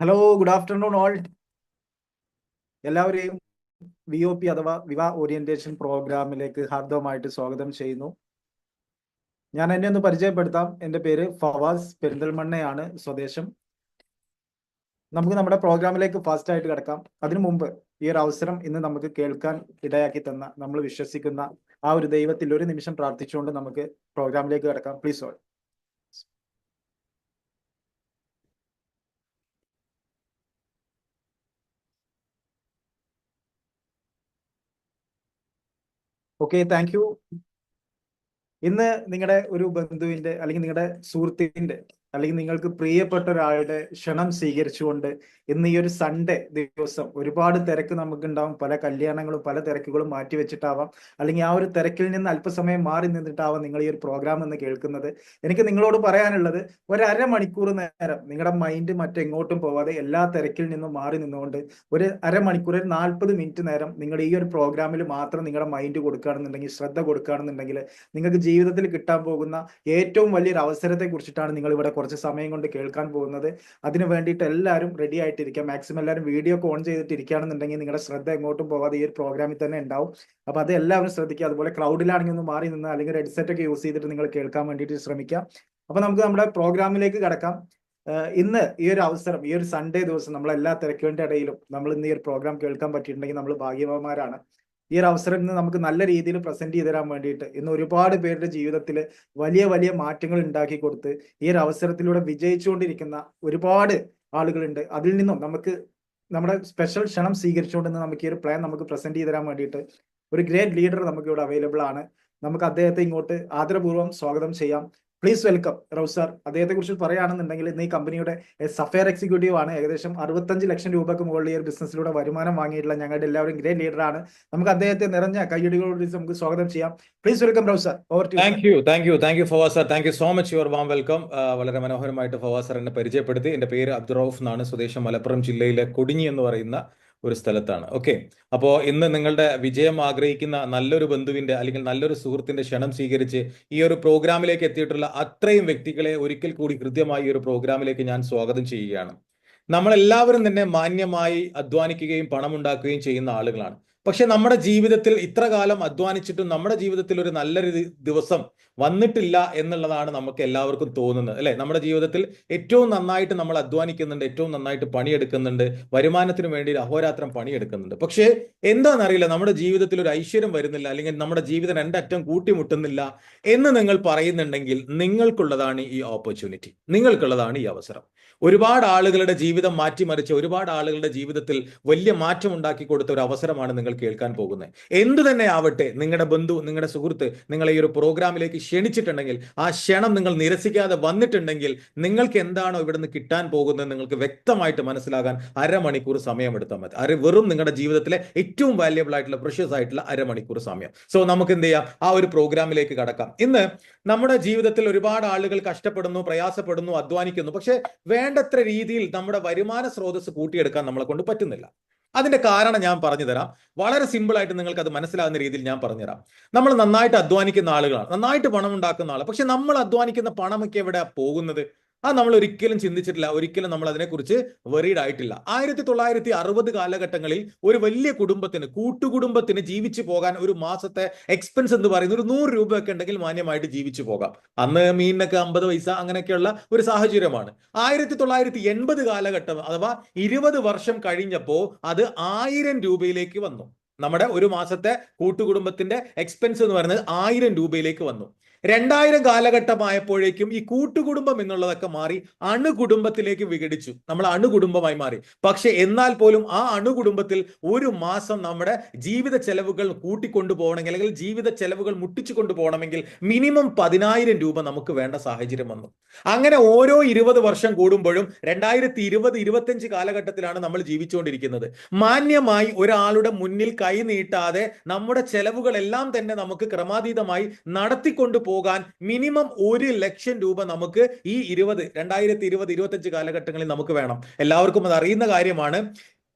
Hello, good afternoon all. എല്ലാവരെയും VOP അഥവാ വിവാഹ ഓറിയന്റേഷൻ പ്രോഗ്രാമിലേക്ക് ഹാർദവമായിട്ട് സ്വാഗതം ചെയ്യുന്നു. ഞാൻ എന്നെ ഒന്ന് പരിചയപ്പെടുത്താം. എൻ്റെ പേര് ഫവാസ്, പെരിന്തൽമണ്ണയാണ് സ്വദേശം. നമുക്ക് നമ്മുടെ പ്രോഗ്രാമിലേക്ക് ഫാസ്റ്റ് ആയിട്ട് കിടക്കാം. അതിനു മുമ്പ് ഈ ഒരു അവസരം ഇന്ന് നമുക്ക് കേൾക്കാൻ ഇടയാക്കി തന്ന നമ്മൾ വിശ്വസിക്കുന്ന ആ ഒരു ദൈവത്തിൽ ഒരു നിമിഷം പ്രാർത്ഥിച്ചുകൊണ്ട് നമുക്ക് പ്രോഗ്രാമിലേക്ക് കിടക്കാം. Please all. Okay, thank you. ഇന്ന് നിങ്ങളുടെ ഒരു ബന്ധുവിന്റെ അല്ലെങ്കിൽ നിങ്ങളുടെ സുഹൃത്തിന്റെ അല്ലെങ്കിൽ നിങ്ങൾക്ക് പ്രിയപ്പെട്ട ഒരാളുടെ ക്ഷണം സ്വീകരിച്ചുകൊണ്ട് ഇന്ന് ഈ ഒരു സൺഡേ ദിവസം ഒരുപാട് തിരക്ക് നമുക്കുണ്ടാവും. പല കല്യാണങ്ങളും പല തിരക്കുകളും മാറ്റി വെച്ചിട്ടാവാം, അല്ലെങ്കിൽ ആ ഒരു തിരക്കിൽ നിന്ന് അല്പസമയം മാറി നിന്നിട്ടാവാം നിങ്ങൾ ഈ ഒരു പ്രോഗ്രാം എന്ന് കേൾക്കുന്നത്. എനിക്ക് നിങ്ങളോട് പറയാനുള്ളത്, ഒരു അരമണിക്കൂർ നേരം നിങ്ങളുടെ മൈൻഡ് മറ്റെങ്ങോട്ടും പോവാതെ എല്ലാ തിരക്കിൽ നിന്നും മാറി നിന്നുകൊണ്ട് ഒരു അരമണിക്കൂർ, 40 മിനിറ്റ് നേരം നിങ്ങൾ ഈ ഒരു പ്രോഗ്രാമിൽ മാത്രം നിങ്ങളുടെ മൈൻഡ് കൊടുക്കുകയാണെന്നുണ്ടെങ്കിൽ, ശ്രദ്ധ കൊടുക്കുകയാണെന്നുണ്ടെങ്കിൽ, നിങ്ങൾക്ക് ജീവിതത്തിൽ കിട്ടാൻ പോകുന്ന ഏറ്റവും വലിയൊരു അവസരത്തെ കുറിച്ചിട്ടാണ് നിങ്ങൾ ഇവിടെ കുറച്ച് സമയം കൊണ്ട് കേൾക്കാൻ പോകുന്നത്. അതിന് വേണ്ടിയിട്ട് എല്ലാവരും റെഡി ആയിട്ടിരിക്കുക. മാക്സിമം എല്ലാവരും വീഡിയോ ഒക്കെ ഓൺ ചെയ്തിട്ട് ഇരിക്കുകയാണെന്നുണ്ടെങ്കിൽ നിങ്ങളുടെ ശ്രദ്ധ എങ്ങോട്ടും പോവാതെ ഈ ഒരു പ്രോഗ്രാമിൽ തന്നെ ഉണ്ടാവും. അപ്പൊ അത് എല്ലാവരും ശ്രദ്ധിക്കുക. അതുപോലെ ക്രൗഡിലാണെങ്കിൽ ഒന്ന് മാറി നിന്ന് അല്ലെങ്കിൽ ഒരു ഹെഡ്സെറ്റ് ഒക്കെ യൂസ് ചെയ്തിട്ട് നിങ്ങൾ കേൾക്കാൻ വേണ്ടിയിട്ട് ശ്രമിക്കാം. അപ്പൊ നമുക്ക് നമ്മുടെ പ്രോഗ്രാമിലേക്ക് കടക്കാം. ഇന്ന് ഈ ഒരു അവസരം, ഈ ഒരു സൺഡേ ദിവസം നമ്മളെല്ലാ തിരക്കുകളുടെ ഇടയിലും നമ്മൾ ഇന്ന് ഈ ഒരു പ്രോഗ്രാം കേൾക്കാൻ പറ്റിയിട്ടുണ്ടെങ്കിൽ നമ്മൾ ഭാഗ്യവാന്മാരാണ്. ഈ ഒരു അവസരം ഇന്ന് നമുക്ക് നല്ല രീതിയിൽ പ്രസന്റ് ചെയ്ത് തരാൻ വേണ്ടിയിട്ട് ഇന്ന് ഒരുപാട് പേരുടെ ജീവിതത്തിൽ വലിയ വലിയ മാറ്റങ്ങൾ ഉണ്ടാക്കി കൊടുത്ത് ഈ ഒരു അവസരത്തിലൂടെ വിജയിച്ചുകൊണ്ടിരിക്കുന്ന ഒരുപാട് ആളുകളുണ്ട്. അതിൽ നിന്നും നമുക്ക് നമ്മുടെ സ്പെഷ്യൽ ക്ഷണം സ്വീകരിച്ചുകൊണ്ട് നമുക്ക് ഈ ഒരു പ്ലാൻ നമുക്ക് പ്രസന്റ് ചെയ്ത് തരാൻ വേണ്ടിയിട്ട് ഒരു ഗ്രേറ്റ് ലീഡർ നമുക്ക് ഇവിടെ അവൈലബിൾ ആണ്. നമുക്ക് അദ്ദേഹത്തെ ഇങ്ങോട്ട് ആദരപൂർവ്വം സ്വാഗതം ചെയ്യാം. Please welcome Rauf sir. അദ്ദേഹത്തെ കുറിച്ച് പറയുകയാണെന്നുണ്ടെങ്കിൽ ഇന്ന് ഈ കമ്പനിയുടെ സഫയർ എക്സിക്യൂട്ടീവ് ആണ്. ഏകദേശം 65 ലക്ഷം രൂപക്ക് മുകളിൽ ഈ ഒരു ബിസിനസ്സിലൂടെ വരുമാനം വാങ്ങിയിട്ടുള്ള ഞങ്ങളുടെ എല്ലാവരും ഗ്രേറ്റ് ലീഡറാണ്. നമുക്ക് അദ്ദേഹത്തെ നിറഞ്ഞ കയ്യടികളോട് നമുക്ക് സ്വാഗതം ചെയ്യാം. Please welcome Rauf sir. Over to you. Thank you Fawas sir. Thank you so much. Your warm welcome. വളരെ മനോഹരമായിട്ട് ഫവാസ് സാർ എന്നെ പരിചയപ്പെടുത്തി. എൻ്റെ പേര് അബ്ദുറൌഫ് എന്നാണ്. സ്വദേശം മലപ്പുറം ജില്ലയിലെ കൊടിഞ്ഞി എന്ന് പറയുന്ന ഒരു സ്ഥലത്താണ്. ഓക്കെ, അപ്പോൾ ഇന്ന് നിങ്ങളുടെ വിജയം ആഗ്രഹിക്കുന്ന നല്ലൊരു ബന്ധുവിന്റെ അല്ലെങ്കിൽ നല്ലൊരു സുഹൃത്തിന്റെ ക്ഷണം സ്വീകരിച്ച് ഈ ഒരു പ്രോഗ്രാമിലേക്ക് എത്തിയിട്ടുള്ള അത്രയും വ്യക്തികളെ ഒരിക്കൽ കൂടി കൃത്യമായി ഈ ഒരു പ്രോഗ്രാമിലേക്ക് ഞാൻ സ്വാഗതം ചെയ്യുകയാണ്. നമ്മളെല്ലാവരും തന്നെ മാന്യമായി അധ്വാനിക്കുകയും പണമുണ്ടാക്കുകയും ചെയ്യുന്ന ആളുകളാണ്. പക്ഷെ നമ്മുടെ ജീവിതത്തിൽ ഇത്ര കാലം അധ്വാനിച്ചിട്ടും നമ്മുടെ ജീവിതത്തിൽ ഒരു നല്ലൊരു ദിവസം വന്നിട്ടില്ല എന്നുള്ളതാണ് നമുക്ക് എല്ലാവർക്കും തോന്നുന്നത്, അല്ലെ? നമ്മുടെ ജീവിതത്തിൽ ഏറ്റവും നന്നായിട്ട് നമ്മൾ അധ്വാനിക്കുന്നുണ്ട്, ഏറ്റവും നന്നായിട്ട് പണിയെടുക്കുന്നുണ്ട്, വരുമാനത്തിന് വേണ്ടി അഹോരാത്രം പണിയെടുക്കുന്നുണ്ട്. പക്ഷേ എന്താണെന്നറിയില്ല, നമ്മുടെ ജീവിതത്തിൽ ഒരു ഐശ്വര്യം വരുന്നില്ല, അല്ലെങ്കിൽ നമ്മുടെ ജീവിതം രണ്ടറ്റം കൂട്ടിമുട്ടുന്നില്ല എന്ന് നിങ്ങൾ പറയുന്നുണ്ടെങ്കിൽ നിങ്ങൾക്കുള്ളതാണ് ഈ ഓപ്പർച്യൂണിറ്റി, നിങ്ങൾക്കുള്ളതാണ് ഈ അവസരം. ഒരുപാട് ആളുകളുടെ ജീവിതം മാറ്റിമറിച്ച് ഒരുപാട് ആളുകളുടെ ജീവിതത്തിൽ വലിയ മാറ്റം ഉണ്ടാക്കി കൊടുത്ത ഒരു അവസരമാണ് നിങ്ങൾ കേൾക്കാൻ പോകുന്നത്. എന്തു തന്നെ ആവട്ടെ, നിങ്ങളുടെ ബന്ധു, നിങ്ങളുടെ സുഹൃത്ത് നിങ്ങളെ ഈ ഒരു പ്രോഗ്രാമിലേക്ക് ക്ഷണിച്ചിട്ടുണ്ടെങ്കിൽ, ആ ക്ഷണം നിങ്ങൾ നിരസിക്കാതെ വന്നിട്ടുണ്ടെങ്കിൽ നിങ്ങൾക്ക് എന്താണോ ഇവിടുന്ന് കിട്ടാൻ പോകുന്നത് നിങ്ങൾക്ക് വ്യക്തമായിട്ട് മനസ്സിലാകാൻ അരമണിക്കൂർ സമയമെടുത്താൽ മതി. വെറും നിങ്ങളുടെ ജീവിതത്തിലെ ഏറ്റവും വാല്യബിൾ ആയിട്ടുള്ള പ്രഷ്യസ് ആയിട്ടുള്ള അരമണിക്കൂർ സമയം. സോ നമുക്ക് എന്ത് ചെയ്യാം, ആ ഒരു പ്രോഗ്രാമിലേക്ക് കടക്കാം. ഇന്ന് നമ്മുടെ ജീവിതത്തിൽ ഒരുപാട് ആളുകൾ കഷ്ടപ്പെടുന്നു, പ്രയാസപ്പെടുന്നു, അധ്വാനിക്കുന്നു. പക്ഷെ വേണ്ടത്ര രീതിയിൽ നമ്മുടെ വരുമാന സ്രോതസ് കൂട്ടിയെടുക്കാൻ നമ്മളെ കൊണ്ട് പറ്റുന്നില്ല. അതിന്റെ കാരണം ഞാൻ പറഞ്ഞു തരാം. വളരെ സിമ്പിൾ ആയിട്ട് നിങ്ങൾക്ക് അത് മനസ്സിലാകുന്ന രീതിയിൽ ഞാൻ പറഞ്ഞുതരാം. നമ്മൾ നന്നായിട്ട് അധ്വാനിക്കുന്ന ആളുകളാണ്, നന്നായിട്ട് പണം ഉണ്ടാക്കുന്ന ആൾ. പക്ഷെ നമ്മൾ അധ്വാനിക്കുന്ന പണമൊക്കെ എവിടെയാ പോകുന്നത്? അത് നമ്മൾ ഒരിക്കലും ചിന്തിച്ചിട്ടില്ല, ഒരിക്കലും നമ്മൾ അതിനെക്കുറിച്ച് വെറീഡ് ആയിട്ടില്ല. 1960 കാലഘട്ടങ്ങളിൽ ഒരു വലിയ കുടുംബത്തിന്, കൂട്ടുകുടുംബത്തിന് ജീവിച്ചു പോകാൻ ഒരു മാസത്തെ എക്സ്പെൻസ് എന്ന് പറയുന്നത് ഒരു 100 രൂപയൊക്കെ ഉണ്ടെങ്കിൽ മാന്യമായിട്ട് ജീവിച്ചു പോകാം. അന്ന് മീനിനൊക്കെ 50 പൈസ അങ്ങനെയൊക്കെയുള്ള ഒരു സാഹചര്യമാണ്. 1980 കാലഘട്ടം അഥവാ 20 വർഷം കഴിഞ്ഞപ്പോൾ അത് 1000 രൂപയിലേക്ക് വന്നു. നമ്മുടെ ഒരു മാസത്തെ കൂട്ടുകുടുംബത്തിന്റെ എക്സ്പെൻസ് എന്ന് പറയുന്നത് 1000 രൂപയിലേക്ക് വന്നു. 2000 കാലഘട്ടമായപ്പോഴേക്കും ഈ കൂട്ടുകുടുംബം എന്നുള്ളതൊക്കെ മാറി അണുകുടുംബത്തിലേക്ക് വിഘടിച്ചു. നമ്മൾ അണുകുടുംബമായി മാറി. പക്ഷെ എന്നാൽ പോലും ആ അണുകുടുംബത്തിൽ ഒരു മാസം നമ്മുടെ ജീവിത ചെലവുകൾ കൂട്ടിക്കൊണ്ടു പോകണമെങ്കിൽ, അല്ലെങ്കിൽ ജീവിത ചെലവുകൾ മുട്ടിച്ചു കൊണ്ടുപോകണമെങ്കിൽ മിനിമം 10,000 രൂപ നമുക്ക് വേണ്ട സാഹചര്യം വന്നു. അങ്ങനെ ഓരോ 20 വർഷം കൂടുമ്പോഴും 2020-25 കാലഘട്ടത്തിലാണ് നമ്മൾ ജീവിച്ചുകൊണ്ടിരിക്കുന്നത്. മാന്യമായി ഒരാളുടെ മുന്നിൽ കൈ നീട്ടാതെ നമ്മുടെ ചെലവുകളെല്ലാം തന്നെ നമുക്ക് ക്രമാതീതമായി നടത്തിക്കൊണ്ടു പോകാൻ മിനിമം 1 ലക്ഷം രൂപ നമുക്ക് ഈ 2020-25 കാലഘട്ടങ്ങളിൽ നമുക്ക് വേണം. എല്ലാവർക്കും അത് അറിയുന്ന കാര്യമാണ്.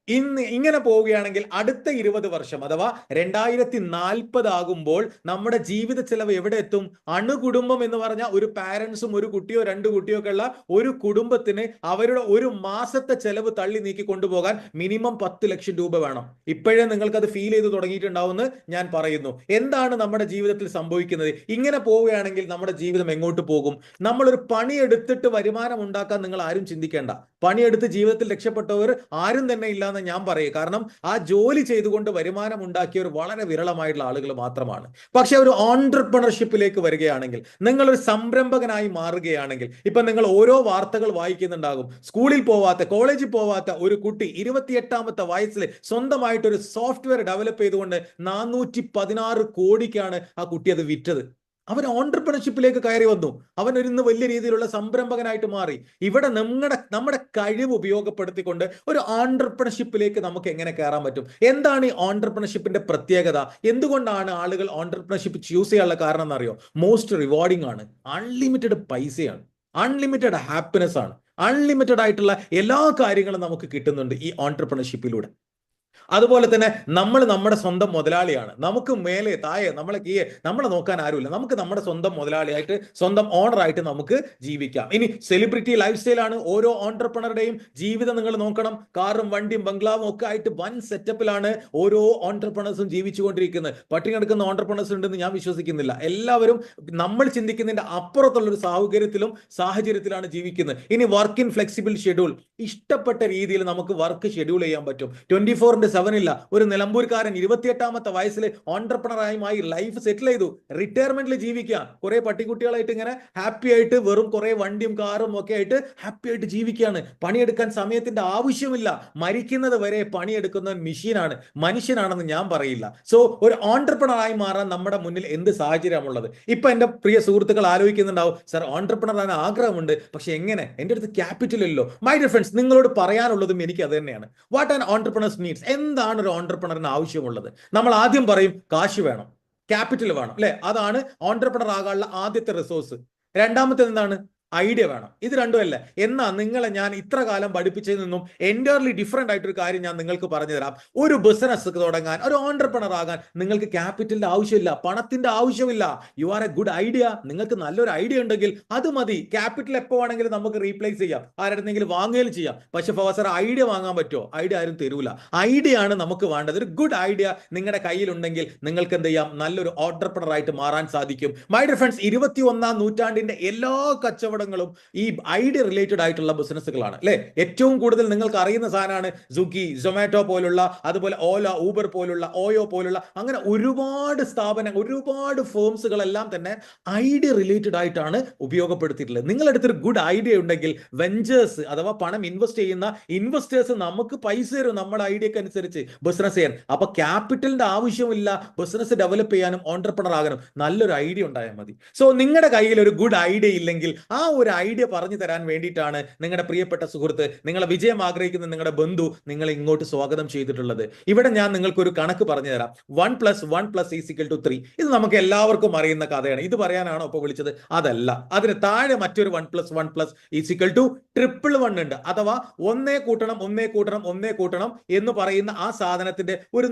ഇങ്ങനെ പോവുകയാണെങ്കിൽ അടുത്ത 20 വർഷം അഥവാ 2040 ആകുമ്പോൾ നമ്മുടെ ജീവിത ചെലവ് എവിടെ എത്തും? അണുകുടുംബം എന്ന് പറഞ്ഞാൽ ഒരു പാരന്റ്സും ഒരു കുട്ടിയോ 2 കുട്ടിയോ ഒക്കെ ഉള്ള ഒരു കുടുംബത്തിന് അവരുടെ ഒരു മാസത്തെ ചെലവ് തള്ളി നീക്കി കൊണ്ടുപോകാൻ മിനിമം 10 ലക്ഷം രൂപ വേണം. ഇപ്പോഴേ നിങ്ങൾക്ക് അത് ഫീൽ ചെയ്ത് തുടങ്ങിയിട്ടുണ്ടാവുമെന്ന് ഞാൻ പറയുന്നു. എന്താണ് നമ്മുടെ ജീവിതത്തിൽ സംഭവിക്കുന്നത്? ഇങ്ങനെ പോവുകയാണെങ്കിൽ നമ്മുടെ ജീവിതം എങ്ങോട്ട് പോകും? നമ്മളൊരു പണിയെടുത്തിട്ട് വരുമാനം ഉണ്ടാക്കാൻ നിങ്ങൾ ആരും ചിന്തിക്കേണ്ട. പണിയെടുത്ത് ജീവിതത്തിൽ രക്ഷപ്പെട്ടവർ ആരും തന്നെ ഇല്ലാന്ന് ഞാൻ പറയും. കാരണം ആ ജോലി ചെയ്തുകൊണ്ട് വരുമാനം ഉണ്ടാക്കിയവർ വളരെ വിരളമായിട്ടുള്ള ആളുകൾ മാത്രമാണ്. പക്ഷെ ഒരു ഓൺട്രപ്രണർഷിപ്പിലേക്ക് വരികയാണെങ്കിൽ, നിങ്ങളൊരു സംരംഭകനായി മാറുകയാണെങ്കിൽ, ഇപ്പൊ നിങ്ങൾ ഓരോ വാർത്തകൾ വായിക്കുന്നുണ്ടാകും. സ്കൂളിൽ പോവാത്ത, കോളേജിൽ പോവാത്ത ഒരു കുട്ടി 28ാമത്തെ വയസ്സിൽ സ്വന്തമായിട്ടൊരു സോഫ്റ്റ്വെയർ ഡെവലപ്പ് ചെയ്തുകൊണ്ട് 416 കോടിക്കാണ് ആ കുട്ടി അത് വിറ്റത്. അവൻ ഓൺട്രപ്രണർഷിപ്പിലേക്ക് കയറി വന്നു. അവൻ ഇന്ന് വലിയ രീതിയിലുള്ള സംരംഭകനായിട്ട് മാറി. ഇവിടെ നമ്മുടെ കഴിവ് ഉപയോഗപ്പെടുത്തിക്കൊണ്ട് ഒരു ഓൺട്രപ്രണർഷിപ്പിലേക്ക് നമുക്ക് എങ്ങനെ കയറാൻ പറ്റും? എന്താണ് ഈ ഓൺട്രപ്രണർഷിപ്പിന്റെ പ്രത്യേകത? എന്തുകൊണ്ടാണ് ആളുകൾ ഓൺട്രപ്രണർഷിപ്പ് ചൂസ് ചെയ്യാനുള്ള കാരണം എന്നറിയോ? മോസ്റ്റ് റിവാർഡിംഗ് ആണ്, അൺലിമിറ്റഡ് പൈസയാണ്, അൺലിമിറ്റഡ് ഹാപ്പിനെസ് ആണ്, അൺലിമിറ്റഡ് ആയിട്ടുള്ള എല്ലാ കാര്യങ്ങളും നമുക്ക് കിട്ടുന്നുണ്ട് ഈ ഓൺട്രപ്രണർഷിപ്പിലൂടെ. അതുപോലെ തന്നെ നമ്മൾ നമ്മുടെ സ്വന്തം മുതലാളിയാണ്. നമുക്ക് മേലെ താഴെ നമ്മളെ നോക്കാൻ ആരുമില്ല. നമുക്ക് നമ്മുടെ സ്വന്തം മുതലാളിയായിട്ട്, സ്വന്തം ഓണറായിട്ട് നമുക്ക് ജീവിക്കാം. ഇനി സെലിബ്രിറ്റി ലൈഫ് സ്റ്റൈലാണ് ഓരോ ഓൺട്രപ്രണറുടെയും ജീവിതം. നിങ്ങൾ നോക്കണം, കാറും വണ്ടിയും ബംഗ്ലാവും ഒക്കെ ആയിട്ട് വൻ സെറ്റപ്പിലാണ് ഓരോ ഓൺട്രപ്രണേഴ്സും ജീവിച്ചുകൊണ്ടിരിക്കുന്നത്. പട്ടിണി കിടക്കുന്ന ഓൺട്രപ്രണേഴ്സ് ഉണ്ടെന്ന് ഞാൻ വിശ്വസിക്കുന്നില്ല. എല്ലാവരും നമ്മൾ ചിന്തിക്കുന്നതിന്റെ അപ്പുറത്തുള്ള ഒരു സാഹചര്യത്തിലാണ് ജീവിക്കുന്നത്. ഇനി വർക്ക് ഇൻ ഫ്ലെക്സിബിൾ ഷെഡ്യൂൾ, ഇഷ്ടപ്പെട്ട രീതിയിൽ നമുക്ക് വർക്ക് ഷെഡ്യൂൾ ചെയ്യാൻ പറ്റും. 24/7 ഇല്ല. ഒരു നിലമ്പൂർക്കാരൻ 28ാമത്തെ വയസ്സിൽ ഓൺട്രപ്രണറായി ലൈഫ് സെറ്റിൽ ചെയ്തു, റിട്ടയർമെന്റിൽ ജീവിക്കുക. കുറെ പട്ടിക്കുട്ടികളായിട്ട് ഇങ്ങനെ ഹാപ്പി ആയിട്ട് വെറും കുറെ വണ്ടിയും കാറും ഒക്കെ ആയിട്ട് ഹാപ്പി ആയിട്ട് ജീവിക്കുകയാണ്. പണിയെടുക്കാൻ സമയത്തിന്റെ ആവശ്യമില്ല. മരിക്കുന്നത് വരെ പണിയെടുക്കുന്ന മെഷീനാണ്, മനുഷ്യനാണെന്ന് ഞാൻ പറയില്ല. സോ ഒരു ഓൺട്രപ്രണറായി മാറാൻ നമ്മുടെ മുന്നിൽ എന്ത് സാഹചര്യമുള്ളത്? ഇപ്പൊ എന്റെ പ്രിയ സുഹൃത്തുക്കൾ ആലോചിക്കുന്നുണ്ടാവും, സർ ഓൺട്രപ്രണർ ആകാൻ ആഗ്രഹമുണ്ട്, പക്ഷെ എങ്ങനെ? എന്റെ അടുത്ത് ക്യാപിറ്റൽ ഇല്ലല്ലോ. മൈ ഡിയർ ഫ്രണ്ട്സ്, നിങ്ങളോട് പറയാനുള്ളതും എനിക്ക് അത് തന്നെയാണ്. വാട്ട് ആൻ ഓൺട്രപ്രണേഴ്സ് നീഡ്സ്, എന്താണ് ഒരു ഓൺട്രപ്രണറിന് ആവശ്യമുള്ളത്? നമ്മൾ ആദ്യം പറയും കാശ് വേണം, ക്യാപിറ്റൽ വേണം, അല്ലെ? അതാണ് ഓൺട്രപ്രണർ ആകാനുള്ള ആദ്യത്തെ റിസോഴ്സ്. രണ്ടാമത്തേത് എന്താണ്? ഐഡിയ വേണം. ഇത് രണ്ടുമല്ല. എന്നാ നിങ്ങളെ ഞാൻ ഇത്ര കാലം പഠിപ്പിച്ചതിൽ നിന്നും എൻറ്റയർലി ഡിഫറെന്റ് ആയിട്ടൊരു കാര്യം ഞാൻ നിങ്ങൾക്ക് പറഞ്ഞു തരാം. ഒരു ബിസിനസ് തുടങ്ങാൻ, ഒരു ഓൺട്രപ്രണർ ആകാൻ നിങ്ങൾക്ക് ക്യാപിറ്റലിന്റെ ആവശ്യമില്ല, പണത്തിന്റെ ആവശ്യമില്ല. You are A good idea. നിങ്ങൾക്ക് നല്ലൊരു ഐഡിയ ഉണ്ടെങ്കിൽ അത് മതി. ക്യാപിറ്റൽ എപ്പോൾ വേണമെങ്കിലും നമുക്ക് റീപ്ലേസ് ചെയ്യാം, ആരുടെങ്കിലും വാങ്ങുകയും ചെയ്യാം. പക്ഷെ പ്രൊഫസർ ഐഡിയ വാങ്ങാൻ പറ്റുമോ? ഐഡിയ ആരും തരൂല. ഐഡിയ ആണ് നമുക്ക് വേണ്ടത്. ഒരു ഗുഡ് ഐഡിയ നിങ്ങളുടെ കയ്യിലുണ്ടെങ്കിൽ നിങ്ങൾക്ക് എന്ത് ചെയ്യാം? നല്ലൊരു ഓൺട്രപ്രണർ ആയിട്ട് മാറാൻ സാധിക്കും. മൈ ഡിയർ ഫ്രണ്ട്സ്, 21ാം നൂറ്റാണ്ടിന്റെ എല്ലാ കച്ചവടങ്ങളും ഈ ഐഡിയ റിലേറ്റഡ് ആയിട്ടുള്ള ബിസിനസ്സുകളാണ്, അല്ലെ? ഏറ്റവും കൂടുതൽ നിങ്ങൾക്ക് അറിയുന്ന സാധനമാണ് സ്വിഗ്ഗി, സൊമാറ്റോ പോലുള്ള, അതുപോലെ ഓല, ഊബർ പോലുള്ള, ഓയോ പോലുള്ള, അങ്ങനെ ഒരുപാട് സ്ഥാപനങ്ങൾ, ഒരുപാട് ഫേംസുകളെല്ലാം തന്നെ ഐഡിയ റിലേറ്റഡ് ആയിട്ടാണ് ഉപയോഗപ്പെടുത്തിയിട്ടുള്ളത്. നിങ്ങളെടുത്തൊരു ഗുഡ് ഐഡിയ ഉണ്ടെങ്കിൽ വെഞ്ചേഴ്സ് അഥവാ പണം ഇൻവെസ്റ്റ് ചെയ്യുന്ന ഇൻവെസ്റ്റേഴ്സ് നമുക്ക് പൈസ തരും നമ്മുടെ ഐഡിയക്ക് അനുസരിച്ച് ബിസിനസ് ചെയ്യാൻ. അപ്പൊ ക്യാപിറ്റലിന്റെ ആവശ്യമില്ല ബിസിനസ് ഡെവലപ്പ് ചെയ്യാനും ഓൺട്രപ്രണർ ആകാനും. നല്ലൊരു ഐഡിയ ഉണ്ടായാൽ മതി. സോ നിങ്ങളുടെ കയ്യിൽ ഒരു ഗുഡ് ഐഡിയ ഇല്ലെങ്കിൽ ആ ഒരു ഐഡിയ പറഞ്ഞു തരാൻ വേണ്ടിയിട്ടാണ് നിങ്ങളുടെ പ്രിയപ്പെട്ട സുഹൃത്ത്, നിങ്ങളെ വിജയം ആഗ്രഹിക്കുന്ന നിങ്ങളുടെ ബന്ധു നിങ്ങളെ ഇങ്ങോട്ട് സ്വാഗതം ചെയ്തിട്ടുള്ളത്. ഇവിടെ ഞാൻ നിങ്ങൾക്ക് ഒരു കണക്ക് പറഞ്ഞു തരാം. 1 + 1 = 3. ഇത് നമുക്ക് എല്ലാവർക്കും അറിയുന്ന കഥയാണ്. ഇത് പറയാനാണോ ഇപ്പൊ വിളിച്ചത്? അതല്ല. അതിന് താഴെ മറ്റൊരു 1 + 1 = 111 ഉണ്ട്. അഥവാ 1 കൂട്ടണം 1 കൂട്ടണം 1 കൂട്ടണം എന്ന് പറയുന്ന ആ സാധനത്തിന്റെ ഒരു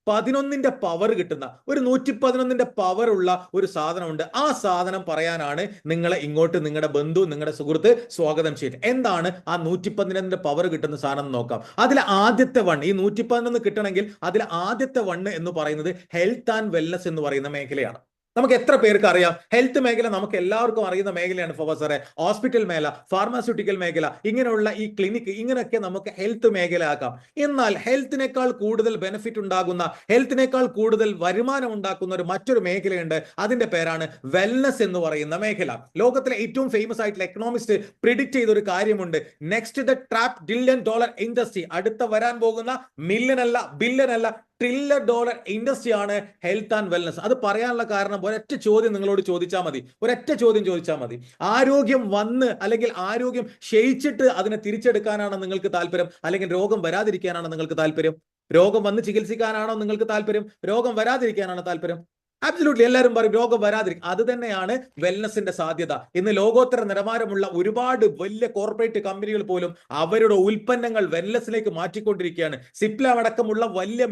111ന്റെ പവർ കിട്ടുന്ന, ഒരു 111ന്റെ പവർ ഉള്ള ഒരു സാധനമുണ്ട്. ആ സാധനം പറയാനാണ് നിങ്ങളെ ഇങ്ങോട്ട് നിങ്ങളുടെ ബന്ധു, നിങ്ങളുടെ സുഹൃത്ത് സ്വാഗതം ചെയ്തത്. എന്താണ് ആ 111ന്റെ പവർ കിട്ടുന്ന സാധനം നോക്കാം. അതിലെ ആദ്യത്തെ 1, ഈ 111 കിട്ടണമെങ്കിൽ അതിലെ ആദ്യത്തെ 1 എന്ന് പറയുന്നത് ഹെൽത്ത് ആൻഡ് വെൽനസ് എന്ന് പറയുന്ന മേഖലയാണ്. നമുക്ക് എത്ര പേർക്ക് അറിയാം? ഹെൽത്ത് മേഖല നമുക്ക് എല്ലാവർക്കും അറിയുന്ന മേഖലയാണ് പ്രൊഫസറെ. ഹോസ്പിറ്റൽ മേഖല, ഫാർമസ്യൂട്ടിക്കൽ മേഖല, ഇങ്ങനെയുള്ള ഈ ക്ലിനിക്ക്, ഇങ്ങനെയൊക്കെ നമുക്ക് ഹെൽത്ത് മേഖല ആക്കാം. എന്നാൽ ഹെൽത്തിനേക്കാൾ കൂടുതൽ ബെനിഫിറ്റ് ഉണ്ടാകുന്ന, ഹെൽത്തിനേക്കാൾ കൂടുതൽ വരുമാനം ഉണ്ടാക്കുന്ന മറ്റൊരു മേഖലയുണ്ട്. അതിന്റെ പേരാണ് വെൽനസ് എന്ന് പറയുന്ന മേഖല. ലോകത്തിലെ ഏറ്റവും ഫേമസ് ആയിട്ടുള്ള എക്കണോമിസ്റ്റ് പ്രിഡിക്റ്റ് ചെയ്ത ഒരു കാര്യമുണ്ട്. നെക്സ്റ്റ് ദ ട്രാപ്പ് $1 ഇൻഡസ്ട്രി, അടുത്ത വരാൻ പോകുന്ന മില്യൺ അല്ല, ബില്യൺ അല്ല, $1 trillion ഇൻഡസ്ട്രി ആണ് ഹെൽത്ത് ആൻഡ് വെൽനസ്. അത് പറയാനുള്ള കാരണം ഒരൊറ്റ ചോദ്യം നിങ്ങളോട് ചോദിച്ചാൽ മതി. ഒരൊറ്റ ചോദ്യം ചോദിച്ചാൽ മതി. ആരോഗ്യം വന്ന് അല്ലെങ്കിൽ ആരോഗ്യം ക്ഷയിച്ചിട്ട് അതിനെ തിരിച്ചെടുക്കാനാണോ നിങ്ങൾക്ക് താല്പര്യം? അല്ലെങ്കിൽ രോഗം വരാതിരിക്കാനാണോ നിങ്ങൾക്ക് താല്പര്യം? രോഗം വന്ന് ചികിത്സിക്കാനാണോ നിങ്ങൾക്ക് താല്പര്യം? രോഗം വരാതിരിക്കാനാണോ താല്പര്യം? അബ്സല്യൂട്ട്ലി. എല്ലാവരും പറയും രോഗം വരാതിരിക്കും. അത് തന്നെയാണ് വെൽനസിന്റെ സാധ്യത. ഇന്ന് ലോകോത്തര നിലവാരമുള്ള ഒരുപാട് വലിയ കോർപ്പറേറ്റ് കമ്പനികൾ പോലും അവരുടെ ഉൽപ്പന്നങ്ങൾ വെൽനസിലേക്ക് മാറ്റിക്കൊണ്ടിരിക്കുകയാണ്. സിപ്ലാം അടക്കമുള്ള വലിയ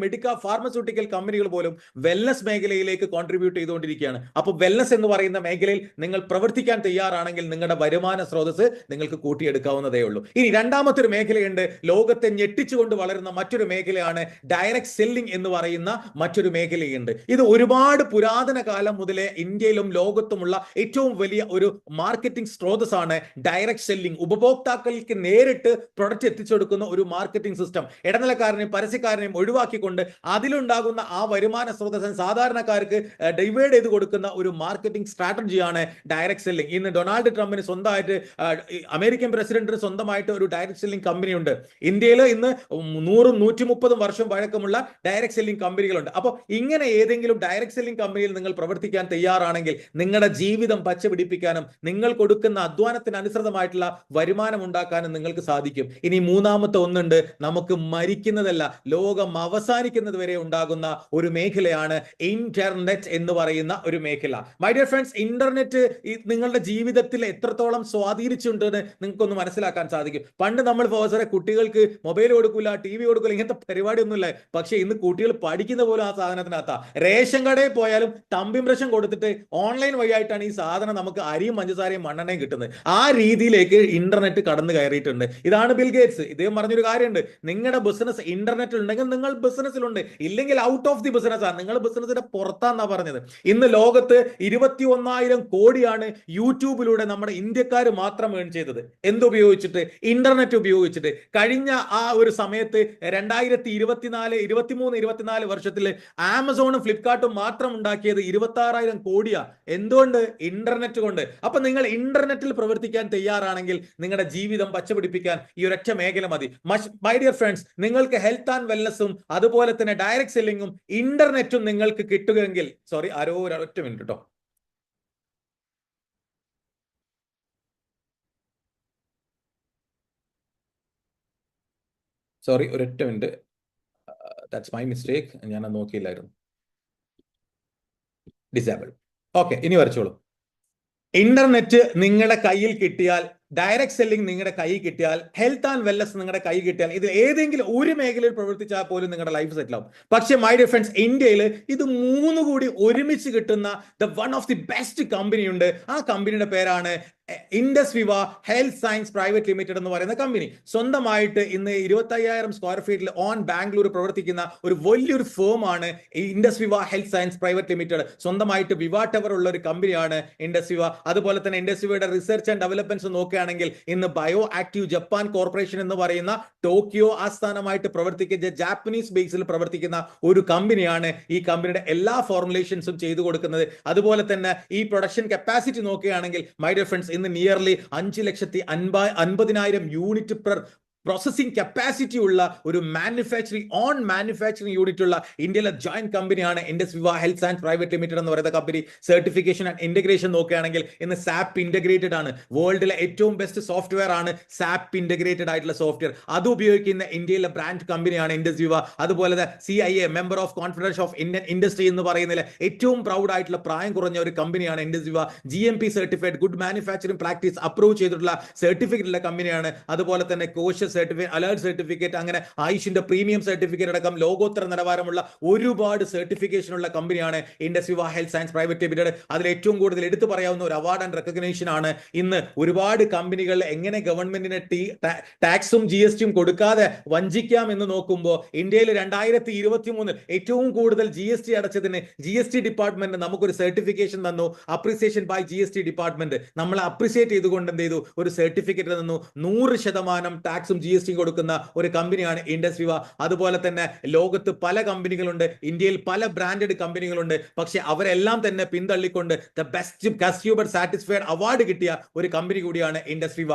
ഫാർമസ്യൂട്ടിക്കൽ കമ്പനികൾ പോലും വെൽനസ് മേഖലയിലേക്ക് കോൺട്രിബ്യൂട്ട് ചെയ്തുകൊണ്ടിരിക്കുകയാണ്. അപ്പോൾ വെൽനസ് എന്ന് പറയുന്ന മേഖലയിൽ നിങ്ങൾ പ്രവർത്തിക്കാൻ തയ്യാറാണെങ്കിൽ നിങ്ങളുടെ വരുമാന സ്രോതസ് നിങ്ങൾക്ക് കൂട്ടിയെടുക്കാവുന്നതേ ഉള്ളൂ. ഇനി രണ്ടാമത്തെ ഒരു മേഖലയുണ്ട്, ലോകത്തെ ഞെട്ടിച്ചുകൊണ്ട് വളരുന്ന മറ്റൊരു മേഖലയാണ് ഡയറക്ട് സെല്ലിംഗ് എന്ന് പറയുന്ന മറ്റൊരു മേഖലയുണ്ട്. ഇത് ഒരുപാട് പുരാതന കാലം മുതലേ ഇന്ത്യയിലും ലോകത്തുമുള്ള ഏറ്റവും വലിയ ഒരു മാർക്കറ്റിംഗ് സ്രോതസ്സാണ് ഡയറക്ട് സെല്ലിംഗ്. ഉപഭോക്താക്കൾക്ക് നേരിട്ട് പ്രൊഡക്റ്റ് എത്തിച്ചെടുക്കുന്ന ഒരു മാർക്കറ്റിംഗ് സിസ്റ്റം. ഇടനിലക്കാരനെയും പരസ്യക്കാരനെയും ഒഴിവാക്കിക്കൊണ്ട് അതിലുണ്ടാകുന്ന ആ വരുമാന സ്രോതസ്സിന് സാധാരണക്കാർക്ക് ഡിവൈഡ് ചെയ്ത് കൊടുക്കുന്ന ഒരു മാർക്കറ്റിംഗ് സ്ട്രാറ്റജിയാണ് ഡയറക്ട് സെല്ലിംഗ്. ഇന്ന് ഡൊണാൾഡ് ട്രംപിന് സ്വന്തമായിട്ട്, അമേരിക്കൻ പ്രസിഡന്റിന് സ്വന്തമായിട്ട് ഒരു ഡയറക്ട് സെല്ലിംഗ് കമ്പനിയുണ്ട്. ഇന്ത്യയിൽ ഇന്ന് 100-130 വർഷം പഴക്കമുള്ള ഡയറക്ട് സെല്ലിംഗ് കമ്പനികളുണ്ട്. അപ്പോൾ ഇങ്ങനെ ഏതെങ്കിലും ഡയറക്ട് സെല്ലിംഗ് കമ്പനിയിൽ നിങ്ങൾ പ്രവർത്തിക്കാൻ തയ്യാറാണെങ്കിൽ നിങ്ങളുടെ ജീവിതം പച്ചപിടിപ്പിക്കാനും നിങ്ങൾ കൊടുക്കുന്ന അധ്വാനത്തിന് അനുസൃതമായിട്ടുള്ള വരുമാനം ഉണ്ടാക്കാനും നിങ്ങൾക്ക് സാധിക്കും. ഇനി മൂന്നാമത്തെ ഒന്നുണ്ട്, നമുക്ക് മരിക്കുന്നതല്ല ലോകം അവസാനിക്കുന്നത് വരെ ഉണ്ടാകുന്ന ഒരു മേഖലയാണ് ഇന്റർനെറ്റ് എന്ന് പറയുന്ന ഒരു മേഖല. മൈ ഡിയർ ഫ്രണ്ട്സ്, ഇന്റർനെറ്റ് നിങ്ങളുടെ ജീവിതത്തിൽ എത്രത്തോളം സ്വാധീനിച്ചിട്ടുണ്ടെന്ന് നിങ്ങൾക്കൊന്ന് മനസ്സിലാക്കാൻ സാധിക്കും. പണ്ട് നമ്മൾ കുട്ടികൾക്ക് മൊബൈൽ കൊടുക്കില്ല, TV കൊടുക്കില്ല, ഇങ്ങനത്തെ പരിപാടിയൊന്നുമില്ല. പക്ഷേ ഇന്ന് കുട്ടികൾ പഠിക്കുന്ന പോലും ആ സാധനത്തിനകത്താ. റേഷൻ കടയിൽ പോയാലും തമ്പിംബ്രഷം കൊടുത്തിട്ട് ഓൺലൈൻ വഴിയായിട്ടാണ് ഈ സാധനം നമുക്ക് അരിയും പഞ്ചസാരയും മണ്ണെണ്ണയും കിട്ടുന്നത്. ആ രീതിയിലേക്ക് ഇന്റർനെറ്റ് കടന്നു കയറിയിട്ടുണ്ട്. ഇതാണ് ബിൽ ഗേറ്റ്സ്. ഇദ്ദേഹം പറഞ്ഞൊരു കാര്യമുണ്ട്, നിങ്ങളുടെ ബിസിനസ് ഇന്റർനെറ്റിൽ ഉണ്ടെങ്കിൽ നിങ്ങൾ ബിസിനസ്സിലുണ്ട്, ഇല്ലെങ്കിൽ ഔട്ട് ഓഫ് ദി ബിസിനസ് ആണ്, നിങ്ങൾ ബിസിനസിന്റെ പുറത്താന്നാ പറഞ്ഞത്. ഇന്ന് ലോകത്ത് 21,000 കോടിയാണ് യൂട്യൂബിലൂടെ നമ്മുടെ ഇന്ത്യക്കാർ മാത്രം ഏൺ ചെയ്തത്. എന്തുപയോഗിച്ചിട്ട്? ഇന്റർനെറ്റ് ഉപയോഗിച്ചിട്ട്. കഴിഞ്ഞ ആ ഒരു സമയത്ത് 2023-24 വർഷത്തിൽ ആമസോണും ഫ്ലിപ്കാർട്ടും മാത്രം ഉണ്ടാക്കിയത് 26,000 കോടിയാ. എന്തുകൊണ്ട്? ഇന്റർനെറ്റ് കൊണ്ട്. അപ്പൊ നിങ്ങൾ ഇന്റർനെറ്റിൽ പ്രവർത്തിക്കാൻ തയ്യാറാണെങ്കിൽ നിങ്ങളുടെ ജീവിതം പച്ചപിടിപ്പിക്കാൻ ഈ ഒരൊറ്റ മേഖല മതി. മൈ ഡിയർ ഫ്രണ്ട്സ്, നിങ്ങൾക്ക് ഹെൽത്ത് ആൻഡ് വെൽനസും അതുപോലെ തന്നെ ഡയറക്ട് സെല്ലിങ്ങും ഇന്റർനെറ്റും നിങ്ങൾക്ക് കിട്ടുകയെങ്കിൽ, ഒരൊറ്റ മിനിറ്റ് കേട്ടോ. ഒരൊറ്റ മിനിറ്റ്, ദാറ്റ്സ് മൈ മിസ്റ്റേക്ക്. ഞാൻ നോക്കിയില്ലായിരുന്നു. ഡിസേബിൾ. ഓക്കെ, ഇനി വരച്ചോളൂ. ഇന്റർനെറ്റ് നിങ്ങളുടെ കയ്യിൽ കിട്ടിയാൽ, ഡയറക്ട് സെല്ലിംഗ് നിങ്ങളുടെ കൈ കിട്ടിയാൽ, ഹെൽത്ത് ആൻഡ് വെൽനസ് നിങ്ങളുടെ കൈ കിട്ടിയാൽ, ഇത് ഏതെങ്കിലും ഒരു മേഖലയിൽ പ്രവർത്തിച്ചാൽ പോലും നിങ്ങളുടെ ലൈഫ് സെറ്റിൽ ആവും. പക്ഷേ മൈ ഡിയർ ഫ്രണ്ട്സ്, ഇന്ത്യയിൽ ഇത് മൂന്ന് കൂടി ഒരുമിച്ച് കിട്ടുന്ന one of the best company ഉണ്ട്. ആ കമ്പനിയുടെ പേരാണ് ഇൻഡസ് വിവ ഹെൽത്ത് സയൻസ് പ്രൈവറ്റ് ലിമിറ്റഡ് എന്ന് പറയുന്ന കമ്പനി. സ്വന്തമായിട്ട് ഇന്ന് 25,000 സ്ക്വയർ ഫീറ്റിൽ ഓൺ ബാംഗ്ലൂർ പ്രവർത്തിക്കുന്ന ഒരു വലിയൊരു ഫേമാണ് ഇൻഡസ് വിവ ഹെൽത്ത് സയൻസ് പ്രൈവറ്റ് ലിമിറ്റഡ്. സ്വന്തമായിട്ട് വിവ ടവർ ഉള്ള ഒരു കമ്പനിയാണ് ഇൻഡസ് വിവ. അതുപോലെ തന്നെ ഇൻഡസ് വിവയുടെ റിസർച്ച് ആൻഡ് ഡെവലപ്മെന്റ്സ് നോക്കുകയാണെങ്കിൽ ഇന്ന് ബയോ ആക്റ്റീവ് ജപ്പാൻ കോർപ്പറേഷൻ എന്ന് പറയുന്ന ടോക്കിയോ ആസ്ഥാനമായിട്ട് പ്രവർത്തിക്കുന്ന ജാപ്പനീസ് ബേസിൽ പ്രവർത്തിക്കുന്ന ഒരു കമ്പനിയാണ്. ഈ കമ്പനിയുടെ എല്ലാ ഫോർമുലേഷൻസും ചെയ്തു കൊടുക്കുന്നത്. അതുപോലെ തന്നെ ഈ പ്രൊഡക്ഷൻ കപ്പാസിറ്റി നോക്കുകയാണെങ്കിൽ മൈ ഡിയർ ഫ്രണ്ട്സ്, ഇന്ന് nearly 5,50,000 unit per processing capacity ഉള്ള ഒരു മാനുഫാക്ചറിംഗ് യൂണിറ്റ് ഉള്ള ഇന്ത്യയിലെ ജോയിന്റ് കമ്പനിയാണ് ഇൻഡസ് വിവ ഹെൽത്ത് സയൻസ് പ്രൈവറ്റ് ലിമിറ്റഡ് എന്ന് പറയുന്ന കമ്പനി. സർട്ടിഫിക്കേഷൻ ആൻഡ് ഇന്റഗ്രേഷൻ നോക്കുകയാണെങ്കിൽ ഇന്ന് സാപ്പ് ഇന്റഗ്രേറ്റഡ് ആണ്. വേൾഡിലെ ഏറ്റവും ബെസ്റ്റ് സോഫ്റ്റ്വെയർ ആണ് സാപ്പ് ഇന്റഗ്രേറ്റഡ് ആയിട്ടുള്ള സോഫ്റ്റ്വെയർ. അത് ഉപയോഗിക്കുന്ന ഇന്ത്യയിലെ ബ്രാൻഡ് കമ്പനിയാണ് ഇൻഡസ് വിവ. അതുപോലെ തന്നെ CIA member of confederation of Indian industry എന്ന് പറയുന്നതിലെ ഏറ്റവും പ്രൗഡ് ആയിട്ടുള്ള പ്രായം കുറഞ്ഞ ഒരു കമ്പനിയാണ് ഇൻഡസ് വിവ. GMP certified good manufacturing practice approve ചെയ്തിട്ടുള്ള സർട്ടിഫിക്കറ്റ് ഉള്ള കമ്പനിയാണ്. അതുപോലെ തന്നെ കോശ സർട്ടിഫിക്കറ്റ്, അലേർട്ട് സർട്ടിഫിക്കറ്റ്, അങ്ങനെ ആയുഷിന്റെ പ്രീമിയം സർട്ടിഫിക്കറ്റ് അടക്കം ലോകോത്തര നിലവാരമുള്ള ഒരുപാട് സർട്ടിഫിക്കേഷൻ ഉള്ള കമ്പനിയാണ് ഇൻഡസ് വിവ ഹെൽത്ത് സയൻസ് പ്രൈവറ്റ് ലിമിറ്റഡ്. അതിൽ ഏറ്റവും കൂടുതൽ എടുത്തു പറയാവുന്ന ഒരു അവാർഡ് ആൻഡ് റെക്കഗ്നേഷൻ ആണ്. ഇന്ന് ഒരുപാട് കമ്പനികൾ എങ്ങനെ ഗവൺമെന്റിന് ടാക്സും GSTയും കൊടുക്കാതെ വഞ്ചിക്കാം എന്ന് നോക്കുമ്പോൾ ഇന്ത്യയിൽ 2023 ഏറ്റവും കൂടുതൽ GST അടച്ചതിന് GST ഡിപ്പാർട്ട്മെന്റ് നമുക്കൊരു സർട്ടിഫിക്കേഷൻ തന്നു. അപ്രീസിയേഷൻ ബൈ GST ഡിപ്പാർട്ട്മെന്റ് നമ്മളെ അപ്രീസിയേറ്റ് ചെയ്തുകൊണ്ട് എന്ത് ചെയ്തു, ഒരു സർട്ടിഫിക്കറ്റ് തന്നു. 100% ടാക്സും GST കൊടുക്കുന്ന ഒരു കമ്പനിയാണ് ഇൻഡസ് വിവ. അതുപോലെ തന്നെ ലോകത്ത് പല കമ്പനികളുണ്ട്, ഇന്ത്യയിൽ പല ബ്രാൻഡഡ് കമ്പനികളുണ്ട്. പക്ഷെ അവരെല്ലാം തന്നെ പിന്തള്ളിക്കൊണ്ട് the best customer satisfied award കിട്ടിയ ഒരു കമ്പനി കൂടിയാണ് ഇൻഡസ് വിവ.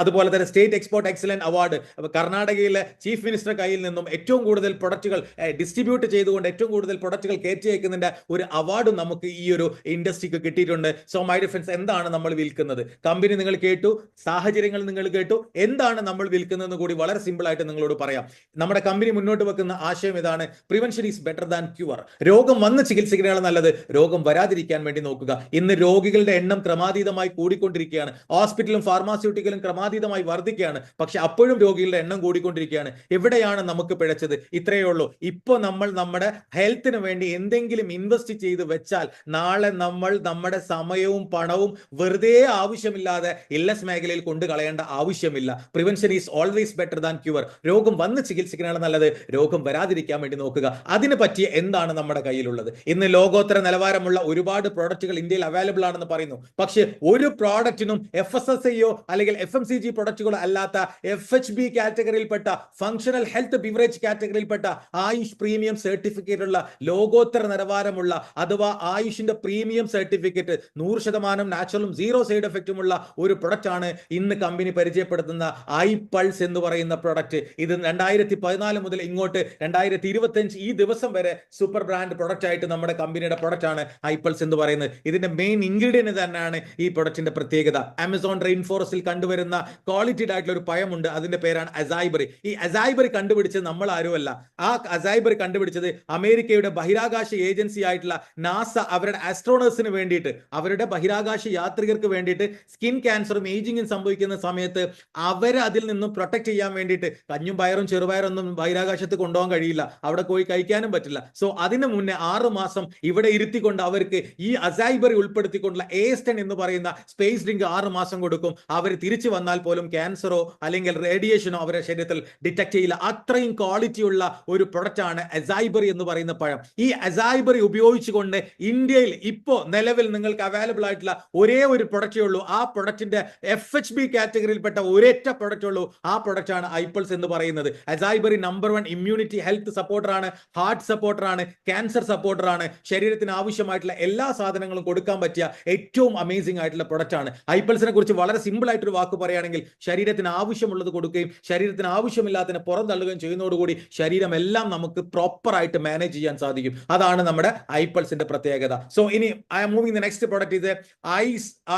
അതുപോലെ തന്നെ സ്റ്റേറ്റ് എക്സ്പോർട്ട് എക്സലന്റ് അവാർഡ് കർണാടകയിലെ ചീഫ് മിനിസ്റ്റർ കയ്യിൽ നിന്നും ഏറ്റവും കൂടുതൽ പ്രൊഡക്റ്റുകൾ ഡിസ്ട്രിബ്യൂട്ട് ചെയ്തുകൊണ്ട് ഏറ്റവും കൂടുതൽ പ്രൊഡക്റ്റുകൾ കയറ്റി അയക്കുന്നതിന്റെ ഒരു അവാർഡും നമുക്ക് ഈ ഒരു ഇൻഡസ്ട്രിക്ക് കിട്ടിയിട്ടുണ്ട്. സോ മൈ ഡിയർ ഫ്രണ്ട്സ്, എന്താണ് നമ്മൾ വിൽക്കുന്നത്? കമ്പനി നിങ്ങൾ കേട്ടു, സാഹചര്യങ്ങൾ നിങ്ങൾ കേട്ടു, എന്താണ് നമ്മൾ വിൽക്കുന്നത്? നിൽക്കുന്നതെന്ന് കൂടി വളരെ സിമ്പിൾ ആയിട്ട് നിങ്ങളോട് പറയാം. നമ്മുടെ കമ്പനി മുന്നോട്ട് വെക്കുന്ന ആശയം ഇതാണ്: prevention is better than cure. രോഗം വന്ന് ചികിത്സിക്കുന്നതാണ് നല്ലത്, രോഗം വരാതിരിക്കാൻ വേണ്ടി നോക്കുക. ഇന്ന് രോഗികളുടെ എണ്ണം ക്രമാതീതമായി കൂടിക്കൊണ്ടിരിക്കുകയാണ്. ഹോസ്പിറ്റലും ഫാർമാസ്യൂട്ടിക്കലും ക്രമാതീതമായി വർദ്ധിക്കുകയാണ്. പക്ഷെ അപ്പോഴും രോഗികളുടെ എണ്ണം കൂടിക്കൊണ്ടിരിക്കുകയാണ്. എവിടെയാണ് നമുക്ക് പിഴച്ചത്? ഇത്രയേ ഉള്ളൂ. ഇപ്പോൾ നമ്മൾ നമ്മുടെ ഹെൽത്തിന് വേണ്ടി എന്തെങ്കിലും ഇൻവെസ്റ്റ് ചെയ്ത് വെച്ചാൽ നാളെ നമ്മൾ നമ്മുടെ സമയവും പണവും വെറുതെ ആവശ്യമില്ലാതെ ഇല്ലസ് മേഖലയിൽ കൊണ്ടു കളയേണ്ട ആവശ്യമില്ല. Prevention is always better than cure. രോഗം വന്ന് ചികിത്സിക്കാനാണ് നല്ലത്, രോഗം വരാതിരിക്കാൻ വേണ്ടി നോക്കുക. അതിന് പറ്റിയ എന്താണ് നമ്മുടെ കയ്യിലുള്ളത്? ഇന്ന് ലോകോത്തര നിലവാരമുള്ള ഒരുപാട് പ്രോഡക്റ്റുകൾ ഇന്ത്യയിൽ അവൈലബിൾ ആണെന്ന് പറയുന്നു. പക്ഷേ ഒരു പ്രോഡക്റ്റിനും FSSAIയോ അല്ലെങ്കിൽ FMCG പ്രൊഡക്റ്റുകളോ അല്ലാത്ത FHB കാറ്റഗറിയിൽപ്പെട്ട ഫങ്ഷണൽ ഹെൽത്ത് ബിവറേജ് കാറ്റഗറിയിൽപ്പെട്ട ആയുഷ് പ്രീമിയം സർട്ടിഫിക്കറ്റ് ഉള്ള ലോകോത്തര നിലവാരമുള്ള അഥവാ ആയുഷിന്റെ പ്രീമിയം സർട്ടിഫിക്കറ്റ് 100% നാച്ചുറലും 0 സൈഡ് എഫക്റ്റുമുള്ള ഒരു പ്രൊഡക്റ്റ് ആണ് ഇന്ന് കമ്പനി പരിചയപ്പെടുത്തുന്ന iPulse എന്ന് പറയുന്ന പ്രൊഡക്റ്റ്. ഇത് 2014 മുതൽ ഇങ്ങോട്ട് 2025 ഈ ദിവസം വരെ സൂപ്പർ ബ്രാൻഡ് പ്രൊഡക്റ്റ് ആയിട്ട് നമ്മുടെ കമ്പനിയുടെ പ്രൊഡക്റ്റ് ആണ് iPulse എന്ന് പറയുന്നത്. ഇതിന്റെ മെയിൻ ഇൻഗ്രീഡിയന്റ് തന്നെയാണ് ഈ പ്രൊഡക്റ്റിന്റെ പ്രത്യേകത. ആമസോൺ റെയിൻ ഫോറസ്റ്റിൽ കണ്ടുവരുന്ന ക്വാളിറ്റിഡ് ആയിട്ടുള്ള ഒരു പഴമുണ്ട്, അതിന്റെ പേരാണ് അസൈബറി. ഈ അസൈബറി കണ്ടുപിടിച്ചത് നമ്മൾ ആരുമല്ല. ആ അസൈബറി കണ്ടുപിടിച്ചത് അമേരിക്കയുടെ ബഹിരാകാശ ഏജൻസി ആയിട്ടുള്ള നാസ അവരുടെ ആസ്ട്രോണേഴ്സിന് വേണ്ടിയിട്ട്, അവരുടെ ബഹിരാകാശ യാത്രികർക്ക് വേണ്ടിയിട്ട് സ്കിൻ ക്യാൻസറും ഏജിങ്ങും സംഭവിക്കുന്ന സമയത്ത് അവരെ അതിൽ നിന്നും പ്രൊട്ടക്ട് ചെയ്യാൻ വേണ്ടിയിട്ട് കഞ്ഞും പയറും ചെറുപയറൊന്നും ബഹിരാകാശത്ത് കൊണ്ടുപോകാൻ കഴിയില്ല, അവിടെ പോയി കഴിക്കാനും പറ്റില്ല. സോ അതിനു മുന്നേ 6 മാസം ഇവിടെ ഇരുത്തിക്കൊണ്ട് അവർക്ക് ഈ അസൈബറി ഉൾപ്പെടുത്തിക്കൊണ്ടുള്ള ASTEN എന്ന് പറയുന്ന സ്പേസ് ഡ്രിങ്ക് 6 മാസം കൊടുക്കും. അവർ തിരിച്ചു വന്നാൽ പോലും ക്യാൻസറോ അല്ലെങ്കിൽ റേഡിയേഷനോ അവരുടെ ശരീരത്തിൽ ഡിറ്റക്ട് ചെയ്യില്ല. അത്രയും ക്വാളിറ്റി ഉള്ള ഒരു പ്രൊഡക്റ്റ് ആണ് അസൈബറി എന്ന് പറയുന്ന പഴം. ഈ അസൈബറി ഉപയോഗിച്ചുകൊണ്ട് ഇന്ത്യയിൽ ഇപ്പോ നിലവിൽ നിങ്ങൾക്ക് അവൈലബിൾ ആയിട്ടുള്ള ഒരേ ഒരു പ്രൊഡക്റ്റേ ഉള്ളൂ. ആ പ്രൊഡക്റ്റിന്റെ FHB കാറ്റഗറിയിൽപ്പെട്ട ഒരൊറ്റ പ്രൊഡക്റ്റ് ഉള്ളൂ. ആ പ്രൊഡക്റ്റ് ആണ് iPulse എന്ന് പറയുന്നത്. Acai berry number 1 immunity health supporter ആണ്, ഹാർട്ട് സപ്പോർട്ടർ ആണ്, ക്യാൻസർ സപ്പോർട്ടർ ആണ്. ശരീരത്തിന് ആവശ്യമായിട്ടുള്ള എല്ലാ സാധനങ്ങളും കൊടുക്കാൻ പറ്റിയ ഏറ്റവും അമേസിംഗ് ആയിട്ടുള്ള പ്രൊഡക്റ്റ് ആണ്. iPulseനെ കുറിച്ച് വളരെ സിമ്പിൾ ആയിട്ടൊരു വാക്ക് പറയുകയാണെങ്കിൽ, ശരീരത്തിന് ആവശ്യമുള്ളത് കൊടുക്കുകയും ശരീരത്തിന് ആവശ്യമില്ലാത്തതിനെ പുറന്തള്ളുകയും ചെയ്യുന്നതോടുകൂടി ശരീരം എല്ലാം നമുക്ക് പ്രോപ്പർ ആയിട്ട് മാനേജ് ചെയ്യാൻ സാധിക്കും. അതാണ് നമ്മുടെ iPulseന്റെ പ്രത്യേകത. സോ ഇനി I am moving the next product. ഇത്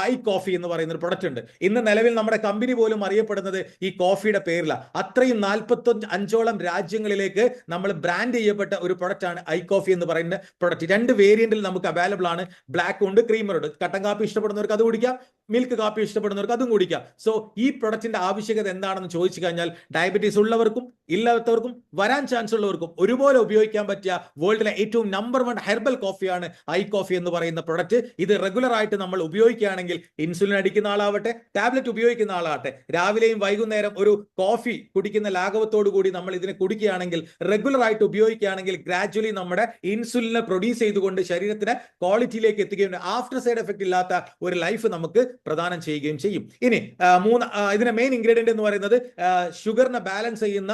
ഐ കോഫി എന്ന് പറയുന്ന ഒരു പ്രൊഡക്റ്റ് ഉണ്ട്. ഇന്ന് നിലവിൽ നമ്മുടെ കമ്പനി പോലും അറിയപ്പെടുന്നത് ഈ കോഫിയുടെ പേരില. അത്രയും 45ഓളം രാജ്യങ്ങളിലേക്ക് നമ്മൾ ബ്രാൻഡ് ചെയ്യപ്പെട്ട ഒരു പ്രൊഡക്റ്റ് ആണ് ഐ കോഫി എന്ന് പറയുന്ന പ്രൊഡക്റ്റ്. 2 വേരിയന്റിൽ നമുക്ക് അവൈലബിൾ ആണ്. ബ്ലാക്ക് ഉണ്ട്, ക്രീമറുണ്ട്. കട്ടൻ കാപ്പി ഇഷ്ടപ്പെടുന്നവർക്ക് അത് കുടിക്കാം, മിൽക്ക് കാപ്പി ഇഷ്ടപ്പെടുന്നവർക്ക് അതും കുടിക്കാം. സോ ഈ പ്രൊഡക്റ്റിന്റെ ആവശ്യകത എന്താണെന്ന് ചോദിച്ചു കഴിഞ്ഞാൽ, ഡയബറ്റീസ് ഉള്ളവർക്കും ഇല്ലാത്തവർക്കും വരാൻ ചാൻസ് ഉള്ളവർക്കും ഒരുപോലെ ഉപയോഗിക്കാൻ പറ്റിയ വേൾഡിലെ ഏറ്റവും നമ്പർ 1 ഹെർബൽ കോഫിയാണ് ഐ കോഫി എന്ന് പറയുന്ന പ്രൊഡക്റ്റ്. ഇത് റെഗുലർ ആയിട്ട് നമ്മൾ ഉപയോഗിക്കുകയാണെങ്കിൽ, ഇൻസുലിൻ അടിക്കുന്ന ആളാവട്ടെ ടാബ്ലറ്റ് ഉപയോഗിക്കുന്ന ആളാവട്ടെ, രാവിലെയും വൈകുന്നേരം ഒരു കോഫി കുടിക്കുന്ന ലാഘവത്തോടു കൂടി നമ്മൾ ഇതിനെ കുടിക്കുകയാണെങ്കിൽ, റെഗുലർ ആയിട്ട് ഉപയോഗിക്കുകയാണെങ്കിൽ ഗ്രാജുവലി നമ്മുടെ ഇൻസുലിനെ പ്രൊഡ്യൂസ് ചെയ്തുകൊണ്ട് ശരീരത്തിന് ക്വാളിറ്റിയിലേക്ക് എത്തുകയും ആഫ്റ്റർ സൈഡ് എഫക്ട് ഇല്ലാത്ത ഒരു ലൈഫ് നമുക്ക് പ്രദാനം ചെയ്യുകയും ചെയ്യും. ഇനി ഇതിന്റെ മെയിൻ ഇൻഗ്രീഡിയന്റ് എന്ന് പറയുന്നത് ഷുഗറിനെ ബാലൻസ് ചെയ്യുന്ന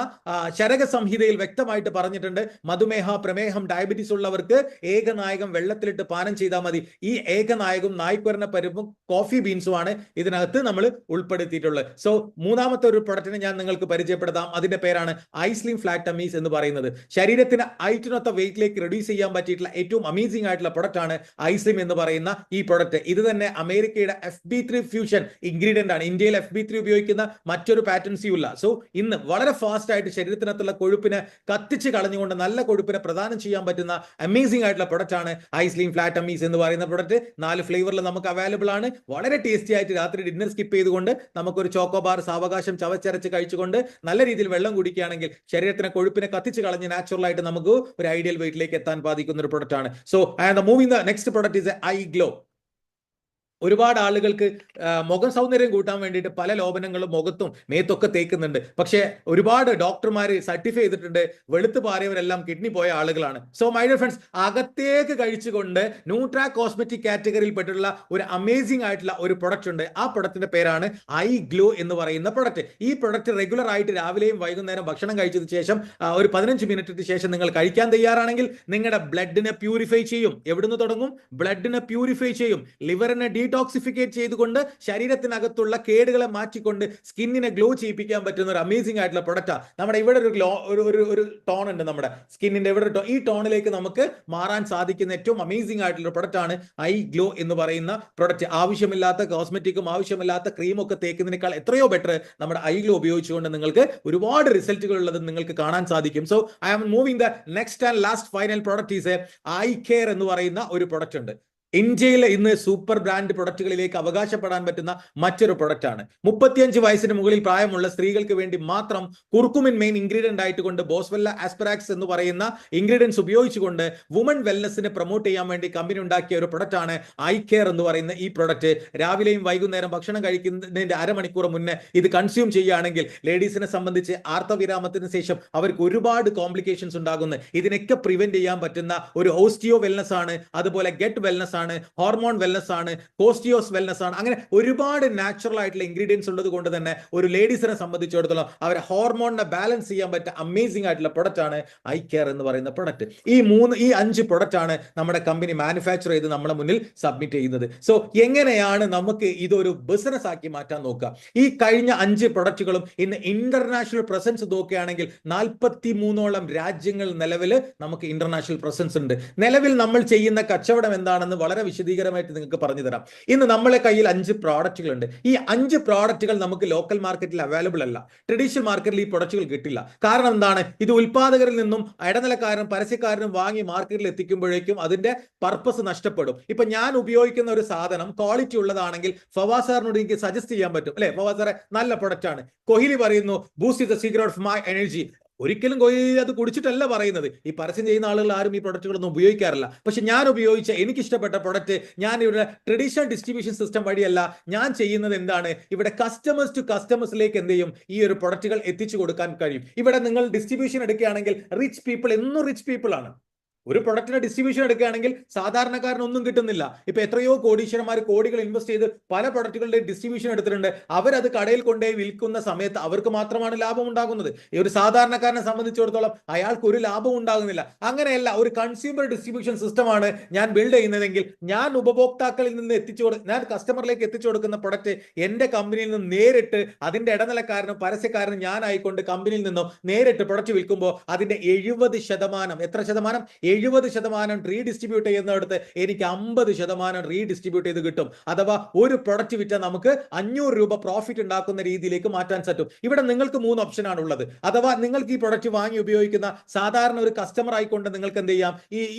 ചരക സംഹിതയിൽ വ്യക്തമായിട്ട് പറഞ്ഞിട്ടുണ്ട്. മധുമേഹ, പ്രമേഹം, ഡയബറ്റീസ് ഉള്ളവർക്ക് ഏകനായകം വെള്ളത്തിലിട്ട് പാനം ചെയ്താൽ മതി. ഈ ഏകനായകം നായ്ക്കുരന പരിപ്പും കോഫി ബീൻസുമാണ് ഇതിനകത്ത് നമ്മൾ ഉൾപ്പെടുത്തിയിട്ടുള്ളത്. സോ മൂന്നാമത്തെ ഒരു പ്രൊഡക്റ്റിനെ ഞാൻ നിങ്ങൾക്ക് പരിചയപ്പെടുത്താം. അതിന്റെ പേരാണ് ഐസ്ലിം ഫ്ലാറ്റ് ടമ്മീസ് എന്ന് പറയുന്നത്. ശരീരത്തിന് ഐറ്റിനൊത്ത വെയിറ്റിലേക്ക് റെഡ്യൂസ് ചെയ്യാൻ പറ്റിയിട്ടുള്ള ഏറ്റവും അമേസിംഗ് ആയിട്ടുള്ള പ്രൊഡക്റ്റ് ആണ് ഐസ്ലിം എന്ന് പറയുന്ന ഈ പ്രൊഡക്റ്റ്. ഇത് തന്നെ അമേരിക്കയുടെ FB3 ഫ്യൂഷൻ ഇൻഗ്രീഡിയന്റ് ആണ്. ഇന്ത്യയിൽ FB3 ഉപയോഗിക്കുന്ന മറ്റൊരു പാറ്റൻസിയും ഇല്ല. സോ ഇന്ന് വളരെ ഫാസ്റ്റ് ആയിട്ട് ശരീരത്തിനകത്തുള്ള കൊഴുപ്പിനെ കത്തിച്ച് കളഞ്ഞുകൊണ്ട് നല്ല കൊഴുപ്പിനെ പ്രദാനം ചെയ്യാൻ പറ്റുന്ന അമേസിംഗ് ആയിട്ടുള്ള പ്രൊഡക്റ്റ് ആണ് ഐസ്ലിം ഫ്ലാറ്റ് ടമ്മീസ് എന്ന് പറയുന്ന പ്രൊഡക്റ്റ്. 4 ഫ്ലേവറിൽ നമുക്ക് അവൈലബിൾ ആണ്. വളരെ ടേസ്റ്റി ആയിട്ട് രാത്രി ഡിന്നർ സ്കിപ്പ് ചെയ്തുകൊണ്ട് നമുക്കൊരു ചോക്കോബാർ സാവകാശം ചവച്ചരച്ച് കഴിച്ചുകൊണ്ട് നല്ല രീതിയിൽ വെള്ളം കുടിക്കുകയാണെങ്കിൽ ശരീരത്തിനെ കൊഴുപ്പിനെ കത്തിച്ച് കളഞ്ഞ് നാച്ചുറൽ ആയിട്ട് നമുക്ക് ഒരു ഐഡിയൽ വെയിറ്റിലേക്ക് എത്താൻ സാധിക്കുന്ന ഒരു പ്രൊഡക്റ്റ് ആണ്. So moving the next product is I glow. ഒരുപാട് ആളുകൾക്ക് മുഖം സൗന്ദര്യം കൂട്ടാൻ വേണ്ടിയിട്ട് പല ലോപനങ്ങളും മുഖത്തും മേത്തൊക്കെ തേക്കുന്നുണ്ട്. പക്ഷേ ഒരുപാട് ഡോക്ടർമാർ സർട്ടിഫൈ ചെയ്തിട്ടുണ്ട് വെളുത്ത് പാറിയവരെല്ലാം കിഡ്നി പോയ ആളുകളാണ്. സോ മൈ ഡിയർ ഫ്രണ്ട്സ്, അകത്തേക്ക് കഴിച്ചുകൊണ്ട് ന്യൂട്രാ കോസ്മെറ്റിക് കാറ്റഗറിയിൽ പെട്ടിട്ടുള്ള ഒരു അമേസിംഗ് ആയിട്ടുള്ള ഒരു പ്രൊഡക്റ്റ് ഉണ്ട്. ആ പ്രൊഡക്റ്റിന്റെ പേരാണ് ഐ ഗ്ലോ എന്ന് പറയുന്ന പ്രൊഡക്റ്റ്. ഈ പ്രൊഡക്റ്റ് റെഗുലർ ആയിട്ട് രാവിലെയും വൈകുന്നേരം ഭക്ഷണം കഴിച്ചതിന് ശേഷം ഒരു 15 മിനിറ്റിന് ശേഷം നിങ്ങൾ കഴിക്കാൻ തയ്യാറാണെങ്കിൽ നിങ്ങളുടെ ബ്ലഡിനെ പ്യൂരിഫൈ ചെയ്യും. എവിടുന്ന് തുടങ്ങും? ബ്ലഡിനെ പ്യൂരിഫൈ ചെയ്യും. ലിവറിനെ ഡീടോക്സിഫിക്കേറ്റ് ചെയ്തുകൊണ്ട് ശരീരത്തിനകത്തുള്ള കേടുകളെ മാറ്റിക്കൊണ്ട് സ്കിന്നിനെ ഗ്ലോ ചെയ്യിപ്പിക്കാൻ പറ്റുന്ന ഒരു അമേസിംഗ് ആയിട്ടുള്ള പ്രൊഡക്റ്റാണ്. നമ്മുടെ ഇവിടെ ഒരു ഗ്ലോ ഒരു ടോൺ ഉണ്ട്, നമ്മുടെ സ്കിന്നിന്റെ ഇവിടെ ഈ ടോണിലേക്ക് നമുക്ക് മാറാൻ സാധിക്കുന്ന ഏറ്റവും അമേസിംഗ് ആയിട്ടുള്ള പ്രൊഡക്റ്റ് ആണ് ഐ ഗ്ലോ എന്ന് പറയുന്ന പ്രൊഡക്റ്റ്. ആവശ്യമില്ലാത്ത കോസ്മെറ്റിക്കും ആവശ്യമില്ലാത്ത ക്രീമും ഒക്കെ തേക്കുന്നതിനേക്കാൾ എത്രയോ ബെറ്റർ നമ്മുടെ ഐ ഗ്ലോ ഉപയോഗിച്ചുകൊണ്ട് നിങ്ങൾക്ക് ഒരുപാട് റിസൾട്ടുകൾ ഉള്ളത് നിങ്ങൾക്ക് കാണാൻ സാധിക്കും. So I am moving the next and last final product is I care എന്ന് പറയുന്ന ഒരു പ്രൊഡക്റ്റ് ഉണ്ട്. ഇന്ത്യയിൽ ഇന്ന് സൂപ്പർ ബ്രാൻഡ് പ്രൊഡക്റ്റുകളിലേക്ക് അവകാശപ്പെടാൻ പറ്റുന്ന മറ്റൊരു പ്രൊഡക്റ്റ് ആണ്. 35 വയസ്സിന് മുകളിൽ പ്രായമുള്ള സ്ത്രീകൾക്ക് വേണ്ടി മാത്രം കുർക്കുമിൻ മെയിൻ ഇൻഗ്രീഡിയന്റ് ആയിട്ടുകൊണ്ട് ബോസ്വെല്ല ആസ്പെറാക്സ് എന്ന് പറയുന്ന ഇൻഗ്രീഡിയൻസ് ഉപയോഗിച്ചുകൊണ്ട് വുമൺ വെൽനെസ്സിനെ പ്രൊമോട്ട് ചെയ്യാൻ വേണ്ടി കമ്പനി ഉണ്ടാക്കിയ ഒരു പ്രൊഡക്റ്റ് ആണ് ഐ കെയർ എന്ന് പറയുന്ന ഈ പ്രൊഡക്റ്റ്. രാവിലെയും വൈകുന്നേരം ഭക്ഷണം കഴിക്കുന്നതിന്റെ അരമണിക്കൂർ മുന്നേ ഇത് കൺസ്യൂം ചെയ്യുകയാണെങ്കിൽ ലേഡീസിനെ സംബന്ധിച്ച് ആർത്തവിരാമത്തിന് ശേഷം അവർക്ക് ഒരുപാട് കോംപ്ലിക്കേഷൻസ് ഉണ്ടാകുന്നു. ഇതിനൊക്കെ പ്രിവെന്റ് ചെയ്യാൻ പറ്റുന്ന ഒരു ഓസ്റ്റിയോ വെൽനസ് ആണ്, അതുപോലെ ഗെറ്റ് വെൽനസ് ആണ്, ഹോർമോൺ വെൽനസ് ആണ്, കോസ്റ്റിയോസ് വെൽനസ് ആണ്. അങ്ങനെ ഒരുപാട് നാച്ചുറൽ ആയിട്ടുള്ള ഇൻഗ്രീഡിയൻസ് ഉള്ളത് കൊണ്ട് തന്നെ ഒരു ലേഡീസിനെ സംബന്ധിച്ചിടത്തോളം അവരെ ഹോർമോണിനെ ബാലൻസ് ചെയ്യാൻ പറ്റുന്ന അമേസിംഗ് ആയിട്ടുള്ള പ്രൊഡക്റ്റ് ആണ് ഐ കെയർ എന്ന് പറയുന്ന പ്രൊഡക്റ്റ്. ഈ 5 പ്രൊഡക്റ്റ് ആണ് നമ്മുടെ കമ്പനി മാനുഫാക്ചർ ചെയ്ത് നമ്മളെ മുന്നിൽ സബ്മിറ്റ് ചെയ്യുന്നത്. സോ എങ്ങനെയാണ് നമുക്ക് ഇതൊരു ബിസിനസ് ആക്കി മാറ്റാൻ നോക്കുക? ഈ കഴിഞ്ഞ 5 പ്രൊഡക്റ്റുകളും ഇന്ന് ഇന്റർനാഷണൽ പ്രസൻസ് നോക്കുകയാണെങ്കിൽ 43ഓളം രാജ്യങ്ങൾ നിലവിൽ നമുക്ക് ഇന്റർനാഷണൽ പ്രസൻസ് ഉണ്ട്. നിലവിൽ നമ്മൾ ചെയ്യുന്ന കച്ചവടം എന്താണെന്ന് വളരെ വിശദീകരമായിട്ട് നിങ്ങൾക്ക് പറഞ്ഞു തരാം. ഇന്ന് നമ്മളെ കയ്യിൽ 5 പ്രോഡക്റ്റുകൾ ഉണ്ട്. ഈ 5 പ്രോഡക്റ്റുകൾ നമുക്ക് ലോക്കൽ മാർക്കറ്റിൽ അവൈലബിൾ അല്ല. ട്രഡീഷണൽ മാർക്കറ്റിൽ ഈ പ്രൊഡക്റ്റുകൾ കിട്ടില്ല. കാരണം എന്താണ്? ഇത് ഉൽപാദകരിൽ നിന്നും ഇടനിലക്കാരനും പരസ്യക്കാരനും വാങ്ങി മാർക്കറ്റിൽ എത്തിക്കുമ്പോഴേക്കും അതിന്റെ പർപ്പസ് നഷ്ടപ്പെടും. ഇപ്പൊ ഞാൻ ഉപയോഗിക്കുന്ന ഒരു സാധനം ക്വാളിറ്റി ഉള്ളതാണെങ്കിൽ ഫവാസ് സാറിനോട് എനിക്ക് സജസ്റ്റ് ചെയ്യാൻ പറ്റും, അല്ലെ? ഫവാസ് സാറെ നല്ല പ്രൊഡക്റ്റ് ആണ്. കോഹ്ലി പറയുന്നു boost is the secret of my energy. ഒരിക്കലും കോഹ്ലി അത് കുടിച്ചിട്ടല്ല പറയുന്നത്. ഈ പരസ്യം ചെയ്യുന്ന ആളുകൾ ആരും ഈ പ്രൊഡക്റ്റുകളൊന്നും ഉപയോഗിക്കാറില്ല. പക്ഷെ ഞാൻ ഉപയോഗിച്ച എനിക്ക് ഇഷ്ടപ്പെട്ട പ്രൊഡക്റ്റ് ഞാൻ ഇവിടെ ട്രഡീഷണൽ ഡിസ്ട്രിബ്യൂഷൻ സിസ്റ്റം വഴിയല്ല ഞാൻ ചെയ്യുന്നത്. എന്താണ്? ഇവിടെ കസ്റ്റമേഴ്സ് ടു കസ്റ്റമേഴ്സിലേക്ക് എന്ത് ചെയ്യും? ഈ ഒരു പ്രൊഡക്റ്റുകൾ എത്തിച്ചു കൊടുക്കാൻ കഴിയും. ഇവിടെ നിങ്ങൾ ഡിസ്ട്രിബ്യൂഷൻ എടുക്കുകയാണെങ്കിൽ റിച്ച് പീപ്പിൾ എന്നും റിച്ച് പീപ്പിൾ ആണ്. ഒരു പ്രൊഡക്റ്റിന്റെ ഡിസ്ട്രിബ്യൂഷൻ എടുക്കുകയാണെങ്കിൽ സാധാരണക്കാരനൊന്നും കിട്ടുന്നില്ല. ഇപ്പൊ എത്രയോ കോടീശ്വരന്മാർ കോടികൾ ഇൻവെസ്റ്റ് ചെയ്ത് പല പ്രൊഡക്റ്റുകളുടെ ഡിസ്ട്രിബ്യൂഷൻ എടുത്തിട്ടുണ്ട്. അവരത് കടയിൽ കൊണ്ടുപോയി വിൽക്കുന്ന സമയത്ത് അവർക്ക് മാത്രമാണ് ലാഭം ഉണ്ടാകുന്നത്. ഈ ഒരു സാധാരണക്കാരനെ സംബന്ധിച്ചിടത്തോളം അയാൾക്ക് ഒരു ലാഭം ഉണ്ടാകുന്നില്ല. അങ്ങനെയല്ല, ഒരു കൺസ്യൂമർ ഡിസ്ട്രിബ്യൂഷൻ സിസ്റ്റമാണ് ഞാൻ ബിൽഡ് ചെയ്യുന്നതെങ്കിൽ ഞാൻ ഉപഭോക്താക്കളിൽ നിന്ന് ഞാൻ കസ്റ്റമറിലേക്ക് എത്തിച്ചു കൊടുക്കുന്ന പ്രൊഡക്റ്റ് എന്റെ കമ്പനിയിൽ നിന്ന് നേരിട്ട് അതിന്റെ ഇടനിലക്കാരനും പരസ്യക്കാരനും ഞാനായിക്കൊണ്ട് കമ്പനിയിൽ നിന്നും നേരിട്ട് പ്രൊഡക്റ്റ് വിൽക്കുമ്പോൾ അതിന്റെ 70%, എത്ര ശതമാനം? 70% റീഡിസ്ട്രിബ്യൂട്ട് ചെയ്യുന്നിടത്ത് എനിക്ക് 50% റീഡിസ്ട്രിബ്യൂട്ട് ചെയ്ത് കിട്ടും. അഥവാ ഒരു പ്രൊഡക്റ്റ് വിറ്റാൽ നമുക്ക് 500 രൂപ പ്രോഫിറ്റ് ഉണ്ടാക്കുന്ന രീതിയിലേക്ക് മാറ്റാൻ പറ്റും. ഇവിടെ നിങ്ങൾക്ക് 3 ഓപ്ഷൻ ആണ് ഉള്ളത്. അഥവാ നിങ്ങൾക്ക് ഈ പ്രൊഡക്റ്റ് വാങ്ങി ഉപയോഗിക്കുന്ന സാധാരണ ഒരു കസ്റ്റമർ ആയിക്കൊണ്ട് നിങ്ങൾക്ക് എന്ത് ചെയ്യാം?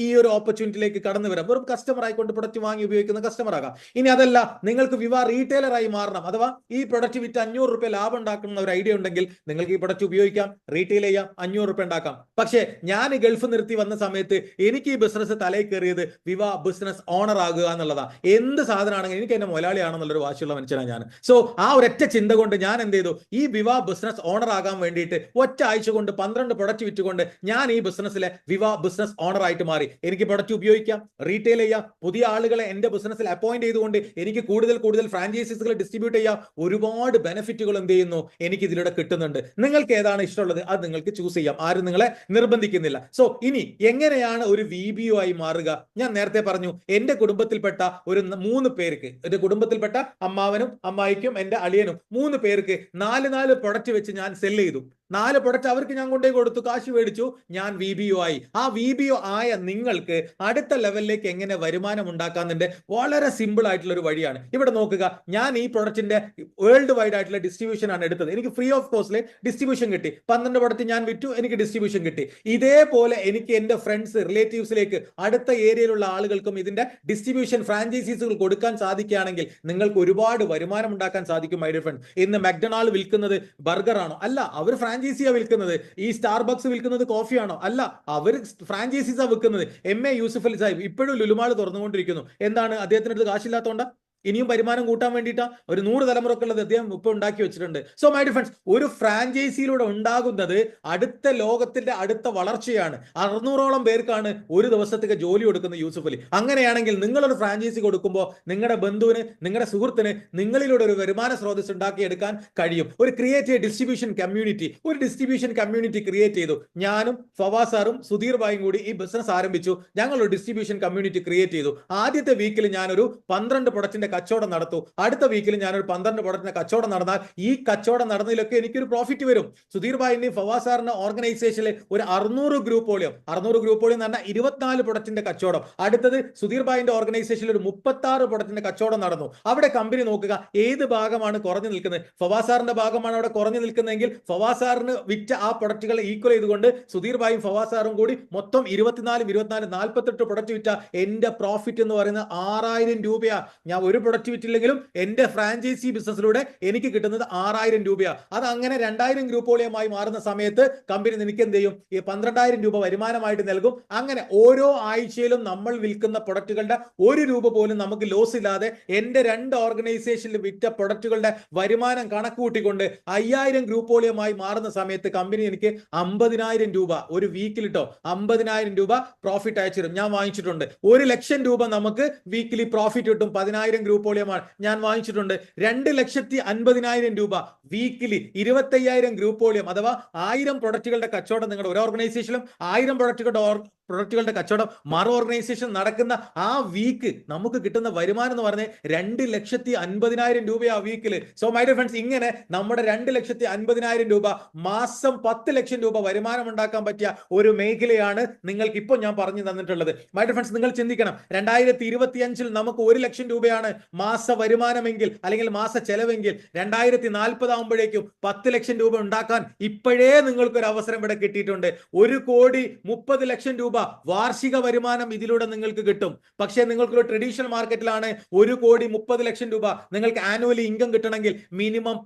ഈ ഒരു ഓപ്പർച്യൂണിറ്റിയിലേക്ക് കടന്നു വരാം. വെറും കസ്റ്റമർ ആയിക്കൊണ്ട് പ്രൊഡക്റ്റ് വാങ്ങി ഉപയോഗിക്കുന്ന കസ്റ്റമർ ആകാം. ഇനി അതല്ല, നിങ്ങൾക്ക് വിവാ റീറ്റെയിലർ ആയി മാറണം, അഥവാ ഈ പ്രൊഡക്റ്റ് വിറ്റ് 500 രൂപ ലാഭം ഉണ്ടാക്കുന്ന ഒരു ഐഡിയ ഉണ്ടെങ്കിൽ നിങ്ങൾക്ക് ഈ പ്രൊഡക്റ്റ് ഉപയോഗിക്കാം, റീറ്റെയിൽ ചെയ്യാം, 500 രൂപ ഉണ്ടാക്കാം. പക്ഷേ ഞാൻ ഗൾഫ് നിർത്തി വന്ന സമയത്ത് എനിക്ക് ഈ ബിസിനസ് തലയിൽ കയറിയത് വിവാ ബിസിനസ് ഓണർ ആകുക എന്നുള്ളതാണ്. എന്ത് സാധനമാണെങ്കിലും എനിക്ക് എന്റെ മുതലാളിയാണെന്നുള്ളൊരു വാശിയുള്ള മനുഷ്യനാണ് ഞാൻ. സോ ആ ഒരൊറ്റ ചിന്ത കൊണ്ട് ഞാൻ എന്ത് ചെയ്തു? ഈ വിവാ ബിസിനസ് ഓണർ ആകാൻ വേണ്ടിയിട്ട് ഒറ്റ ആഴ്ച കൊണ്ട് 12 പ്രൊഡക്റ്റ് വിറ്റുകൊണ്ട് ഞാൻ ഈ ബിസിനസ്സിലെ വിവാ ബിസിനസ് ഓണർ ആയിട്ട് മാറി. എനിക്ക് പ്രൊഡക്റ്റ് ഉപയോഗിക്കാം, റീറ്റെയിൽ ചെയ്യാം, പുതിയ ആളുകളെ എന്റെ ബിസിനസ്സിൽ അപ്പോയിന്റ് ചെയ്തുകൊണ്ട് എനിക്ക് കൂടുതൽ ഫ്രാഞ്ചൈസീസുകൾ ഡിസ്ട്രിബ്യൂട്ട് ചെയ്യാം. ഒരുപാട് ബെനിഫിറ്റുകൾ എന്ത് ചെയ്യുന്നു? എനിക്ക് ഇതിലൂടെ കിട്ടുന്നുണ്ട്. നിങ്ങൾക്ക് ഏതാണ് ഇഷ്ടമുള്ളത് അത് നിങ്ങൾക്ക് ചൂസ് ചെയ്യാം. ആരും നിങ്ങളെ നിർബന്ധിക്കുന്നില്ല. സോ ഇനി എങ്ങനെയാണ് ഒരു VBO ആയി മാറുക? ഞാൻ നേരത്തെ പറഞ്ഞു, എന്റെ കുടുംബത്തിൽപ്പെട്ട ഒരു 3 പേർക്ക്, എന്റെ കുടുംബത്തിൽപ്പെട്ട അമ്മാവനും അമ്മായിക്കും എന്റെ അളിയനും 3 പേർക്ക് 4 പ്രൊഡക്റ്റ് വെച്ച് ഞാൻ സെൽ ചെയ്തു. 4 പ്രൊഡക്റ്റ് അവർക്ക് ഞാൻ കൊണ്ടേ കൊടുത്തു, കാശ് മേടിച്ചു, ഞാൻ VBO ആയി. ആ VBO ആയ നിങ്ങൾക്ക് അടുത്ത ലെവലിലേക്ക് എങ്ങനെ വരുമാനം ഉണ്ടാക്കാന്നതിന്റെ വളരെ സിമ്പിൾ ആയിട്ടുള്ള ഒരു വഴിയാണ്. ഇവിടെ നോക്കുക, ഞാൻ ഈ പ്രൊഡക്റ്റിന്റെ വേൾഡ് വൈഡ് ആയിട്ടുള്ള ഡിസ്ട്രിബ്യൂഷൻ ആണ് എടുത്തത്. എനിക്ക് ഫ്രീ ഓഫ് കോസ്റ്റില് ഡിസ്ട്രിബ്യൂഷൻ കിട്ടി. 12 പ്രൊഡക്റ്റ് ഞാൻ വിറ്റു, എനിക്ക് ഡിസ്ട്രിബ്യൂഷൻ കിട്ടി. ഇതേപോലെ എനിക്ക് എന്റെ ഫ്രണ്ട്സ് റിലേറ്റീവ്സിലേക്ക് അടുത്ത ഏരിയയിലുള്ള ആളുകൾക്കും ഇതിന്റെ ഡിസ്ട്രിബ്യൂഷൻ ഫ്രാഞ്ചൈസീസുകൾ കൊടുക്കാൻ സാധിക്കുകയാണെങ്കിൽ നിങ്ങൾക്ക് ഒരുപാട് വരുമാനം ഉണ്ടാക്കാൻ സാധിക്കും. മൈ ഡിയർ ഫ്രണ്ട്, ഇന്ന് മെക്ഡൊണാൾഡ് വിൽക്കുന്നത് ബർഗർ ആണോ? അല്ല, അവർ ഫ്രാഞ്ചൈസിയാ വിൽക്കുന്നത്. ഈ സ്റ്റാർബക്സ് വിൽക്കുന്നത് കോഫിയാണോ? അല്ല, അവർ ഫ്രാഞ്ചൈസീസാ വിൽക്കുന്നത്. MA യൂസുഫ് അലി സാഹിബ് ഇപ്പോഴും ലുലുമാൾ തുറന്നുകൊണ്ടിരിക്കുന്നു. എന്താണ്? അദ്ദേഹത്തിന് അടുത്ത് കാശില്ലാത്തതുകൊണ്ടാ? ഇനിയും വരുമാനം കൂട്ടാൻ വേണ്ടിയിട്ടാ. ഒരു 100 തലമുറക്കുള്ളത് അദ്ദേഹം ഇപ്പൊ ഉണ്ടാക്കി വെച്ചിട്ടുണ്ട്. സോ മൈ ഡിയർ ഫ്രണ്ട്സ്, ഒരു ഫ്രാഞ്ചൈസിയിലൂടെ ഉണ്ടാകുന്നത് അടുത്ത ലോകത്തിന്റെ അടുത്ത വളർച്ചയാണ്. 600ഓളം പേർക്കാണ് ഒരു ദിവസത്തേക്ക് ജോലി കൊടുക്കുന്ന യൂസുഫ് അലി. അങ്ങനെയാണെങ്കിൽ നിങ്ങളൊരു ഫ്രാഞ്ചൈസി കൊടുക്കുമ്പോൾ നിങ്ങളുടെ ബന്ധുവിന്, നിങ്ങളുടെ സുഹൃത്തിന് നിങ്ങളിലൂടെ ഒരു വരുമാന സ്രോതസ് ഉണ്ടാക്കിയെടുക്കാൻ കഴിയും. ഒരു ക്രിയേറ്റ് ഡിസ്ട്രിബ്യൂഷൻ കമ്മ്യൂണിറ്റി, ഒരു ഡിസ്ട്രിബ്യൂഷൻ കമ്മ്യൂണിറ്റി ക്രിയേറ്റ് ചെയ്തു. ഞാനും ഫവാസ് സാറും സുധീർ ഭായും കൂടി ഈ ബിസിനസ് ആരംഭിച്ചു. ഞങ്ങൾ ഒരു ഡിസ്ട്രിബ്യൂഷൻ കമ്മ്യൂണിറ്റി ക്രിയേറ്റ് ചെയ്തു. ആദ്യത്തെ വീക്കിൽ ഞാനൊരു 12 പ്രൊഡക്റ്റിന്റെ പ്രൊഡക്റ്റിന്റെ കച്ചവടം നടത്തൂ. അടുത്ത വീക്കിൽ ഞാനൊരു 12 പ്രൊഡക്റ്റിന്റെ കച്ചവടം നടന്നാൽ ഈ കച്ചവടം നടന്നതിലൊക്കെ എനിക്കൊരു പ്രോഫിറ്റ് വരും. സുധീർ ഭായിന്റെയും ഫവാസ് സാറിന്റെ ഓർഗനൈസേഷനിൽ ഒരു 600 ഗ്രൂപ്പോളിയം എന്ന് പറഞ്ഞാൽ 24 പ്രൊഡക്റ്റിന്റെ കച്ചവടം. അടുത്തത് സുധീർ ഭായിന്റെ ഓർഗനൈസേഷനിൽ ഒരു 36 പ്രൊഡക്റ്റിന്റെ കച്ചവടം നടന്നു. അവിടെ കമ്പനി നോക്കുക ഏത് ഭാഗമാണ് കുറഞ്ഞു നിൽക്കുന്നത്. ഫവാസ് സാറിന്റെ ഭാഗമാണ് അവിടെ കുറഞ്ഞു നിൽക്കുന്നതെങ്കിൽ ഫവാസ് സാറിന് വിറ്റ ആ പ്രൊഡക്റ്റുകൾ ഈക്വൽ ചെയ്തുകൊണ്ട് സുധീർ ഭായും ഫവാസ് സാറും കൂടി മൊത്തം 48 പ്രൊഡക്റ്റ് വിറ്റ എന്റെ പ്രോഫിറ്റ് എന്ന് പറയുന്നത് 6000 രൂപയാണ്. ഞാൻ ഒരു പ്രൊഡക്റ്റ് വിറ്റില്ലെങ്കിലും എന്റെ ഫ്രാഞ്ചൈസി ബിസിനസ്സിലൂടെ എനിക്ക് കിട്ടുന്നത് 6000 രൂപയാണ്. അത് അങ്ങനെ 2000 ഗ്രൂപ്പോളിയമായി മാറുന്ന സമയത്ത് കമ്പനി എനിക്ക് എന്ത് ചെയ്യും? ഈ 12000 രൂപ വരുമാനമായിട്ട് നൽകും. അങ്ങനെ ഓരോ ആഴ്ചയിലും നമ്മൾ വിൽക്കുന്ന പ്രൊഡക്റ്റുകളുടെ 1 രൂപ പോലും നമുക്ക് ലോസ് ഇല്ലാതെ എന്റെ 2 ഓർഗനൈസേഷനിൽ വിറ്റ പ്രൊഡക്റ്റുകളുടെ വരുമാനം കണക്ക് കൂട്ടിക്കൊണ്ട് 5000 ഗ്രൂപ്പോളിയമായി മാറുന്ന സമയത്ത് കമ്പനി എനിക്ക് 50000 രൂപ ഒരു വീക്കിലിട്ടോ 50000 രൂപ പ്രോഫിറ്റ് അയച്ചു തരും. ഞാൻ വാങ്ങിച്ചിട്ടുണ്ട്. 1,00,000 രൂപ നമുക്ക് വീക്കിലി പ്രോഫിറ്റ് കിട്ടും. 10000 ഗ്രൂപ്പോളിയമാണ് ഞാൻ വാങ്ങിച്ചിട്ടുണ്ട്. 2,50,000 രൂപ വീക്കിലി 25,000 ഗ്രൂപ്പോളിയം അഥവാ 1000 പ്രൊഡക്റ്റുകളുടെ കച്ചവടം നിങ്ങളുടെ ഒരു ഓർഗനൈസേഷനിലും 1000 പ്രൊഡക്റ്റുകളുടെ കച്ചവടം മറു ഓർഗനൈസേഷൻ നടക്കുന്ന ആ വീക്ക് നമുക്ക് കിട്ടുന്ന വരുമാനം എന്ന് പറഞ്ഞാൽ 2,50,000 രൂപ ആ വീക്കില്. സോ മൈ ഡിയർ ഫ്രണ്ട്സ്, ഇങ്ങനെ നമ്മുടെ 2,50,000 രൂപ മാസം 10 ലക്ഷം രൂപ വരുമാനം ഉണ്ടാക്കാൻ പറ്റിയ ഒരു മേഖലയാണ് നിങ്ങൾക്ക് ഇപ്പോൾ ഞാൻ പറഞ്ഞു തന്നിട്ടുള്ളത്. മൈ ഡിയർ ഫ്രണ്ട്സ്, നിങ്ങൾ ചിന്തിക്കണം, 2025 നമുക്ക് 1 ലക്ഷം രൂപയാണ് മാസ വരുമാനമെങ്കിൽ അല്ലെങ്കിൽ മാസ ചെലവെങ്കിൽ 2040 ആകുമ്പോഴേക്കും 10 ലക്ഷം രൂപ ഉണ്ടാക്കാൻ ഇപ്പോഴേ നിങ്ങൾക്കൊരു അവസരം ഇവിടെ കിട്ടിയിട്ടുണ്ട്. 1,30,00,000 രൂപ വാർഷിക വരുമാനം ഇതിലൂടെ നിങ്ങൾക്ക് കിട്ടും. പക്ഷേ നിങ്ങൾക്കൊരു ട്രഡീഷണൽ മാർക്കറ്റിലാണ് 1,30,00,000 രൂപ നിങ്ങൾക്ക് ആനുവലി ഇൻകം കിട്ടണമെങ്കിൽ മിനിമം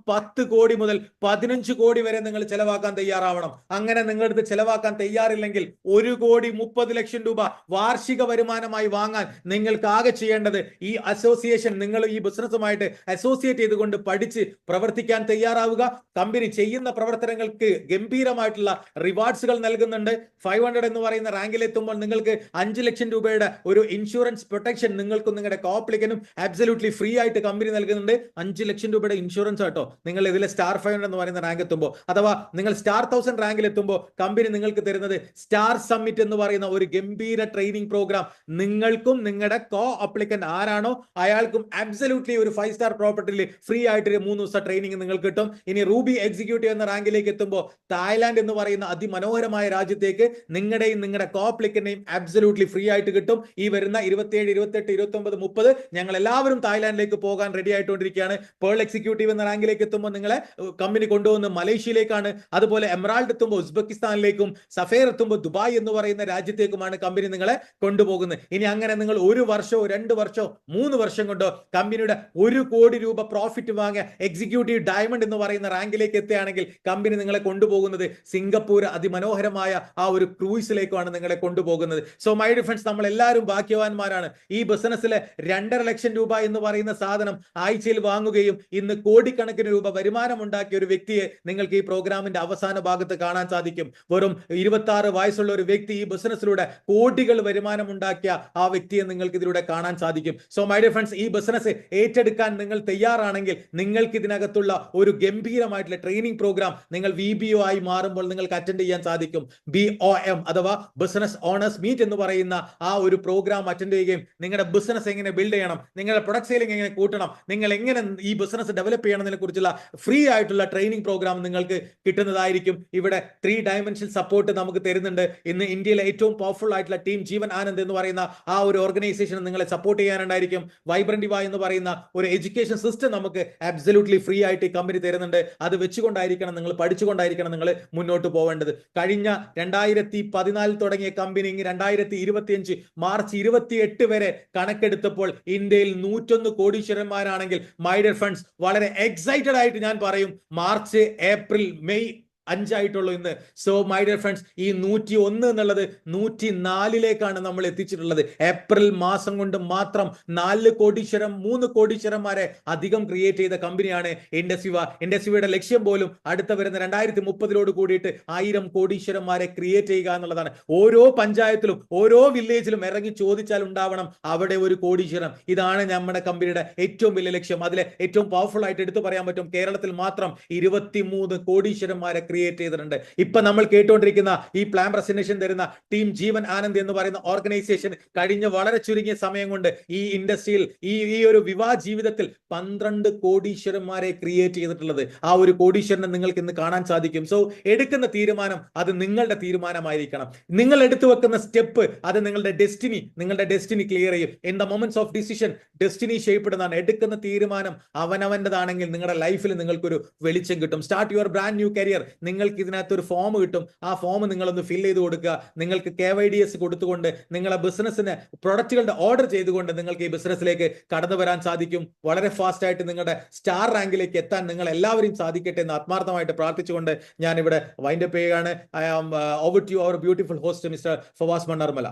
10 കോടി മുതൽ 15 കോടി വരെ നിങ്ങൾ ചെലവാക്കാൻ തയ്യാറാവണം. അങ്ങനെ നിങ്ങളടുത്ത് ചെലവാക്കാൻ തയ്യാറില്ലെങ്കിൽ 1,30,00,000 രൂപ വാർഷിക വരുമാനമായി വാങ്ങാൻ നിങ്ങൾക്ക് ആകെ ചെയ്യേണ്ടത് ഈ അസോസിയേഷൻ, നിങ്ങൾ ഈ ബിസിനസ്സുമായിട്ട് അസോസിയേറ്റ് ചെയ്തുകൊണ്ട് പഠിച്ച് പ്രവർത്തിക്കാൻ തയ്യാറാവുക. കമ്പനി ചെയ്യുന്ന പ്രവർത്തനങ്ങൾക്ക് ഗംഭീരമായിട്ടുള്ള റിവാർഡ്സുകൾ നൽകുന്നുണ്ട്. 500 എന്ന് പറയുന്ന റാങ്കിൽ എത്തുമ്പോൾ നിങ്ങൾക്ക് 5 ലക്ഷം രൂപയുടെ ഒരു ഇൻഷുറൻസ് പ്രൊട്ടക്ഷൻ നിങ്ങൾക്കും നിങ്ങളുടെ കോപ്ലിക്കനും അബ്സല്യൂട്ട്ലി ഫ്രീ ആയിട്ട് കമ്പനി നൽകുന്നുണ്ട്. 5 ലക്ഷം രൂപയുടെ ഇൻഷുറൻസ് ആട്ടോ നിങ്ങൾ ഇതിലെ സ്റ്റാർ 500 എന്ന് പറയുന്ന റാങ്ക് എത്തുമ്പോൾ, അഥവാ നിങ്ങൾ സ്റ്റാർ 1000 റാങ്കിൽ എത്തുമ്പോൾ കമ്പനി നിങ്ങൾക്ക് തരുന്നത് സ്റ്റാർ സമ്മിറ്റ് എന്ന് പറയുന്ന ഒരു ഗംഭീര ട്രെയിനിങ് പ്രോഗ്രാം. നിങ്ങൾക്കും നിങ്ങളുടെ കോ അപ്ലിക്കന്റ് ആരാണോ അയാൾക്കും അബ്സല്യൂട്ട്ലി ഒരു 5 സ്റ്റാർ പ്രോപ്പർട്ടിയിൽ ഫ്രീ ആയിട്ട് 3 ദിവസം ട്രെയിനിങ് നിങ്ങൾക്ക് കിട്ടും. ഇനി റൂബി എക്സിക്യൂട്ടീവ് എന്ന റാങ്കിലേക്ക് എത്തുമ്പോൾ തായ്ലാന്റ് എന്ന് പറയുന്ന അതിമനോഹരമായ രാജ്യത്തേക്ക് നിങ്ങളുടെയും നിങ്ങളുടെ കോ അപ്ലിക്കന്റെയും അബ്സല്യൂട്ട്ലി ഫ്രീ ആയിട്ട് കിട്ടും. ഈ വരുന്ന 27, 28, 29, 30 ഞങ്ങൾ എല്ലാവരും തായ്ലാന്റിലേക്ക് പോകാൻ റെഡി ആയിക്കൊണ്ടിരിക്കുകയാണ്. പേൾ എക്സിക്യൂട്ടീവ് എന്ന റാങ്കിലേക്ക് എത്തുമ്പോൾ നിങ്ങളെ കമ്പനി കൊണ്ടുവന്ന് മലേഷ്യയിലേക്കാണ്. അതുപോലെ എമറാൾഡ് എത്തുമ്പോൾ ഉസ്ബെക്കിസ്ഥാനിലേക്കും, സഫേർ എത്തുമ്പോൾ ദുബായ് എന്ന് പറയുന്ന രാജ്യത്തേക്കുമാണ് കമ്പനി നിങ്ങളെ കൊണ്ടുപോകുന്നത്. ഇനി അങ്ങനെ നിങ്ങൾ 1 വർഷമോ 2 വർഷമോ 3 വർഷം കൊണ്ടോ കമ്പനിയുടെ 1 കോടി രൂപ പ്രോഫിറ്റ് വാങ്ങിയ എക്സിക്യൂട്ടീവ് ഡയമണ്ട് എന്ന് പറയുന്ന റാങ്കിലേക്ക് എത്തുകയാണെങ്കിൽ കമ്പനി നിങ്ങളെ കൊണ്ടുപോകുന്നത് സിംഗപ്പൂർ അതിമനോഹരമായ ആ ഒരു ക്രൂയിസിലേക്കാണ് നിങ്ങളെ കൊണ്ടുപോകുന്നത്. സോ മൈ ഡിയർ ഫ്രണ്ട്സ്, നമ്മൾ എല്ലാവരും ഭാഗ്യവാന്മാരാണ്. ഈ ബിസിനസ്സിലെ 2.5 ലക്ഷം രൂപ എന്ന് പറയുന്ന സാധനം ആഴ്ചയിൽ വാങ്ങുകയും ഇന്ന് കോടിക്കണക്കിന് രൂപ വരുമാനം ഉണ്ടാക്കിയ ഒരു വ്യക്തിയെ നിങ്ങൾക്ക് ഈ പ്രോഗ്രാമിന്റെ അവസാന ഭാഗത്ത് കാണാൻ സാധിക്കും. വെറും 26 വയസ്സുള്ള ഒരു വ്യക്തി ഈ ബിസിനസ്സിലൂടെ കോടികൾ വരുമാനം ഉണ്ടാക്കിയ ആ വ്യക്തിയെ നിങ്ങൾക്ക് ഇതിലൂടെ കാണാൻ സാധിക്കും. സോ മൈ ഡിയർ ഫ്രണ്ട്സ്, ഈ ബിസിനസ് ഏറ്റെടുക്കാൻ നിങ്ങൾ തയ്യാറാണെങ്കിൽ നിങ്ങൾക്ക് ഇതിനകത്തുള്ള ഒരു ഗംഭീരമായിട്ടുള്ള ട്രെയിനിങ് പ്രോഗ്രാം നിങ്ങൾ VBO ആയി മാറുമ്പോൾ നിങ്ങൾക്ക് അറ്റൻഡ് ചെയ്യാൻ സാധിക്കും. BOM അഥവാ ബിസിനസ് ഓണേഴ്സ് മീറ്റ് എന്ന് പറയുന്ന ആ ഒരു പ്രോഗ്രാം അറ്റൻഡ് ചെയ്യുകയും നിങ്ങളുടെ ബിസിനസ് എങ്ങനെ ബിൽഡ് ചെയ്യണം, നിങ്ങളുടെ പ്രൊഡക്റ്റ് സെയിലിംഗ് എങ്ങനെ കൂട്ടണം, നിങ്ങൾ എങ്ങനെ ഈ ബിസിനസ് ഡെവലപ്പ് ചെയ്യണതിനെ കുറിച്ചുള്ള ഫ്രീ ആയിട്ടുള്ള ട്രെയിനിങ് പ്രോഗ്രാം നിങ്ങൾക്ക് കിട്ടുന്നതായിരിക്കും. ഇവിടെ 3 ഡയമെൻഷൻ സപ്പോർട്ട് നമുക്ക് തരുന്നുണ്ട്. ഇന്ന് ഇന്ത്യയിലെ ഏറ്റവും പവർഫുൾ ആയിട്ടുള്ള ടീം ജീവൻ ആനന്ദ് എന്ന് പറയുന്ന ആ ഒരു ഓർഗനൈസേഷൻ നിങ്ങളെ സപ്പോർട്ട് ചെയ്യാനുണ്ടായിരിക്കും. വൈബ്രന്റ് വായ് എന്ന് പറയുന്ന ഒരു എഡ്യൂക്കേഷൻ സിസ്റ്റം നമുക്ക് അബ്സല്യൂട്ട്ലി ഫ്രീ ആയിട്ട് ഈ കമ്പനി തരുന്നുണ്ട്. അത് വെച്ചുകൊണ്ടായിരിക്കണം നിങ്ങൾ, പഠിച്ചുകൊണ്ടായിരിക്കണം നിങ്ങൾ മുന്നോട്ട് പോവേണ്ടത്. കഴിഞ്ഞ 2014 തുടങ്ങിയ കമ്പനി 2025 മാർച്ച് 28 വരെ കണക്കെടുത്തപ്പോൾ ഇന്ത്യയിൽ 101 കോടീശ്വരന്മാരാണെങ്കിൽ മൈ ഡിയർ ഫ്രണ്ട്സ്, വളരെ എക്സൈറ്റഡ് ആയിട്ട് ഞാൻ പറയും, മാർച്ച്, ഏപ്രിൽ, മെയ് 5 ആയിട്ടുള്ളൂ ഇന്ന്. സോ മൈ ഡിയർ ഫ്രണ്ട്സ്, ഈ 101 എന്നുള്ളത് 104ലേക്കാണ് നമ്മൾ എത്തിച്ചിട്ടുള്ളത്. ഏപ്രിൽ മാസം കൊണ്ട് മാത്രം 4 കോടീശ്വരം 3 കോടീശ്വരന്മാരെ അധികം ക്രിയേറ്റ് ചെയ്ത കമ്പനിയാണ് ഇൻഡസ്വിവ. ഇൻഡസ്വിവയുടെ ലക്ഷ്യം പോലും അടുത്ത വരുന്ന 2030 കൂടിയിട്ട് 1000 കോടീശ്വരന്മാരെ ക്രിയേറ്റ് ചെയ്യുക എന്നുള്ളതാണ്. ഓരോ പഞ്ചായത്തിലും ഓരോ വില്ലേജിലും ഇറങ്ങി ചോദിച്ചാൽ ഉണ്ടാവണം അവിടെ ഒരു കോടീശ്വരം. ഇതാണ് നമ്മുടെ കമ്പനിയുടെ ഏറ്റവും വലിയ ലക്ഷ്യം. അതിലെ ഏറ്റവും പവർഫുൾ ആയിട്ട് എടുത്തു പറയാൻ പറ്റും, കേരളത്തിൽ മാത്രം 23 കോടീശ്വരന്മാരെ ക്രിയേറ്റ് ചെയ്തിട്ടുണ്ട്. ഇപ്പൊ നമ്മൾ കേട്ടുകൊണ്ടിരിക്കുന്ന ഈ പ്ലാൻ പ്രസന്റേഷൻ തരുന്ന ടീം ജീവൻ ആനന്ദ് എന്ന് പറയുന്ന ഓർഗനൈസേഷൻ കഴിഞ്ഞ വളരെ ചുരുങ്ങിയ സമയം കൊണ്ട് ഈ ഇൻഡസ്ട്രിയിൽ ഈ ഒരു വിവാഹ ജീവിതത്തിൽ 12 കോടീശ്വരന്മാരെ ക്രിയേറ്റ് ചെയ്തിട്ടുള്ളത്. ആ ഒരു കോടീശ്വരനെ നിങ്ങൾക്ക് ഇന്ന് കാണാൻ സാധിക്കും. സോ എടുക്കുന്ന തീരുമാനം അത് നിങ്ങളുടെ തീരുമാനമായിരിക്കണം. നിങ്ങൾ എടുത്തു വെക്കുന്ന സ്റ്റെപ്പ് അത് നിങ്ങളുടെ ഡെസ്റ്റിനി ക്ലിയർ ചെയ്യും. In the moments of decision destiny shape ഇടുന്നതാണ്. എടുക്കുന്ന തീരുമാനം അവനവൻ്റെതാണെങ്കിൽ നിങ്ങളുടെ ലൈഫിൽ നിങ്ങൾക്കൊരു വെളിച്ചം കിട്ടും. Start your brand new career. നിങ്ങൾക്ക് ഇതിനകത്ത് ഒരു ഫോം കിട്ടും. ആ ഫോം നിങ്ങളൊന്ന് ഫിൽ ചെയ്ത് കൊടുക്കുക. നിങ്ങൾക്ക് KYDS കൊടുത്തുകൊണ്ട് നിങ്ങളെ ബിസിനസ്സിന് പ്രൊഡക്റ്റുകളുടെ ഓർഡർ ചെയ്തുകൊണ്ട് നിങ്ങൾക്ക് ഈ ബിസിനസ്സിലേക്ക് കടന്നു വരാൻ സാധിക്കും. വളരെ ഫാസ്റ്റ് ആയിട്ട് നിങ്ങളുടെ സ്റ്റാർ റാങ്കിലേക്ക് എത്താൻ നിങ്ങൾ എല്ലാവരും സാധിക്കട്ടെ എന്ന് ആത്മാർത്ഥമായിട്ട് പ്രാർത്ഥിച്ചുകൊണ്ട് ഞാൻ ഇവിടെ വൈൻഡപ്പ് ചെയ്യുകയാണ്. I am over to our beautiful host mister Fawas Mannarmala.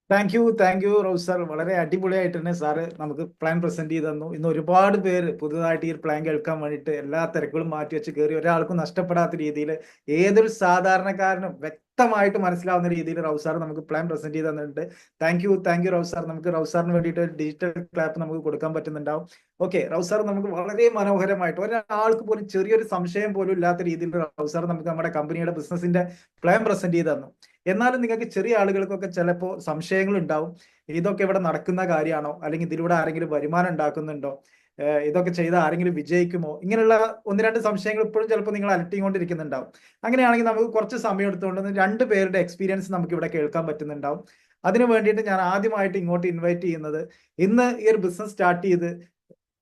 Thank you Rose sir. വളരെ അടിപൊളിയായിട്ട് തന്നെ സാറ് നമുക്ക് പ്ലാൻ പ്രസന്റ് ചെയ്ത് തന്നു. ഇന്ന് ഒരുപാട് പേര് പുതുതായിട്ട് ഈ പ്ലാൻ കേൾക്കാൻ വേണ്ടിയിട്ട് എല്ലാ തിരക്കുകളും മാറ്റി വെച്ച് കയറി. ഒരാൾക്കും നഷ്ടപ്പെടാത്ത രീതിയിൽ ഏതൊരു സാധാരണക്കാരനും വ്യക്തമായിട്ട് മനസ്സിലാവുന്ന രീതിയിൽ റൌസ് സാർ നമുക്ക് പ്ലാൻ പ്രസന്റ് ചെയ്ത് തന്നിട്ടുണ്ട്. Thank you റൌസ് sir. നമുക്ക് റൌസ് സാറിന് വേണ്ടിയിട്ട് ഡിജിറ്റൽ ക്ലാപ്പ് നമുക്ക് കൊടുക്കാൻ പറ്റുന്നുണ്ടാവും. ഓക്കെ, റൌസ് സാർ നമുക്ക് വളരെ മനോഹരമായിട്ട് ഒരാൾക്ക് പോലും ചെറിയൊരു സംശയം പോലും ഇല്ലാത്ത രീതിയിൽ റൌസ് സാർ നമുക്ക് നമ്മുടെ കമ്പനിയുടെ ബിസിനസിന്റെ പ്ലാൻ പ്രസന്റ് ചെയ്ത് തന്നു. എന്നാലും നിങ്ങൾക്ക് ചെറിയ ആളുകൾക്കൊക്കെ ചിലപ്പോൾ സംശയങ്ങൾ ഉണ്ടാവും. ഇതൊക്കെ ഇവിടെ നടക്കുന്ന കാര്യമാണോ, അല്ലെങ്കിൽ ഇതിലൂടെ ആരെങ്കിലും വരുമാനം ഉണ്ടാക്കുന്നുണ്ടോ, ഇതൊക്കെ ചെയ്ത ആരെങ്കിലും വിജയിക്കുമോ, ഇങ്ങനെയുള്ള 1-2 സംശയങ്ങൾ ഇപ്പോഴും ചിലപ്പോൾ നിങ്ങൾ അലട്ടിക്കൊണ്ടിരിക്കുന്നുണ്ടാവും. അങ്ങനെയാണെങ്കിൽ നമുക്ക് കുറച്ച് സമയം എടുത്തുകൊണ്ട് 2 പേരുടെ എക്സ്പീരിയൻസ് നമുക്ക് ഇവിടെ കേൾക്കാൻ പറ്റുന്നുണ്ടാവും. അതിനു വേണ്ടിയിട്ട് ഞാൻ ആദ്യമായിട്ട് ഇങ്ങോട്ട് ഇൻവൈറ്റ് ചെയ്യുന്നത്, ഇന്ന് ഈ ഒരു ബിസിനസ് സ്റ്റാർട്ട് ചെയ്ത്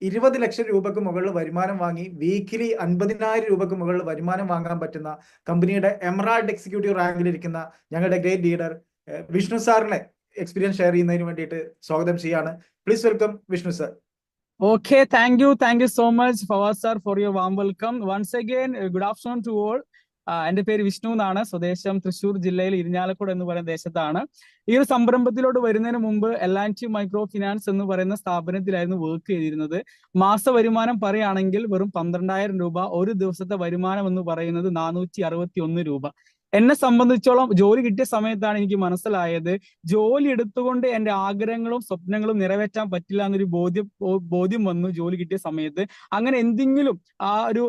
20 ലക്ഷം രൂപക്ക് മുകളിൽ വരുമാനം വാങ്ങി വീക്കിലി 50,000 രൂപക്ക് മുകളിൽ വരുമാനം വാങ്ങാൻ പറ്റുന്ന കമ്പനിയുടെ എമറാൾഡ് എക്സിക്യൂട്ടീവ് റാങ്കിലിരിക്കുന്ന ഞങ്ങളുടെ ഗ്രേറ്റ് ലീഡർ വിഷ്ണു സാറിനെ എക്സ്പീരിയൻസ് ഷെയർ ചെയ്യുന്നതിന് വേണ്ടിയിട്ട് സ്വാഗതം ചെയ്യാണ്. Please welcome Vishnu sir. Okay, thank you so much, Fawaz sir, for your warm welcome. Once again, good afternoon to all. എന്റെ പേര് വിഷ്ണു എന്നാണ്. സ്വദേശം തൃശ്ശൂർ ജില്ലയിൽ ഇരിഞ്ഞാലക്കുട എന്ന് പറയുന്ന ദേശത്താണ്. ഈ ഒരു സംരംഭത്തിലോട്ട് വരുന്നതിന് മുമ്പ് L&T മൈക്രോ ഫിനാൻസ് എന്ന് പറയുന്ന സ്ഥാപനത്തിലായിരുന്നു വർക്ക് ചെയ്തിരുന്നത്. മാസ വരുമാനം പറയുകയാണെങ്കിൽ വെറും 12,000 രൂപ. ഒരു ദിവസത്തെ വരുമാനം എന്ന് പറയുന്നത് 461 രൂപ. എന്നെ സംബന്ധിച്ചോളം ജോലി കിട്ടിയ സമയത്താണ് എനിക്ക് മനസ്സിലായത്, ജോലി എടുത്തുകൊണ്ട് എന്റെ ആഗ്രഹങ്ങളും സ്വപ്നങ്ങളും നിറവേറ്റാൻ പറ്റില്ല എന്നൊരു ബോധ്യം വന്നു ജോലി കിട്ടിയ സമയത്ത്. അങ്ങനെ എന്തെങ്കിലും ആ ഒരു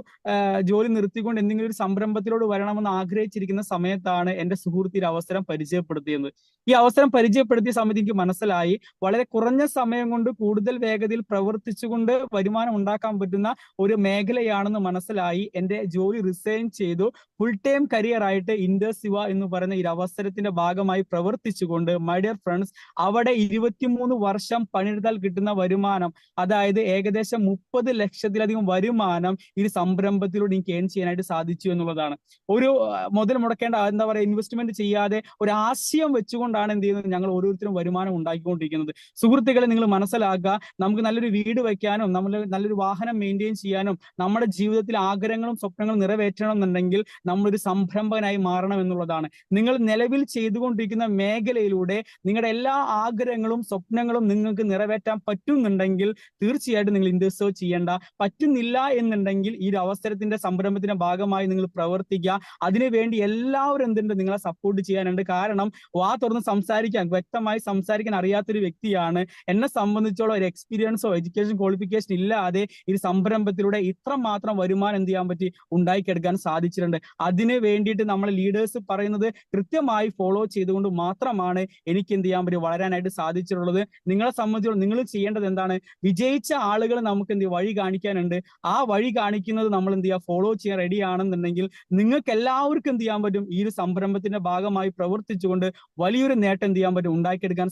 ജോലി നിർത്തിക്കൊണ്ട് എന്തെങ്കിലും ഒരു സംരംഭത്തിലോട് വരണമെന്ന് ആഗ്രഹിച്ചിരിക്കുന്ന സമയത്താണ് എന്റെ സുഹൃത്തിന് അവസരം പരിചയപ്പെടുത്തിയത്. ഈ അവസരം പരിചയപ്പെടുത്തിയ സമയത്ത് എനിക്ക് മനസ്സിലായി, വളരെ കുറഞ്ഞ സമയം കൊണ്ട് കൂടുതൽ വേഗതയിൽ പ്രവർത്തിച്ചുകൊണ്ട് വരുമാനം ഉണ്ടാക്കാൻ പറ്റുന്ന ഒരു മേഖലയാണെന്ന് മനസ്സിലായി. എന്റെ ജോലി റിസൈൻ ചെയ്തു. ഫുൾ ടൈം കരിയർ ആയിട്ട് ഇൻഡസിവ എന്ന് പറയുന്ന ഈ അവസരത്തിന്റെ ഭാഗമായി പ്രവർത്തിച്ചുകൊണ്ട്, മൈ ഡിയർ ഫ്രണ്ട്സ്, അവിടെ 23 വർഷം പണിയെടുത്താൽ കിട്ടുന്ന വരുമാനം, അതായത് ഏകദേശം 30 ലക്ഷത്തിലധികം വരുമാനം ഈ സംരംഭത്തിലൂടെ എനിക്ക് ഏൺ ചെയ്യാനായിട്ട് സാധിച്ചു എന്നുള്ളതാണ്. ഒരു മുതൽ മുടക്കേണ്ട, എന്താ പറയുക, ഇൻവെസ്റ്റ്മെന്റ് ചെയ്യാതെ ഒരു ആശയം വെച്ചുകൊണ്ടാണ് എന്ത് ചെയ്യുന്നത്, ഞങ്ങൾ ഓരോരുത്തരും വരുമാനം ഉണ്ടാക്കിക്കൊണ്ടിരിക്കുന്നത്. സുഹൃത്തുക്കളെ, നിങ്ങൾ മനസ്സിലാക്കുക, നമുക്ക് നല്ലൊരു വീട് വയ്ക്കാനും നല്ലൊരു വാഹനം മെയിൻറ്റെയിൻ ചെയ്യാനും നമ്മുടെ ജീവിതത്തിൽ ആഗ്രഹങ്ങളും സ്വപ്നങ്ങളും നിറവേറ്റണം എന്നുണ്ടെങ്കിൽ നമ്മളൊരു സംരംഭകനായി മാറണം എന്നുള്ളതാണ്. നിങ്ങൾ നിലവിൽ ചെയ്തുകൊണ്ടിരിക്കുന്ന മേഖലയിലൂടെ നിങ്ങളുടെ എല്ലാ ആഗ്രഹങ്ങളും സ്വപ്നങ്ങളും നിങ്ങൾക്ക് നിറവേറ്റാൻ പറ്റുന്നുണ്ടെങ്കിൽ തീർച്ചയായിട്ടും നിങ്ങൾ ഇൻവെസ്റ്റ് ചെയ്യേണ്ട. പറ്റുന്നില്ല എന്നുണ്ടെങ്കിൽ ഈ ഒരു അവസരത്തിന്റെ സംരംഭത്തിന്റെ ഭാഗമായി നിങ്ങൾ പ്രവർത്തിക്കുക. അതിനുവേണ്ടി എല്ലാവരും എന്തുണ്ട്, നിങ്ങളെ സപ്പോർട്ട് ചെയ്യാനുണ്ട്. കാരണം വാ തുറന്ന് സംസാരിക്കാൻ, വ്യക്തമായി സംസാരിക്കാൻ അറിയാത്തൊരു വ്യക്തിയാണ്. എന്നെ സംബന്ധിച്ചോളം ഒരു എക്സ്പീരിയൻസോ എഡ്യൂക്കേഷൻ ക്വാളിഫിക്കേഷൻ ഇല്ലാതെ ഈ സംരംഭത്തിലൂടെ ഇത്രമാത്രം വരുമാനം എന്ത് ചെയ്യാൻ പറ്റി, ഉണ്ടാക്കിയെടുക്കാൻ സാധിച്ചിട്ടുണ്ട്. അതിന് വേണ്ടിയിട്ട് നമ്മളെ ലീഡേഴ്സ് പറയുന്നത് കൃത്യമായി ഫോളോ ചെയ്തുകൊണ്ട് മാത്രമാണ് എനിക്ക് എന്ത് ചെയ്യാൻ പറ്റും, വളരാനായിട്ട് സാധിച്ചിട്ടുള്ളത്. നിങ്ങളെ സംബന്ധിച്ചോളം നിങ്ങൾ ചെയ്യേണ്ടത് എന്താണ്, വിജയിച്ച ആളുകൾ നമുക്ക് എന്ത് വഴി കാണിക്കാനുണ്ട്. ആ വഴി കാണിക്കുന്നത് നമ്മൾ എന്ത് ചെയ്യുക, ഫോളോ ചെയ്യാൻ റെഡി ആണെന്നുണ്ടെങ്കിൽ നിങ്ങൾക്ക് എല്ലാവർക്കും എന്ത് ചെയ്യാൻ പറ്റും, ഈ ഒരു സംരംഭത്തിന്റെ ഭാഗമായി പ്രവർത്തിച്ചുകൊണ്ട് വലിയൊരു നേട്ടം എന്ത് ചെയ്യാൻ പറ്റും, ഉണ്ടാക്കിയെടുക്കാൻ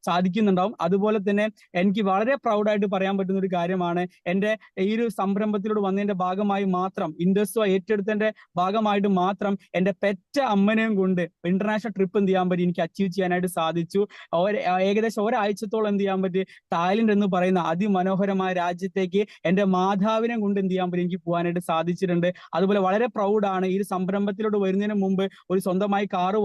സാധിക്കുന്നുണ്ടാവും. അതുപോലെ തന്നെ എനിക്ക് വളരെ പ്രൗഡായിട്ട് പറയാൻ പറ്റുന്ന ഒരു കാര്യമാണ്, എന്റെ ഈ ഒരു സംരംഭത്തിലൂടെ വന്നതിന്റെ ഭാഗമായി മാത്രം, ഇൻഡസ്ട്രി ഏറ്റെടുത്തതിന്റെ ഭാഗമായിട്ട് മാത്രം എന്റെ പെറ്റ അമ്മനെയും കൊണ്ട് ഇന്റർനാഷണൽ ട്രിപ്പ് എന്ത് ചെയ്യാൻ പറ്റി, എനിക്ക് അച്ചീവ് ചെയ്യാനായിട്ട് സാധിച്ചു. ഏകദേശം ഒരാഴ്ചത്തോളം എന്ത് ചെയ്യാൻ പറ്റി, തായ്ലൻഡ് എന്ന് പറയുന്ന അതിമനോഹരമായ രാജ്യത്തേക്ക് എന്റെ മാതാവിനെ കൊണ്ട് എന്ത് ചെയ്യാൻ പറ്റി, എനിക്ക് പോകാനായിട്ട് സാധിച്ചിട്ടുണ്ട്. അതുപോലെ വളരെ പ്രൗഡാണ്, ഈ ഒരു സംരംഭത്തിലോട്ട് വരുന്നതിന് മുമ്പ് ഒരു സ്വന്തമായി കാറ്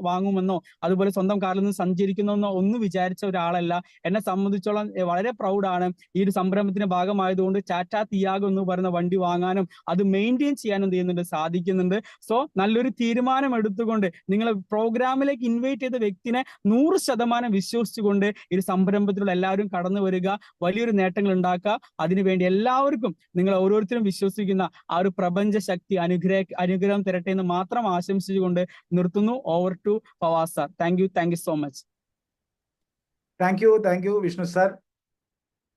വാങ്ങുമെന്നോ അതുപോലെ സ്വന്തം കാറിൽ നിന്ന് സഞ്ചരിക്കുമെന്നോ ഒന്നും വിചാരിച്ച ഒരാളല്ല. എന്നെ സംബന്ധിച്ചോളം വളരെ പ്രൗഡാണ്. ഈ ഒരു സംരംഭത്തിന്റെ ഭാഗമായതുകൊണ്ട് ടാറ്റ തിയാഗോ എന്ന് പറയുന്ന വണ്ടി വാങ്ങാനും അത് മെയിൻറ്റെയിൻ ചെയ്യാനും എന്ത് ചെയ്യുന്നുണ്ട്, സാധിക്കുന്നുണ്ട്. സോ നല്ലൊരു തീരുമാനം എടുത്തുകൊണ്ട് നിങ്ങൾ പ്രോഗ്രാമിലേക്ക് ഇൻവൈറ്റ് ചെയ്ത വ്യക്തിനെ 100% വിശ്വസിച്ചുകൊണ്ട് ഈ സംരംഭത്തിലുള്ള എല്ലാവരും കടന്നു വരിക, വലിയൊരു നേട്ടങ്ങൾ ഉണ്ടാക്കുക. അതിനുവേണ്ടി എല്ലാവർക്കും നിങ്ങൾ ഓരോരുത്തരും വിശ്വസിക്കുന്ന ആ ഒരു പ്രപഞ്ച ശക്തി അനുഗ്രഹം തരട്ടെ എന്ന് മാത്രം ആശംസിച്ചുകൊണ്ട് നിർത്തുന്നു. Over to Fawas sir. Thank you so much. Thank you Vishnu sir.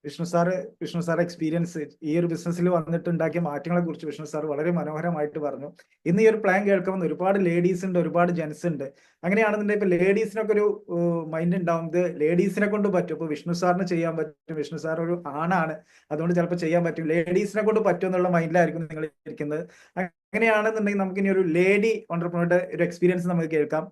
Vishnu sir experience ഈ ഒരു ബിസിനസ്സിൽ വന്നിട്ട് ഉണ്ടാക്കിയ മാറ്റങ്ങളെ കുറിച്ച് വിഷ്ണു സാർ വളരെ മനോഹരമായിട്ട് പറഞ്ഞു. ഇന്ന് ഈ ഒരു പ്ലാൻ കേൾക്കുമ്പോൾ ഒരുപാട് ലേഡീസ് ഉണ്ട്, ഒരുപാട് ജെൻസ് ഉണ്ട്. അങ്ങനെയാണെന്നുണ്ടെങ്കിൽ ഇപ്പൊ ലേഡീസിനൊക്കെ ഒരു മൈൻഡ് ഉണ്ടാവും, ഇത് ലേഡീസിനെ കൊണ്ട് പറ്റും. ഇപ്പൊ വിഷ്ണു സാറിന് ചെയ്യാൻ പറ്റും, വിഷ്ണു സാർ ഒരു ആണാണ്, അതുകൊണ്ട് ചിലപ്പോൾ ചെയ്യാൻ പറ്റും, ലേഡീസിനെ കൊണ്ട് പറ്റും എന്നുള്ള മൈൻഡിലായിരിക്കും നിങ്ങൾ ഇരിക്കുന്നത്. അങ്ങനെയാണെന്നുണ്ടെങ്കിൽ നമുക്ക് ഇനി ഒരു ലേഡി ഓണ്ടർപ്രണറുടെ ഒരു എക്സ്പീരിയൻസ് നമുക്ക് കേൾക്കാം.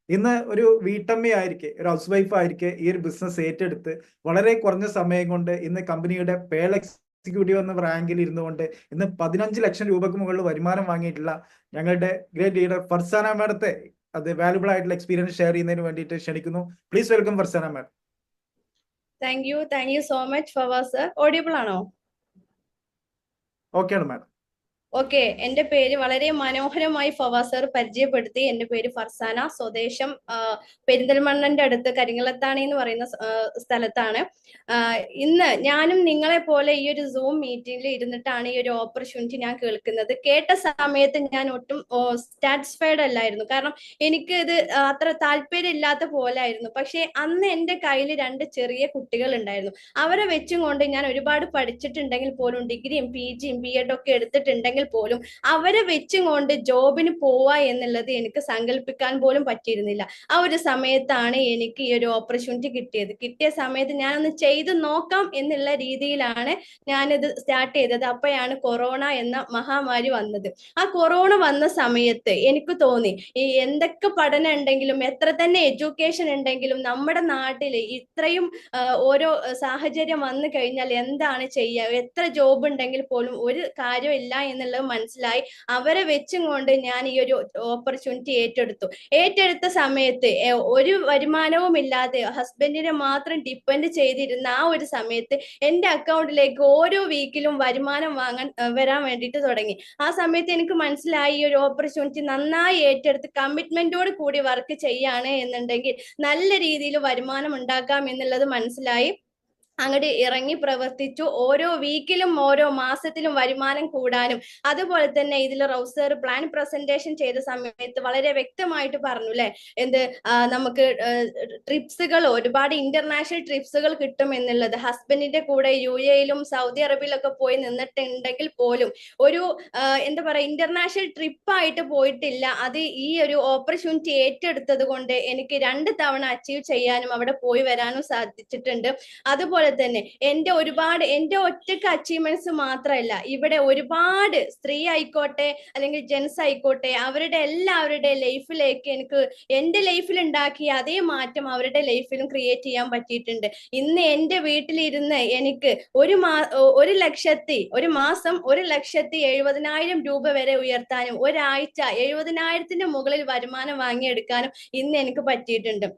ഇന്ന് ഒരു വീട്ടമ്മയായിരിക്കെ, ഒരു ഹൗസ് വൈഫ് ആയിരിക്കെ ഈ ഒരു ബിസിനസ് ഏറ്റെടുത്ത് വളരെ കുറഞ്ഞ സമയം കൊണ്ട് ഇന്ന് കമ്പനിയുടെ പേൾ എക്സിക്യൂട്ടീവ് എന്ന റാങ്കിൽ ഇരുന്നുകൊണ്ട് ഇന്ന് 15 ലക്ഷം രൂപക്ക് മുകളിൽ വരുമാനം വാങ്ങിയിട്ടുള്ള ഞങ്ങളുടെ ഗ്രേറ്റ് ലീഡർ ഫർസാന മാഡത്തെ അത് വാല്യുബിൾ ആയിട്ടുള്ള എക്സ്പീരിയൻസ് ഷെയർ ചെയ്യുന്നതിന് വേണ്ടിയിട്ട് ക്ഷണിക്കുന്നു. Please welcome Farsana madam. Thank you so much Fawas sir. Audible ആണോ? ഓക്കെ ആണ് മാഡം. ഓക്കെ, എന്റെ പേര് വളരെ മനോഹരമായി ഫവാസ് സർ പരിചയപ്പെടുത്തി. എന്റെ പേര് ഫർസാന, സ്വദേശം പെരിന്തൽമണ്ണന്റെ അടുത്ത് കരിങ്ങളത്താണി എന്ന് പറയുന്ന സ്ഥലത്താണ്. ഇന്ന് ഞാനും നിങ്ങളെ പോലെ ഈ ഒരു സൂം മീറ്റിംഗിൽ ഇരുന്നിട്ടാണ് ഈ ഒരു ഓപ്പർച്യൂണിറ്റി ഞാൻ കേൾക്കുന്നത്. കേട്ട സമയത്ത് ഞാൻ ഒട്ടും സാറ്റിസ്ഫൈഡ് അല്ലായിരുന്നു, കാരണം എനിക്ക് ഇത് അത്ര താല്പര്യം ഇല്ലാത്ത പോലെ ആയിരുന്നു. പക്ഷെ അന്ന് എന്റെ കയ്യിൽ 2 ചെറിയ കുട്ടികൾ ഉണ്ടായിരുന്നു. അവരെ വെച്ചും കൊണ്ട് ഞാൻ ഒരുപാട് പഠിച്ചിട്ടുണ്ടെങ്കിൽ പോലും, ഡിഗ്രിയും PGയും BEd ഒക്കെ എടുത്തിട്ടുണ്ടെങ്കിൽ പോലും അവരെ വെച്ചും കൊണ്ട് ജോബിന് പോവാ എന്നുള്ളത് എനിക്ക് സങ്കല്പിക്കാൻ പോലും പറ്റിയിരുന്നില്ല. ആ ഒരു സമയത്താണ് എനിക്ക് ഈ ഒരു ഓപ്പർച്യൂണിറ്റി കിട്ടിയ സമയത്ത് ഞാനൊന്ന് ചെയ്ത് നോക്കാം എന്നുള്ള രീതിയിലാണ് ഞാനിത് സ്റ്റാർട്ട് ചെയ്തത്. അപ്പോഴാണ് കൊറോണ എന്ന മഹാമാരി വന്നത്. ആ കൊറോണ വന്ന സമയത്ത് എനിക്ക് തോന്നി, ഈ എന്തൊക്കെ പഠനം ഉണ്ടെങ്കിലും, എത്ര തന്നെ എഡ്യൂക്കേഷൻ ഉണ്ടെങ്കിലും, നമ്മുടെ നാട്ടിൽ ഇത്രയും ഓരോ സാഹചര്യം വന്നു കഴിഞ്ഞാൽ എന്താണ് ചെയ്യുക, എത്ര ജോബ് ഉണ്ടെങ്കിൽ പോലും ഒരു കാര്യമില്ല എന്നുള്ളത് മനസ്സിലായി. അവരെ വെച്ചും കൊണ്ട് ഞാൻ ഈ ഒരു ഓപ്പർച്യൂണിറ്റി ഏറ്റെടുത്ത സമയത്ത് ഒരു വരുമാനവും ഇല്ലാതെ ഹസ്ബൻഡിനെ മാത്രം ഡിപ്പെൻഡ് ചെയ്തിരുന്ന ആ ഒരു സമയത്ത് എന്റെ അക്കൗണ്ടിലേക്ക് ഓരോ വീക്കിലും വരുമാനം വരാൻ വേണ്ടിയിട്ട് തുടങ്ങി. ആ സമയത്ത് എനിക്ക് മനസ്സിലായി ഈ ഒരു ഓപ്പർച്യൂണിറ്റി നന്നായി ഏറ്റെടുത്ത് കമ്മിറ്റ്മെന്റോട് കൂടി വർക്ക് ചെയ്യാണ് എന്നുണ്ടെങ്കിൽ നല്ല രീതിയിൽ വരുമാനം ഉണ്ടാക്കാം എന്നുള്ളത് മനസ്സിലായി. അങ്ങോട്ട് ഇറങ്ങി പ്രവർത്തിച്ചു. ഓരോ വീക്കിലും ഓരോ മാസത്തിലും വരുമാനം കൂടാനും, അതുപോലെ തന്നെ ഇതിൽ റൗസർ പ്ലാൻ പ്രസന്റേഷൻ ചെയ്ത സമയത്ത് വളരെ വ്യക്തമായിട്ട് പറഞ്ഞു അല്ലെ, നമുക്ക് ട്രിപ്സുകൾ, ഒരുപാട് ഇന്റർനാഷണൽ ട്രിപ്സുകൾ കിട്ടും എന്നുള്ളത്. ഹസ്ബൻഡിന്റെ കൂടെ UAEയിലും സൗദി അറേബ്യയിലൊക്കെ പോയി നിന്നിട്ടുണ്ടെങ്കിൽ പോലും ഒരു ഇന്റർനാഷണൽ ട്രിപ്പായിട്ട് പോയിട്ടില്ല. അത് ഈ ഒരു ഓപ്പർച്യൂണിറ്റി ഏറ്റെടുത്തത് കൊണ്ട് എനിക്ക് 2 തവണ അച്ചീവ് ചെയ്യാനും അവിടെ പോയി വരാനും സാധിച്ചിട്ടുണ്ട്. അതുപോലെ തന്നെ എന്റെ ഒറ്റയ്ക്ക് അച്ചീവ്മെന്റ്സ് മാത്രമല്ല, ഇവിടെ ഒരുപാട് സ്ത്രീ ആയിക്കോട്ടെ അല്ലെങ്കിൽ ജെൻസ് ആയിക്കോട്ടെ, എല്ലാവരുടെ ലൈഫിലേക്ക് എനിക്ക് എന്റെ ലൈഫിൽ ഉണ്ടാക്കിയ അതേ മാറ്റം അവരുടെ ലൈഫിലും ക്രിയേറ്റ് ചെയ്യാൻ പറ്റിയിട്ടുണ്ട്. ഇന്ന് എന്റെ വീട്ടിലിരുന്ന് എനിക്ക് ഒരു മാസം 1,70,000 രൂപ വരെ ഉയർത്താനും, ഒരാഴ്ച 70,000 മുകളിൽ വരുമാനം വാങ്ങിയെടുക്കാനും ഇന്ന് എനിക്ക് പറ്റിയിട്ടുണ്ട്.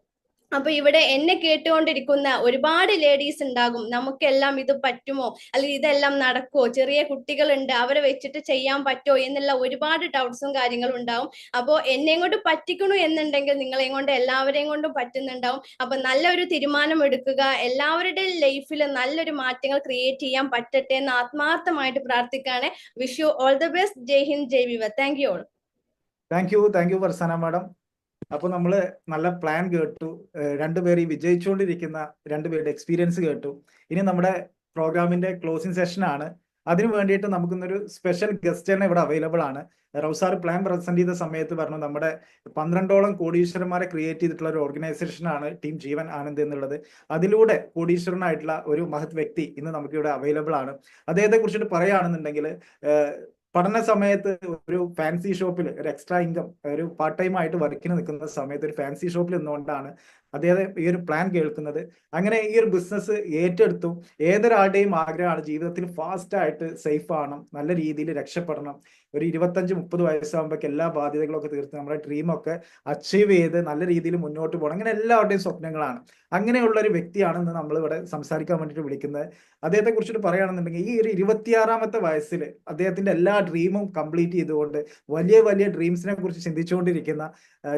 അപ്പൊ ഇവിടെ എന്നെ കേട്ടുകൊണ്ടിരിക്കുന്ന ഒരുപാട് ലേഡീസ് ഉണ്ടാകും, നമുക്കെല്ലാം ഇത് പറ്റുമോ, അല്ലെങ്കിൽ ഇതെല്ലാം നടക്കുമോ, ചെറിയ കുട്ടികളുണ്ട് അവരെ വെച്ചിട്ട് ചെയ്യാൻ പറ്റുമോ എന്നുള്ള ഒരുപാട് ഡൗട്ട്സും കാര്യങ്ങളും ഉണ്ടാവും. അപ്പോൾ എന്നെയും കൊണ്ട് പറ്റിക്കണു എന്നുണ്ടെങ്കിൽ നിങ്ങളെയും കൊണ്ട് എല്ലാവരെയും കൊണ്ടും പറ്റുന്നുണ്ടാവും. അപ്പൊ നല്ലൊരു തീരുമാനം എടുക്കുക, എല്ലാവരുടെയും ലൈഫിൽ നല്ലൊരു മാറ്റങ്ങൾ ക്രിയേറ്റ് ചെയ്യാൻ പറ്റട്ടെ എന്ന് ആത്മാർത്ഥമായിട്ട് പ്രാർത്ഥിക്കാണ്. Wish you all the best. Jai Hind, Jai Viva. Thank you all. Thank you Farzana madam. അപ്പൊ നമ്മള് നല്ല പ്ലാൻ കേട്ടു, 2 പേര് വിജയിച്ചുകൊണ്ടിരിക്കുന്ന 2 പേരുടെ എക്സ്പീരിയൻസ് കേട്ടു. ഇനി നമ്മുടെ പ്രോഗ്രാമിന്റെ ക്ലോസിംഗ് സെഷൻ ആണ്. അതിനു വേണ്ടിയിട്ട് നമുക്കിന്നൊരു സ്പെഷ്യൽ ഗസ്റ്റ് തന്നെ ഇവിടെ അവൈലബിൾ ആണ്. റൗസാർ പ്ലാൻ പ്രസന്റ് ചെയ്ത സമയത്ത് പറഞ്ഞു, നമ്മുടെ 12ഓളം കോടീശ്വരന്മാരെ ക്രിയേറ്റ് ചെയ്തിട്ടുള്ള ഒരു ഓർഗനൈസേഷനാണ് ടീം ജീവൻ ആനന്ദ് എന്നുള്ളത്. അതിലൂടെ കോടീശ്വരനായിട്ടുള്ള ഒരു മഹത് വ്യക്തി ഇന്ന് നമുക്കിവിടെ അവൈലബിൾ ആണ്. അദ്ദേഹത്തെ കുറിച്ചിട്ട് പറയുകയാണെന്നുണ്ടെങ്കിൽ, പഠന സമയത്ത് ഒരു ഫാൻസി ഷോപ്പിൽ ഒരു എക്സ്ട്രാ ഇൻകം, ഒരു പാർട്ട് ടൈം ആയിട്ട് വർക്കിന് നിൽക്കുന്ന സമയത്ത് ഒരു ഫാൻസി ഷോപ്പിൽ നിന്നുകൊണ്ടാണ് അദ്ദേഹം ഈ ഒരു പ്ലാൻ കേൾക്കുന്നത്. അങ്ങനെ ഈ ഒരു ബിസിനസ് ഏറ്റെടുത്തു. ഏതൊരാളുടെയും ആഗ്രഹമാണ് ജീവിതത്തിൽ ഫാസ്റ്റ് ആയിട്ട് സേഫ് ആവണം, നല്ല രീതിയിൽ രക്ഷപ്പെടണം, ഒരു 25-30 വയസ്സാകുമ്പോഴേക്ക് എല്ലാ ബാധ്യതകളൊക്കെ തീർത്ത് നമ്മുടെ ഡ്രീമൊക്കെ അച്ചീവ് ചെയ്ത് നല്ല രീതിയിൽ മുന്നോട്ട് പോകണം. അങ്ങനെ എല്ലാവരുടെയും സ്വപ്നങ്ങളാണ്. അങ്ങനെയുള്ള ഒരു വ്യക്തിയാണെന്ന് നമ്മൾ ഇവിടെ സംസാരിക്കാൻ വേണ്ടിയിട്ട് വിളിക്കുന്നത്. അദ്ദേഹത്തെ കുറിച്ചിട്ട് പറയുകയാണെന്നുണ്ടെങ്കിൽ ഈ ഒരു 26-ാമത്തെ വയസ്സിൽ അദ്ദേഹത്തിന്റെ എല്ലാ ഡ്രീമും കംപ്ലീറ്റ് ചെയ്തുകൊണ്ട് വലിയ വലിയ ഡ്രീംസിനെ കുറിച്ച് ചിന്തിച്ചുകൊണ്ടിരിക്കുന്ന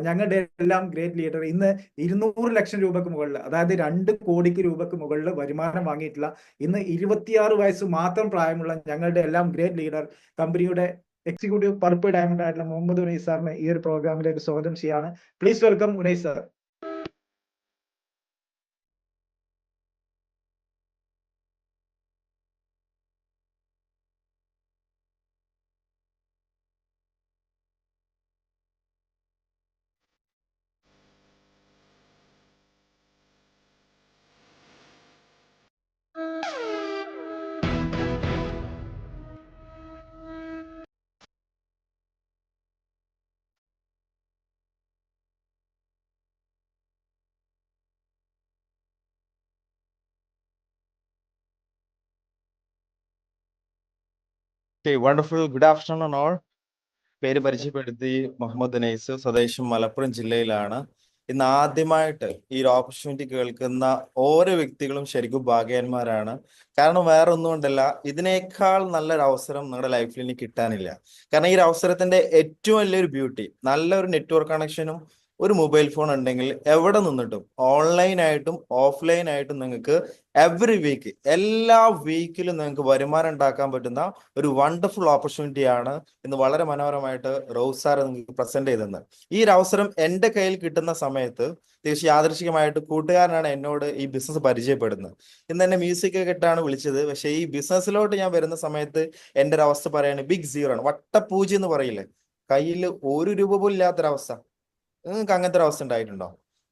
ഞങ്ങളുടെ എല്ലാം ഗ്രേറ്റ് ലീഡർ, ഇന്ന് 200 ലക്ഷം രൂപക്ക് മുകളിൽ, അതായത് 2 കോടി രൂപക്ക് മുകളിൽ വരുമാനം വാങ്ങിയിട്ടുള്ള, ഇന്ന് 26 വയസ്സ് മാത്രം പ്രായമുള്ള ഞങ്ങളുടെ എല്ലാം ഗ്രേറ്റ് ലീഡർ, കമ്പനിയുടെ എക്സിക്യൂട്ടീവ് പർപ്പിൾ ഡയമണ്ട് ആയിട്ടുള്ള മുഹമ്മദ് ഉനൈസ് സാറിനെ ഈ ഒരു പ്രോഗ്രാമിലേക്ക് സ്വാഗതം ചെയ്യാണ്. Please welcome Unais sir. Okay, wonderful. Good afternoon, all. പേര് പരിചയപ്പെടുത്തി, മുഹമ്മദ് ഉനൈസ്, സ്വദേശം മലപ്പുറം ജില്ലയിലാണ്. ഇന്ന് ആദ്യമായിട്ട് ഈ ഒരു ഓപ്പർച്യൂണിറ്റി കേൾക്കുന്ന ഓരോ വ്യക്തികളും ശരിക്കും ഭാഗ്യവാന്മാരാണ്. കാരണം വേറെ ഒന്നും കൊണ്ടല്ല, ഇതിനേക്കാൾ നല്ലൊരു അവസരം നിങ്ങളുടെ ലൈഫിൽ ഇനി കിട്ടാനില്ല. കാരണം ഈ ഒരു അവസരത്തിന്റെ ഏറ്റവും വലിയൊരു ബ്യൂട്ടി, നല്ലൊരു നെറ്റ്വർക്ക് കണക്ഷനും ഒരു മൊബൈൽ ഫോൺ ഉണ്ടെങ്കിൽ എവിടെ നിന്നിട്ടും ഓൺലൈനായിട്ടും ഓഫ്ലൈനായിട്ടും നിങ്ങൾക്ക് എവറി വീക്ക്, എല്ലാ വീക്കിലും നിങ്ങൾക്ക് വരുമാനം ഉണ്ടാക്കാൻ പറ്റുന്ന ഒരു വണ്ടർഫുൾ ഓപ്പർച്യൂണിറ്റിയാണ് ഇന്ന് വളരെ മനോഹരമായിട്ട് റോസ് സാർ നിങ്ങൾക്ക് പ്രസന്റ് ചെയ്തത്. ഈ ഒരു അവസരം എൻ്റെ കയ്യിൽ കിട്ടുന്ന സമയത്ത് തീർച്ചയായും യാദൃശികമായിട്ട് കൂട്ടുകാരനാണ് എന്നോട് ഈ ബിസിനസ് പരിചയപ്പെടുന്നത്. ഇന്ന് എന്നെ മ്യൂസിക് ഒക്കെ ഇട്ടാണ് വിളിച്ചത്. പക്ഷെ ഈ ബിസിനസ്സിലോട്ട് ഞാൻ വരുന്ന സമയത്ത് എൻ്റെ ഒരു അവസ്ഥ പറയാണ് ബിഗ് സീറോ ആണ്, വട്ടപ്പൂജ്യം എന്ന് പറയില്ലേ, കയ്യിൽ 1 രൂപ പോലും ഇല്ലാത്തൊരവസ്ഥ. നിങ്ങൾക്ക് അങ്ങനത്തെ ഒരു അവസ്ഥ ഉണ്ടായിട്ടുണ്ടോ?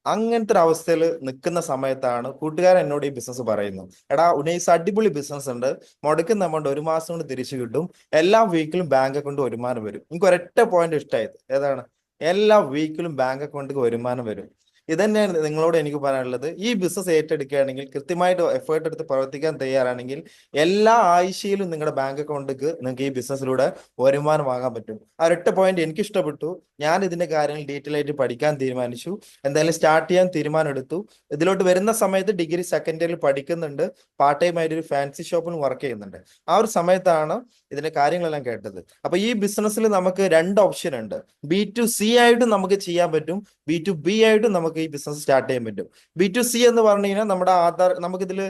അങ്ങനത്തെ ഒരു അവസ്ഥയിൽ നിൽക്കുന്ന സമയത്താണ് കൂട്ടുകാരൻ എന്നോട് ഈ ബിസിനസ് പറയുന്നു. എടാ ഉനൈസ്, അടിപൊളി ബിസിനസ് ഉണ്ട്, മുടക്കുന്ന എമൗണ്ട് 1 മാസം കൊണ്ട് തിരിച്ചു കിട്ടും, എല്ലാ വീക്കിലും ബാങ്ക് അക്കൗണ്ട് വരുമാനം വരും. എനിക്ക് ഒരൊറ്റ പോയിന്റ് ഇഷ്ടമായത്, ഏതാണ്? എല്ലാ വീക്കിലും ബാങ്ക് അക്കൗണ്ടിൽ വരുമാനം വരും. ഇതന്നെയാണ് നിങ്ങളോട് എനിക്ക് പറയാനുള്ളത്. ഈ ബിസിനസ് ഏറ്റെടുക്കുകയാണെങ്കിൽ, കൃത്യമായിട്ട് എഫേർട്ട് എടുത്ത് പ്രവർത്തിക്കാൻ തയ്യാറാണെങ്കിൽ, എല്ലാ ആഴ്ചയിലും നിങ്ങളുടെ ബാങ്ക് അക്കൗണ്ടിലേക്ക് നിങ്ങൾക്ക് ഈ ബിസിനസ്സിലൂടെ വരുമാനം വാങ്ങാൻ പറ്റും. ആ ഒരൊറ്റ പോയിന്റ് എനിക്ക് ഇഷ്ടപ്പെട്ടു. ഞാൻ ഇതിന്റെ കാര്യങ്ങൾ ഡീറ്റെയിൽ ആയിട്ട് പഠിക്കാൻ തീരുമാനിച്ചു. എന്തായാലും സ്റ്റാർട്ട് ചെയ്യാൻ തീരുമാനം എടുത്തു. ഇതിലോട്ട് വരുന്ന സമയത്ത് ഡിഗ്രി സെക്കൻഡ് ഇയറിൽ പഠിക്കുന്നുണ്ട്, പാർട്ട് ടൈം ആയിട്ട് ഒരു ഫാൻസി ഷോപ്പിൽ വർക്ക് ചെയ്യുന്നുണ്ട്. ആ ഒരു സമയത്താണ് ഇതിന്റെ കാര്യങ്ങളെല്ലാം കേട്ടത്. അപ്പൊ ഈ ബിസിനസ്സിൽ നമുക്ക് 2 ഓപ്ഷൻ ഉണ്ട്. B2C ആയിട്ടും നമുക്ക് ചെയ്യാൻ പറ്റും, B2B ആയിട്ടും നമുക്ക് ഈ ബിസിനസ് സ്റ്റാർട്ട് ചെയ്യാൻ പറ്റും. B2C എന്ന് പറഞ്ഞു കഴിഞ്ഞാൽ നമ്മുടെ ആധാർ, നമുക്കിതിൽ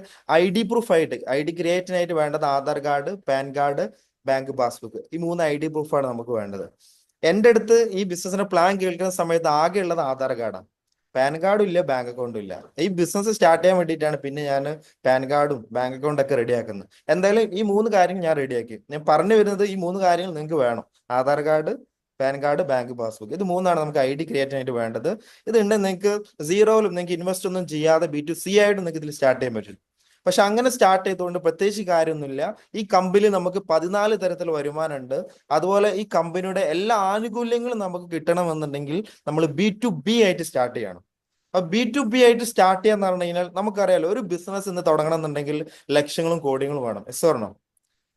ID പ്രൂഫ് ആയിട്ട്, ID ക്രിയേറ്റിനായിട്ട് വേണ്ടത് Aadhaar card, pan card, bank passbook, ഈ 3 ID പ്രൂഫാണ് നമുക്ക് വേണ്ടത്. എൻ്റെ അടുത്ത് ഈ ബിസിനസിന്റെ പ്ലാൻ കേൾക്കുന്ന സമയത്ത് ആകെ ഉള്ളത് ആധാർ കാർഡാണ്, പാൻ കാർഡും ഇല്ല, ബാങ്ക് അക്കൗണ്ടും ഇല്ല. ഈ ബിസിനസ് സ്റ്റാർട്ട് ചെയ്യാൻ വേണ്ടിയിട്ടാണ് പിന്നെ ഞാൻ പാൻ കാർഡും ബാങ്ക് അക്കൗണ്ടും ഒക്കെ റെഡിയാക്കുന്നത്. എന്തായാലും ഈ 3 കാര്യങ്ങൾ ഞാൻ റെഡിയാക്കി. ഞാൻ പറഞ്ഞു വരുന്നത് ഈ 3 കാര്യങ്ങൾ നിങ്ങൾക്ക് വേണം: Aadhaar card, pan card, bank passbook. ഇത് 3 നമുക്ക് ID ക്രിയേറ്റ് ആയിട്ട് വേണ്ടത്. ഇതുണ്ട് നിങ്ങൾക്ക് സീറോയിലും നിങ്ങൾക്ക് ഇൻവെസ്റ്റ് ഒന്നും ചെയ്യാതെ B2C ആയിട്ട് നിങ്ങൾക്ക് ഇതിൽ സ്റ്റാർട്ട് ചെയ്യാൻ പറ്റും. പക്ഷെ അങ്ങനെ സ്റ്റാർട്ട് ചെയ്തുകൊണ്ട് പ്രത്യേകിച്ച് കാര്യമൊന്നുമില്ല. ഈ കമ്പനി നമുക്ക് 14 തരത്തിൽ വരുമാനമുണ്ട്. അതുപോലെ ഈ കമ്പനിയുടെ എല്ലാ ആനുകൂല്യങ്ങളും നമുക്ക് കിട്ടണമെന്നുണ്ടെങ്കിൽ നമ്മൾ B2B ആയിട്ട് സ്റ്റാർട്ട് ചെയ്യണം. അപ്പൊ B2B ആയിട്ട് സ്റ്റാർട്ട് ചെയ്യാന്ന് പറഞ്ഞു കഴിഞ്ഞാൽ നമുക്കറിയാലോ, ഒരു ബിസിനസ് ഇന്ന് തുടങ്ങണം എന്നുണ്ടെങ്കിൽ ലക്ഷങ്ങളും കോടികളും വേണം. എസ്സോർണോ?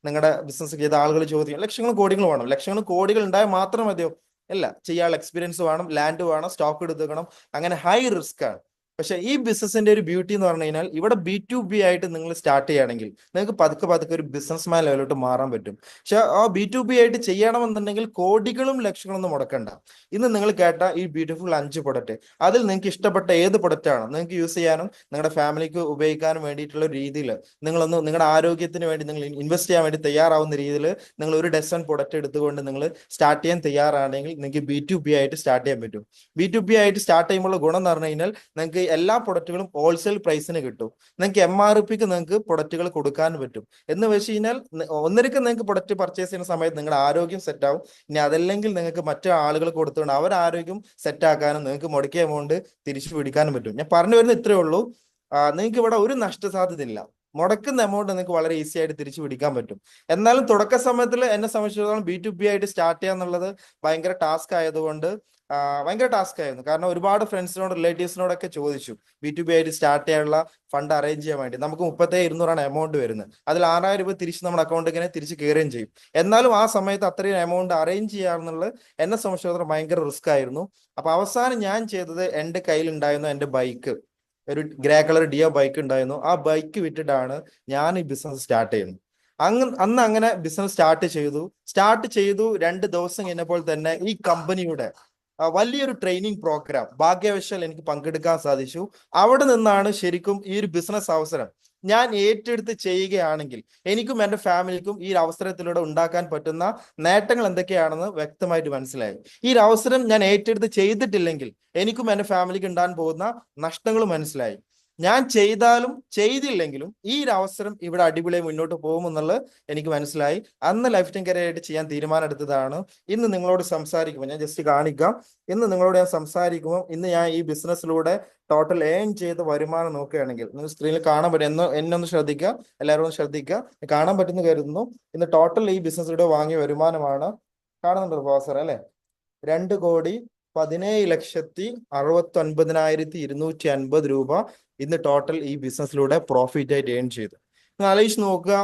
നിങ്ങളുടെ ബിസിനസ് ചെയ്ത ആളുകൾ ചോദിക്കും, ലക്ഷങ്ങളും കോടികൾ വേണം. ലക്ഷങ്ങളും കോടികൾ ഉണ്ടായാൽ മാത്രം മതിയോ? ഇല്ല, ചെയ്യാനുള്ള എക്സ്പീരിയൻസ് വേണം, ലാൻഡ് വേണം, സ്റ്റോക്ക് എടുക്കണം. അങ്ങനെ ഹൈ റിസ്ക് ആണ്. പക്ഷെ ഈ ബിസിനസിന്റെ ഒരു ബ്യൂട്ടി എന്ന് പറഞ്ഞു കഴിഞ്ഞാൽ, ഇവിടെ B2B ആയിട്ട് നിങ്ങൾ സ്റ്റാർട്ട് ചെയ്യുകയാണെങ്കിൽ നിങ്ങൾക്ക് പതുക്കെ പതുക്കെ ഒരു ബിസിനസ്മാൻ ലെവലോട്ട് മാറാൻ പറ്റും. പക്ഷെ ആ B2B ആയിട്ട് ചെയ്യണമെന്നുണ്ടെങ്കിൽ കോടികളും ലക്ഷങ്ങളൊന്നും മുടക്കണ്ട. ഇന്ന് നിങ്ങൾ കേട്ട ഈ ബ്യൂട്ടിഫുൾ 5 പ്രൊഡക്റ്റ്, അതിൽ നിങ്ങൾക്ക് ഇഷ്ടപ്പെട്ട ഏത് പ്രൊഡക്റ്റ് ആണ് നിങ്ങൾക്ക് യൂസ് ചെയ്യാനും നിങ്ങളുടെ ഫാമിലിക്ക് ഉപയോഗിക്കാനും വേണ്ടിയിട്ടുള്ള രീതിയിൽ നിങ്ങളൊന്ന് നിങ്ങളുടെ ആരോഗ്യത്തിന് വേണ്ടി നിങ്ങൾ ഇൻവെസ്റ്റ് ചെയ്യാൻ വേണ്ടി തയ്യാറാവുന്ന രീതിയിൽ നിങ്ങൾ ഒരു ഡസൺ പ്രൊഡക്റ്റ് എടുത്തുകൊണ്ട് നിങ്ങൾ സ്റ്റാർട്ട് ചെയ്യാൻ തയ്യാറാണെങ്കിൽ നിങ്ങൾക്ക് B2B ആയിട്ട് സ്റ്റാർട്ട് ചെയ്യാൻ പറ്റും. B2B ആയിട്ട് സ്റ്റാർട്ട് ചെയ്യുമ്പോൾ ഗുണം എന്ന് പറഞ്ഞു കഴിഞ്ഞാൽ നിങ്ങൾക്ക് എല്ലാ പ്രൊഡക്റ്റുകളും ഹോൾസെയിൽ പ്രൈസിന് കിട്ടും. നിങ്ങൾക്ക് MRPക്ക് നിങ്ങൾക്ക് പ്രൊഡക്റ്റുകൾ കൊടുക്കാൻ പറ്റും. എന്ന് വെച്ച് കഴിഞ്ഞാൽ ഒന്നരക്ക് നിങ്ങൾക്ക് പ്രൊഡക്റ്റ് പർച്ചേസ് ചെയ്യുന്ന സമയത്ത് നിങ്ങളുടെ ആരോഗ്യം സെറ്റ് ആവും. ഇനി അതല്ലെങ്കിൽ നിങ്ങൾക്ക് മറ്റു ആളുകൾ കൊടുത്തുകൊണ്ട് അവരുടെ ആരോഗ്യം സെറ്റ് ആക്കാനും നിങ്ങൾക്ക് മുടക്കിയ എമൗണ്ട് തിരിച്ചു പിടിക്കാനും പറ്റും. ഞാൻ പറഞ്ഞു വരുന്നത് ഇത്രയേ ഉള്ളൂ. നിങ്ങൾക്ക് ഇവിടെ ഒരു നഷ്ടസാധ്യതയില്ല. മുടക്കുന്ന എമൗണ്ട് നിങ്ങൾക്ക് വളരെ ഈസി ആയിട്ട് തിരിച്ചു പിടിക്കാൻ പറ്റും. എന്നാലും തുടക്ക സമയത്തിൽ എന്നെ സംബന്ധിച്ചിടത്തോളം B2B ആയിട്ട് സ്റ്റാർട്ട് ചെയ്യാന്നുള്ളത് ഭയങ്കര ടാസ്ക് ആയതുകൊണ്ട് ഭയങ്കര ടാസ്ക് ആയിരുന്നു. കാരണം ഒരുപാട് ഫ്രണ്ട്സിനോട് റിലേറ്റീവ്സിനോടൊക്കെ ചോദിച്ചു B2B ആയിട്ട് സ്റ്റാർട്ട് ചെയ്യാനുള്ള ഫണ്ട് അറേഞ്ച് ചെയ്യാൻ വേണ്ടി. നമുക്ക് 37,200 എമൗണ്ട് വരുന്നത്. അതിൽ 6,000 രൂപ തിരിച്ച് നമ്മുടെ അക്കൗണ്ടിൽ തിരിച്ച് കയറുകയും ചെയ്യും. എന്നാലും ആ സമയത്ത് അത്രയും എമൗണ്ട് അറേഞ്ച് ചെയ്യാന്നുള്ളത് എന്നെ സംബന്ധിച്ചിടത്തോളം ഭയങ്കര റിസ്ക് ആയിരുന്നു. അപ്പൊ അവസാനം ഞാൻ ചെയ്തത്, എൻ്റെ കയ്യിൽ ഉണ്ടായിരുന്ന എൻ്റെ ബൈക്ക്, ഒരു ഗ്രേ കളർ ഡിയോ ബൈക്ക് ഉണ്ടായിരുന്നു. ആ ബൈക്ക് വിറ്റിട്ടാണ് ഞാൻ ഈ ബിസിനസ് സ്റ്റാർട്ട് ചെയ്യുന്നത്. അന്ന് അങ്ങനെ ബിസിനസ് സ്റ്റാർട്ട് ചെയ്തു 2 ദിവസം കഴിഞ്ഞപ്പോൾ തന്നെ ഈ കമ്പനിയുടെ വലിയൊരു ട്രെയിനിങ് പ്രോഗ്രാം ഭാഗ്യവശാൽ എനിക്ക് പങ്കെടുക്കാൻ സാധിച്ചു. അവിടെ നിന്നാണ് ശരിക്കും ഈ ഒരു ബിസിനസ് അവസരം ഞാൻ ഏറ്റെടുത്ത് ചെയ്യുകയാണെങ്കിൽ എനിക്കും എൻ്റെ ഫാമിലിക്കും ഈ അവസരത്തിലൂടെ ഉണ്ടാക്കാൻ പറ്റുന്ന നേട്ടങ്ങൾ എന്തൊക്കെയാണെന്ന് വ്യക്തമായിട്ട് മനസ്സിലായി. ഈ അവസരം ഞാൻ ഏറ്റെടുത്ത് ചെയ്തിട്ടില്ലെങ്കിൽ എനിക്കും എൻ്റെ ഫാമിലിക്ക് ഉണ്ടാകാൻ പോകുന്ന നഷ്ടങ്ങൾ മനസ്സിലായി. ഞാൻ ചെയ്താലും ചെയ്തില്ലെങ്കിലും ഈ ഒരു അവസരം ഇവിടെ അടിപൊളിയായി മുന്നോട്ട് പോകുമെന്നുള്ളത് എനിക്ക് മനസ്സിലായി. അന്ന് ലൈഫ് ടൈം കരിയർ ആയിട്ട് ചെയ്യാൻ തീരുമാനം എടുത്തതാണ്. ഇന്ന് നിങ്ങളോട് സംസാരിക്കുമ്പോൾ ഞാൻ ജസ്റ്റ് കാണിക്കാം. ഇന്ന് നിങ്ങളോട് ഞാൻ സംസാരിക്കുമ്പോൾ ഇന്ന് ഞാൻ ഈ ബിസിനസ്സിലൂടെ ടോട്ടൽ ഏൺ ചെയ്ത വരുമാനം നോക്കുകയാണെങ്കിൽ നിങ്ങൾ സ്ക്രീനിൽ കാണാൻ പറ്റും. എന്നെ ഒന്ന് ശ്രദ്ധിക്കുക, എല്ലാവരും ഒന്ന് ശ്രദ്ധിക്കുക. കാണാൻ പറ്റുന്ന കരുതുന്നു. ഇന്ന് ടോട്ടൽ ഈ ബിസിനസ്സിലൂടെ വാങ്ങിയ വരുമാനമാണ്. കാണുന്നുണ്ടോ പ്രൊഫസർ അല്ലെ? 2,17,69,250 രൂപ ഇന്ന് ടോട്ടൽ ഈ ബിസിനസ്സിലൂടെ പ്രോഫിറ്റ് ആയിട്ട് ഏൺ ചെയ്തു. നിങ്ങൾ ആലോചിച്ച് നോക്കുക,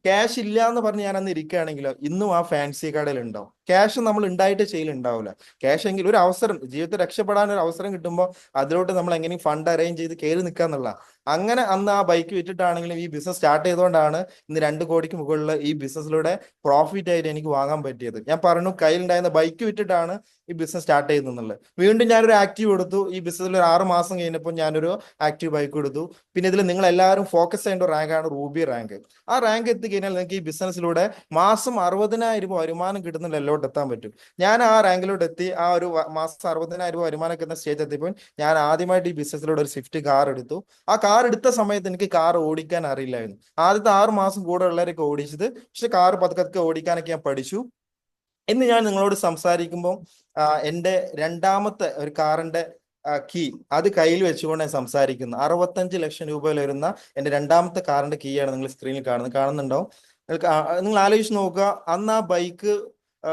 ക്യാഷ് ഇല്ല എന്ന് പറഞ്ഞ് ഞാൻ അന്ന് ഇരിക്കുകയാണെങ്കിലോ ഇന്നും ആ ഫാൻസി കടയിൽ ഉണ്ടാവും. ക്യാഷ് നമ്മൾ ഉണ്ടായിട്ട് ചെയ്യലുണ്ടാവില്ല. ക്യാഷ് എങ്കിൽ ഒരു അവസരം, ജീവിതത്തിൽ രക്ഷപ്പെടാൻ ഒരു അവസരം കിട്ടുമ്പോൾ അതിലോട്ട് നമ്മൾ എങ്ങനെയും ഫണ്ട് അറേഞ്ച് ചെയ്ത് കയറി നിൽക്കുക എന്നുള്ള. അങ്ങനെ അന്ന് ആ ബൈക്ക് വിറ്റിട്ടാണെങ്കിലും ഈ ബിസിനസ് സ്റ്റാർട്ട് ചെയ്തുകൊണ്ടാണ് ഇന്ന് 2 കോടിക്ക് മുകളിൽ ഈ ബിസിനസ്സിലൂടെ പ്രോഫിറ്റ് ആയിട്ട് എനിക്ക് വാങ്ങാൻ പറ്റിയത്. ഞാൻ പറഞ്ഞു, കയ്യിലുണ്ടായിരുന്ന ബൈക്ക് വിറ്റിട്ടാണ് ഈ ബിസിനസ് സ്റ്റാർട്ട് ചെയ്യുന്നത്. വീണ്ടും ഞാനൊരു ആക്റ്റീവ് എടുത്തു. ഈ ബിസിനസ്സിൽ ഒരു 6 മാസം കഴിഞ്ഞപ്പോൾ ഞാനൊരു ആക്റ്റീവ് ബൈക്ക് എടുത്തു. പിന്നെ ഇതിൽ നിങ്ങൾ എല്ലാവരും ഫോക്കസ് ചെയ്യേണ്ട റാങ്കാണ് റൂബി റാങ്ക്. ആ റാങ്ക് എത്തിക്കഴിഞ്ഞാൽ നിങ്ങൾക്ക് ഈ ബിസിനസ്സിലൂടെ മാസം 60,000 രൂപ വരുമാനം കിട്ടുന്ന ലെവലിലോട്ട് എത്താൻ പറ്റും. ഞാൻ ആ റാങ്കിലോട്ട് എത്തി. ആ ഒരു മാസം 60,000 രൂപ വരുമാനം കിട്ടുന്ന സ്റ്റേജ് എത്തിയപ്പോൾ ഞാൻ ആദ്യമായിട്ട് ഈ ബിസിനസ്സിലൂടെ ഒരു സ്വിഫ്റ്റ് കാർ എടുത്തു. ആ കാർ എടുത്ത സമയത്ത് എനിക്ക് കാർ ഓടിക്കാൻ അറിയില്ലായിരുന്നു. ആദ്യത്തെ 6 മാസം കൂടെ ഉള്ളവരൊക്കെ ഓടിച്ചത്. പക്ഷെ കാർ പതുക്കെ ഓടിക്കാനൊക്കെ ഞാൻ പഠിച്ചു. ഇന്ന് ഞാൻ നിങ്ങളോട് സംസാരിക്കുമ്പോൾ എൻ്റെ രണ്ടാമത്തെ ഒരു കാറിന്റെ കീ അത് കയ്യിൽ വെച്ചുകൊണ്ട് ഞാൻ സംസാരിക്കുന്നു. 65 ലക്ഷം രൂപയിൽ വരുന്ന എൻ്റെ രണ്ടാമത്തെ കാറിന്റെ കീ ആണ് നിങ്ങൾ സ്ക്രീനിൽ കാണുന്നുണ്ടാവും. നിങ്ങൾ ആലോചിച്ച് നോക്കുക, അന്ന് ആ ബൈക്ക്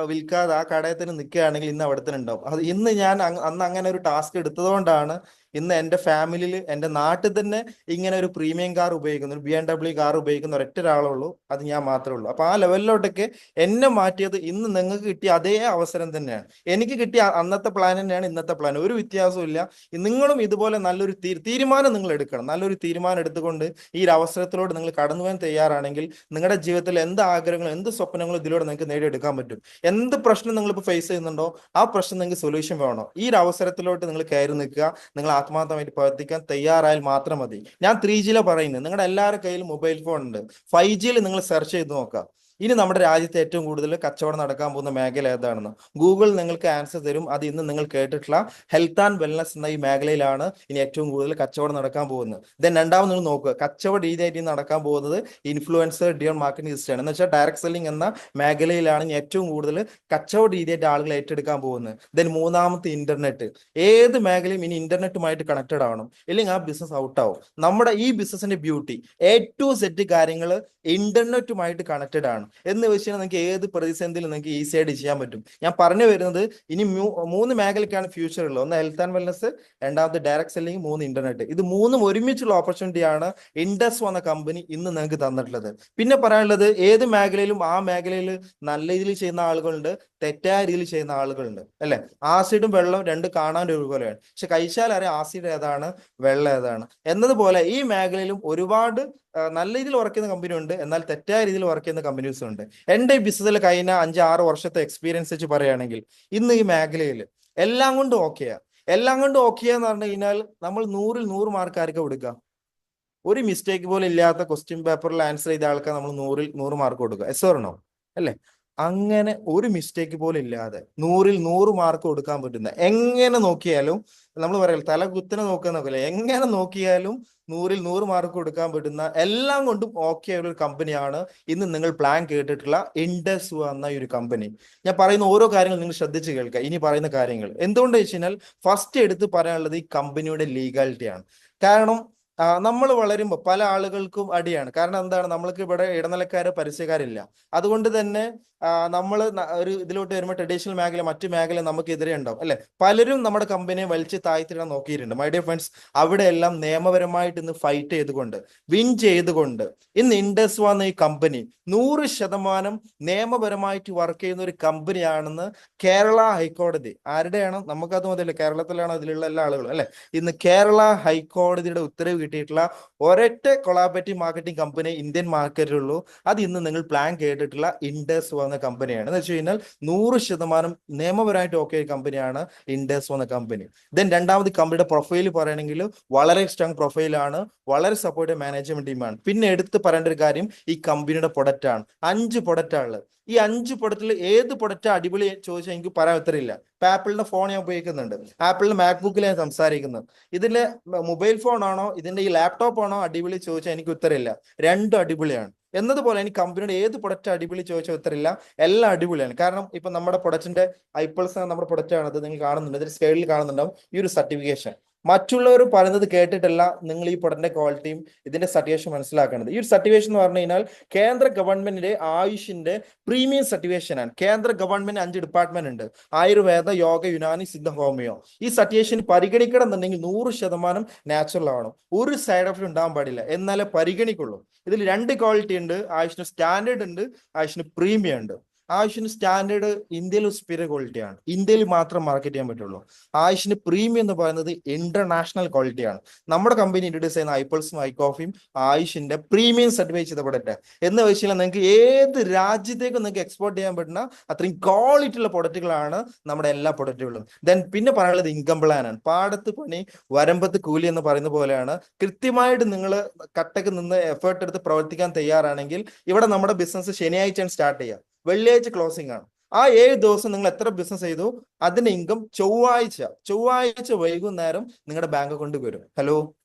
വിൽക്കാതെ ആ കടയിൽ തന്നെ നിൽക്കുകയാണെങ്കിൽ ഇന്ന് അവിടെ തന്നെ ഉണ്ടാവും. അത് ഇന്ന് ഞാൻ അന്ന് അങ്ങനെ ഒരു ടാസ്ക് എടുത്തതുകൊണ്ടാണ് ഇന്ന് എൻ്റെ ഫാമിലിയിൽ, എൻ്റെ നാട്ടിൽ തന്നെ ഇങ്ങനെ ഒരു പ്രീമിയം കാർ ഉപയോഗിക്കുന്ന, ഒരു BMW കാർ ഉപയോഗിക്കുന്ന ഒരൊറ്റ ഒരാളുള്ളൂ, അത് ഞാൻ മാത്രമേ ഉള്ളൂ. അപ്പൊ ആ ലെവലിലോട്ടൊക്കെ എന്നെ മാറ്റിയത് ഇന്ന് നിങ്ങൾക്ക് കിട്ടിയ അതേ അവസരം തന്നെയാണ്. എനിക്ക് കിട്ടിയ അന്നത്തെ പ്ലാൻ തന്നെയാണ് ഇന്നത്തെ പ്ലാൻ, ഒരു വ്യത്യാസവും ഇല്ല. നിങ്ങളും ഇതുപോലെ നല്ലൊരു തീരുമാനം നിങ്ങൾ എടുക്കണം. നല്ലൊരു തീരുമാനം എടുത്തുകൊണ്ട് ഈ ഒരു അവസരത്തിലൂടെ നിങ്ങൾ കടന്നു പോകാൻ തയ്യാറാണെങ്കിൽ നിങ്ങളുടെ ജീവിതത്തിൽ എന്ത് ആഗ്രഹങ്ങളും എന്ത് സ്വപ്നങ്ങളും ഇതിലൂടെ നിങ്ങൾക്ക് നേടിയെടുക്കാൻ പറ്റും. എന്ത് പ്രശ്നം നിങ്ങളിപ്പോൾ ഫേസ് ചെയ്യുന്നുണ്ടോ ആ പ്രശ്നം നിങ്ങൾക്ക് സൊല്യൂഷൻ വേണോ, ഈ ഒരു അവസരത്തിലോട്ട് നിങ്ങൾ കയറി നിൽക്കുക. നിങ്ങൾ ആത്മാർത്ഥമായിട്ട് പ്രവർത്തിക്കാൻ തയ്യാറായാൽ മാത്രം മതി. ഞാൻ 3G പറയുന്നത്, നിങ്ങളുടെ എല്ലാവരുടെ കയ്യിലും മൊബൈൽ ഫോൺ ഉണ്ട്. 5G നിങ്ങൾ സെർച്ച് ചെയ്ത് നോക്കാം. ഇനി നമ്മുടെ രാജ്യത്ത് ഏറ്റവും കൂടുതൽ കച്ചവടം നടക്കാൻ പോകുന്ന മേഖല ഏതാണെന്ന് ഗൂഗിൾ നിങ്ങൾക്ക് ആൻസർ തരും. അത് ഇന്ന് നിങ്ങൾ കേട്ടിട്ടുള്ള ഹെൽത്ത് ആൻഡ് വെൽനസ് എന്ന ഈ മേഖലയിലാണ് ഇനി ഏറ്റവും കൂടുതൽ കച്ചവടം നടക്കാൻ പോകുന്നത്. ദെൻ രണ്ടാമത് നിങ്ങൾ നോക്കുക, കച്ചവട രീതിയായിട്ട് നടക്കാൻ പോകുന്നത് ഇൻഫ്ലുവൻസർ ഡിജിറ്റൽ മാർക്കറ്റിംഗ് സിസ്റ്റമാണ്. എന്ന് വെച്ചാൽ ഡയറക്ട് സെല്ലിംഗ് എന്ന മേഖലയിലാണ് ഇനി ഏറ്റവും കൂടുതൽ കച്ചവട രീതിയായിട്ട് ആളുകൾ ഏറ്റെടുക്കാൻ പോകുന്നത്. ദെൻ മൂന്നാമത്തെ ഇന്റർനെറ്റ്. ഏത് മേഖലയും ഇനി ഇന്റർനെറ്റുമായിട്ട് കണക്റ്റഡ് ആവണം, ഇല്ലെങ്കിൽ ആ ബിസിനസ് ഔട്ടാവും. നമ്മുടെ ഈ ബിസിനസിന്റെ ബ്യൂട്ടി A to Z കാര്യങ്ങൾ ഇന്റർനെറ്റുമായിട്ട് കണക്റ്റഡ് ആണ് എന്ന് വെച്ചാൽ നിങ്ങൾക്ക് ഏത് പ്രതിസന്ധിയിലും നിങ്ങൾക്ക് ഈസി ആയിട്ട് ചെയ്യാൻ പറ്റും. ഞാൻ പറഞ്ഞു വരുന്നത് ഇനി 3 മേഖലയ്ക്കാണ് ഫ്യൂച്ചർ ഉള്ളത്. ഒന്ന് ഹെൽത്ത് ആൻഡ് വെൽനസ്, രണ്ടാമത് ഡയറക്ട് സെല്ലിംഗ്, 3 ഇന്റർനെറ്റ്. ഇത് 3 ഒരുമിച്ചുള്ള ഓപ്പർച്യൂണിറ്റിയാണ് ഇൻഡസ് എന്ന കമ്പനി ഇന്ന് നിങ്ങൾക്ക് തന്നിട്ടുള്ളത്. പിന്നെ പറയാനുള്ളത്, ഏത് മേഖലയിലും ആ മേഖലയിൽ നല്ല രീതിയിൽ ചെയ്യുന്ന ആളുകളുണ്ട്, തെറ്റായ രീതിയിൽ ചെയ്യുന്ന ആളുകളുണ്ട് അല്ലെ. ആസിഡും വെള്ളവും രണ്ട് കാണാൻ ഒരുപോലെയാണ്, പക്ഷെ കഴിച്ചാൽ അറിയാം ആസിഡ് ഏതാണ് വെള്ളം ഏതാണ് എന്നതുപോലെ ഈ മേഖലയിലും ഒരുപാട് നല്ല രീതിയിൽ വർക്ക് ചെയ്യുന്ന കമ്പനി ഉണ്ട്, എന്നാൽ തെറ്റായ രീതിയിൽ വർക്ക് ചെയ്യുന്ന കമ്പനീസും ഉണ്ട്. എൻ്റെ ഈ ബിസിനസ്സിൽ കഴിഞ്ഞ 5-6 വർഷത്തെ എക്സ്പീരിയൻസ് വെച്ച് പറയുകയാണെങ്കിൽ ഇന്ന് ഈ മേഖലയിൽ എല്ലാം കൊണ്ടും ഓക്കെയാണ്. എല്ലാം കൊണ്ടും ഓക്കെയാന്ന് പറഞ്ഞു കഴിഞ്ഞാൽ നമ്മൾ 100-ൽ 100 മാർക്ക് ആർക്കും കൊടുക്കുക. ഒരു മിസ്റ്റേക്ക് പോലും ഇല്ലാത്ത ക്വസ്റ്റ്യൻ പേപ്പറിൽ ആൻസർ ചെയ്ത ആൾക്കാർ നമ്മൾ 100-ൽ 100 മാർക്ക് കൊടുക്കുക. എസ് ഓർ നോ അല്ലേ? അങ്ങനെ ഒരു മിസ്റ്റേക്ക് പോലും ഇല്ലാതെ 100-ൽ 100 മാർക്ക് കൊടുക്കാൻ പറ്റുന്ന, എങ്ങനെ നോക്കിയാലും നമ്മൾ പറയല തല കുത്തനെ നോക്കുക, എങ്ങനെ നോക്കിയാലും 100-ൽ 100 മാർക്ക് കൊടുക്കാൻ പറ്റുന്ന, എല്ലാം കൊണ്ടും ഓക്കെ ആയുള്ള ഒരു കമ്പനിയാണ് ഇന്ന് നിങ്ങൾ പ്ലാൻ കേട്ടിട്ടുള്ള ഇൻഡസ് എന്ന ഒരു കമ്പനി. ഞാൻ പറയുന്ന ഓരോ കാര്യങ്ങൾ നിങ്ങൾ ശ്രദ്ധിച്ച് കേൾക്കുക. ഇനി പറയുന്ന കാര്യങ്ങൾ എന്തുകൊണ്ടെന്ന് വെച്ച് കഴിഞ്ഞാൽ ഫസ്റ്റ് എടുത്ത് പറയാനുള്ളത് ഈ കമ്പനിയുടെ ലീഗാലിറ്റിയാണ്. കാരണം നമ്മൾ വളരുമ്പോൾ പല ആളുകൾക്കും അടിയാണ്. കാരണം എന്താണ്, നമ്മൾക്ക് ഇവിടെ ഇടനിലക്കാര് പരസ്യക്കാരില്ല. അതുകൊണ്ട് തന്നെ നമ്മൾ ഒരു ഇതിലോട്ട് വരുമ്പോൾ ട്രഡീഷണൽ മേഖല മറ്റു മേഖല നമുക്കെതിരെ ഉണ്ടാവും അല്ലെ. പലരും നമ്മുടെ കമ്പനിയെ വലിച്ച് താഴ്ത്തിടാൻ നോക്കിയിട്ടുണ്ട്. മൈ ഡിയർ ഫ്രണ്ട്സ്, അവിടെ എല്ലാം നിയമപരമായിട്ട് ഇന്ന് ഫൈറ്റ് ചെയ്തുകൊണ്ട് വിൻ ചെയ്തുകൊണ്ട് ഇന്ന് ഇൻഡസ് വന്ന ഈ കമ്പനി 100% നിയമപരമായിട്ട് വർക്ക് ചെയ്യുന്ന ഒരു കമ്പനിയാണെന്ന് കേരള ഹൈക്കോടതി, ആരുടെയാണ് നമുക്കത് മതിയല്ലേ, കേരളത്തിലാണ് അതിലുള്ള എല്ലാ ആളുകളും അല്ലെ. ഇന്ന് കേരള ഹൈക്കോടതിയുടെ ഉത്തരവ് കിട്ടിയിട്ടുള്ള ഒരൊറ്റ കൊളാബറേറ്റീവ് മാർക്കറ്റിംഗ് കമ്പനി ഇന്ത്യൻ മാർക്കറ്റിലുള്ളൂ. അത് ഇന്ന് നിങ്ങൾ പ്ലാൻ കേട്ടിട്ടുള്ള ഇൻഡസ് വന്ന കമ്പനിയാണ്. എന്ന് വെച്ച് കഴിഞ്ഞാൽ 100% നിയമപരമായിട്ട് ഓക്കെ കമ്പനിയാണ് ഇൻഡസ് വന്ന കമ്പനി. ദെൻ രണ്ടാമത് കമ്പനിയുടെ പ്രൊഫൈൽ പറയുകയാണെങ്കിൽ വളരെ സ്ട്രോങ് പ്രൊഫൈലാണ്, വളരെ സപ്പോർട്ടീവ് മാനേജ്മെന്റ് ടീമാണ്. പിന്നെ എടുത്ത് പറയേണ്ട ഒരു കാര്യം ഈ കമ്പനിയുടെ പ്രൊഡക്റ്റ് ആണ്. 5 പ്രൊഡക്റ്റ് ആണ്. ഈ 5 പ്രൊഡക്റ്റിൽ ഏത് പ്രൊഡക്റ്റ് അടിപൊളി ചോദിച്ചാൽ എനിക്ക് പറയാൻ ഉത്തരമില്ല. ഇപ്പൊ ആപ്പിളിന്റെ ഫോൺ ഞാൻ ഉപയോഗിക്കുന്നുണ്ട്, ആപ്പിളിന്റെ മാക്ബുക്കിൽ ഞാൻ സംസാരിക്കുന്നത്. ഇതിന്റെ മൊബൈൽ ഫോൺ ആണോ ഇതിന്റെ ഈ ലാപ്ടോപ്പ് ആണോ അടിപൊളി ചോദിച്ചാൽ എനിക്ക് ഉത്തരമില്ല. രണ്ടും അടിപൊളിയാണ്. എന്നതുപോലെ എനിക്ക് കമ്പനിയുടെ ഏത് പ്രൊഡക്റ്റ് അടിപൊളി ചോദിച്ചാൽ ഉത്തരമില്ല, എല്ലാം അടിപൊളിയാണ്. കാരണം ഇപ്പൊ നമ്മുടെ പ്രൊഡക്റ്റിന്റെ ഐപ്പിൾസ് നമ്മുടെ പ്രൊഡക്റ്റ് ആണ്, അത് നിങ്ങൾ കാണുന്നുണ്ട്, ഇതിന്റെ സ്കെയിലിൽ കാണുന്നുണ്ടാവും ഈ ഒരു സർട്ടിഫിക്കേഷൻ. മറ്റുള്ളവർ പറയുന്നത് കേട്ടിട്ടല്ല നിങ്ങൾ ഈ പ്രൊഡക്റ്റിന്റെ ക്വാളിറ്റിയും ഇതിന്റെ സർട്ടിഫിക്കേഷൻ മനസ്സിലാക്കേണ്ടത്. ഈ ഒരു സർട്ടിഫിക്കേഷൻ എന്ന് പറഞ്ഞു കഴിഞ്ഞാൽ കേന്ദ്ര ഗവൺമെന്റിന്റെ ആയുഷിന്റെ പ്രീമിയം സർട്ടിഫിക്കേഷൻ ആണ്. കേന്ദ്ര ഗവൺമെന്റ് 5 ഡിപ്പാർട്ട്മെന്റ് ഉണ്ട്: ആയുർവേദ, യോഗ, യുനാനി, സിദ്ധ, ഹോമിയോ. ഈ സർട്ടിഫിക്കേഷൻ പരിഗണിക്കണം എന്നുണ്ടെങ്കിൽ 100% നാച്ചുറൽ ആവണം, ഒരു സൈഡ് എഫക്റ്റ് ഉണ്ടാകാൻ പാടില്ല, എന്നാലേ പരിഗണിക്കുള്ളൂ. ഇതിൽ 2 ക്വാളിറ്റി ഉണ്ട്. ആയുഷിന് സ്റ്റാൻഡേർഡ് ഉണ്ട്, ആയുഷിന് പ്രീമിയം ഉണ്ട്. ആയുഷിന് സ്റ്റാൻഡേർഡ് ഇന്ത്യയിൽ സുപ്പീരിയർ ക്വാളിറ്റിയാണ്, ഇന്ത്യയിൽ മാത്രം മാർക്കറ്റ് ചെയ്യാൻ പറ്റുള്ളൂ. ആയുഷിന് പ്രീമിയം എന്ന് പറയുന്നത് ഇന്റർനാഷണൽ ക്വാളിറ്റിയാണ്. നമ്മുടെ കമ്പനി ഇൻട്രൊഡ്യൂസ് ചെയ്യുന്ന ഐപ്പിൾസും ഐകോഫിയും ആയുഷിന്റെ പ്രീമിയം സർട്ടിഫൈ ചെയ്ത പ്രൊഡക്റ്റ് എന്ന് വെച്ചാൽ നിങ്ങൾക്ക് ഏത് രാജ്യത്തേക്കും നിങ്ങൾക്ക് എക്സ്പോർട്ട് ചെയ്യാൻ പറ്റുന്ന അത്രയും ക്വാളിറ്റി ഉള്ള പ്രൊഡക്റ്റുകളാണ് നമ്മുടെ എല്ലാ പ്രൊഡക്റ്റുകളും. ദെൻ പിന്നെ പറയാനുള്ളത് ഇൻകം പ്ലാൻ ആണ്. പാടത്ത് പണി വരമ്പത്ത് കൂലി എന്ന് പറയുന്ന പോലെയാണ്. കൃത്യമായിട്ട് നിങ്ങൾ കട്ടക്ക് നിന്ന് എഫേർട്ട് എടുത്ത് പ്രവർത്തിക്കാൻ തയ്യാറാണെങ്കിൽ ഇവിടെ നമ്മുടെ ബിസിനസ് ശനിയാഴ്ചയാണ് സ്റ്റാർട്ട് ചെയ്യുക, വെള്ളിയാഴ്ച ക്ലോസിംഗ് ആണ്. ആ 7 ദിവസം നിങ്ങൾ എത്ര ബിസിനസ് ചെയ്തു അതിന്റെ ഇൻകം ചൊവ്വാഴ്ച വൈകുന്നേരം നിങ്ങളുടെ ബാങ്ക് അക്കൗണ്ട് വരും. ഹലോ,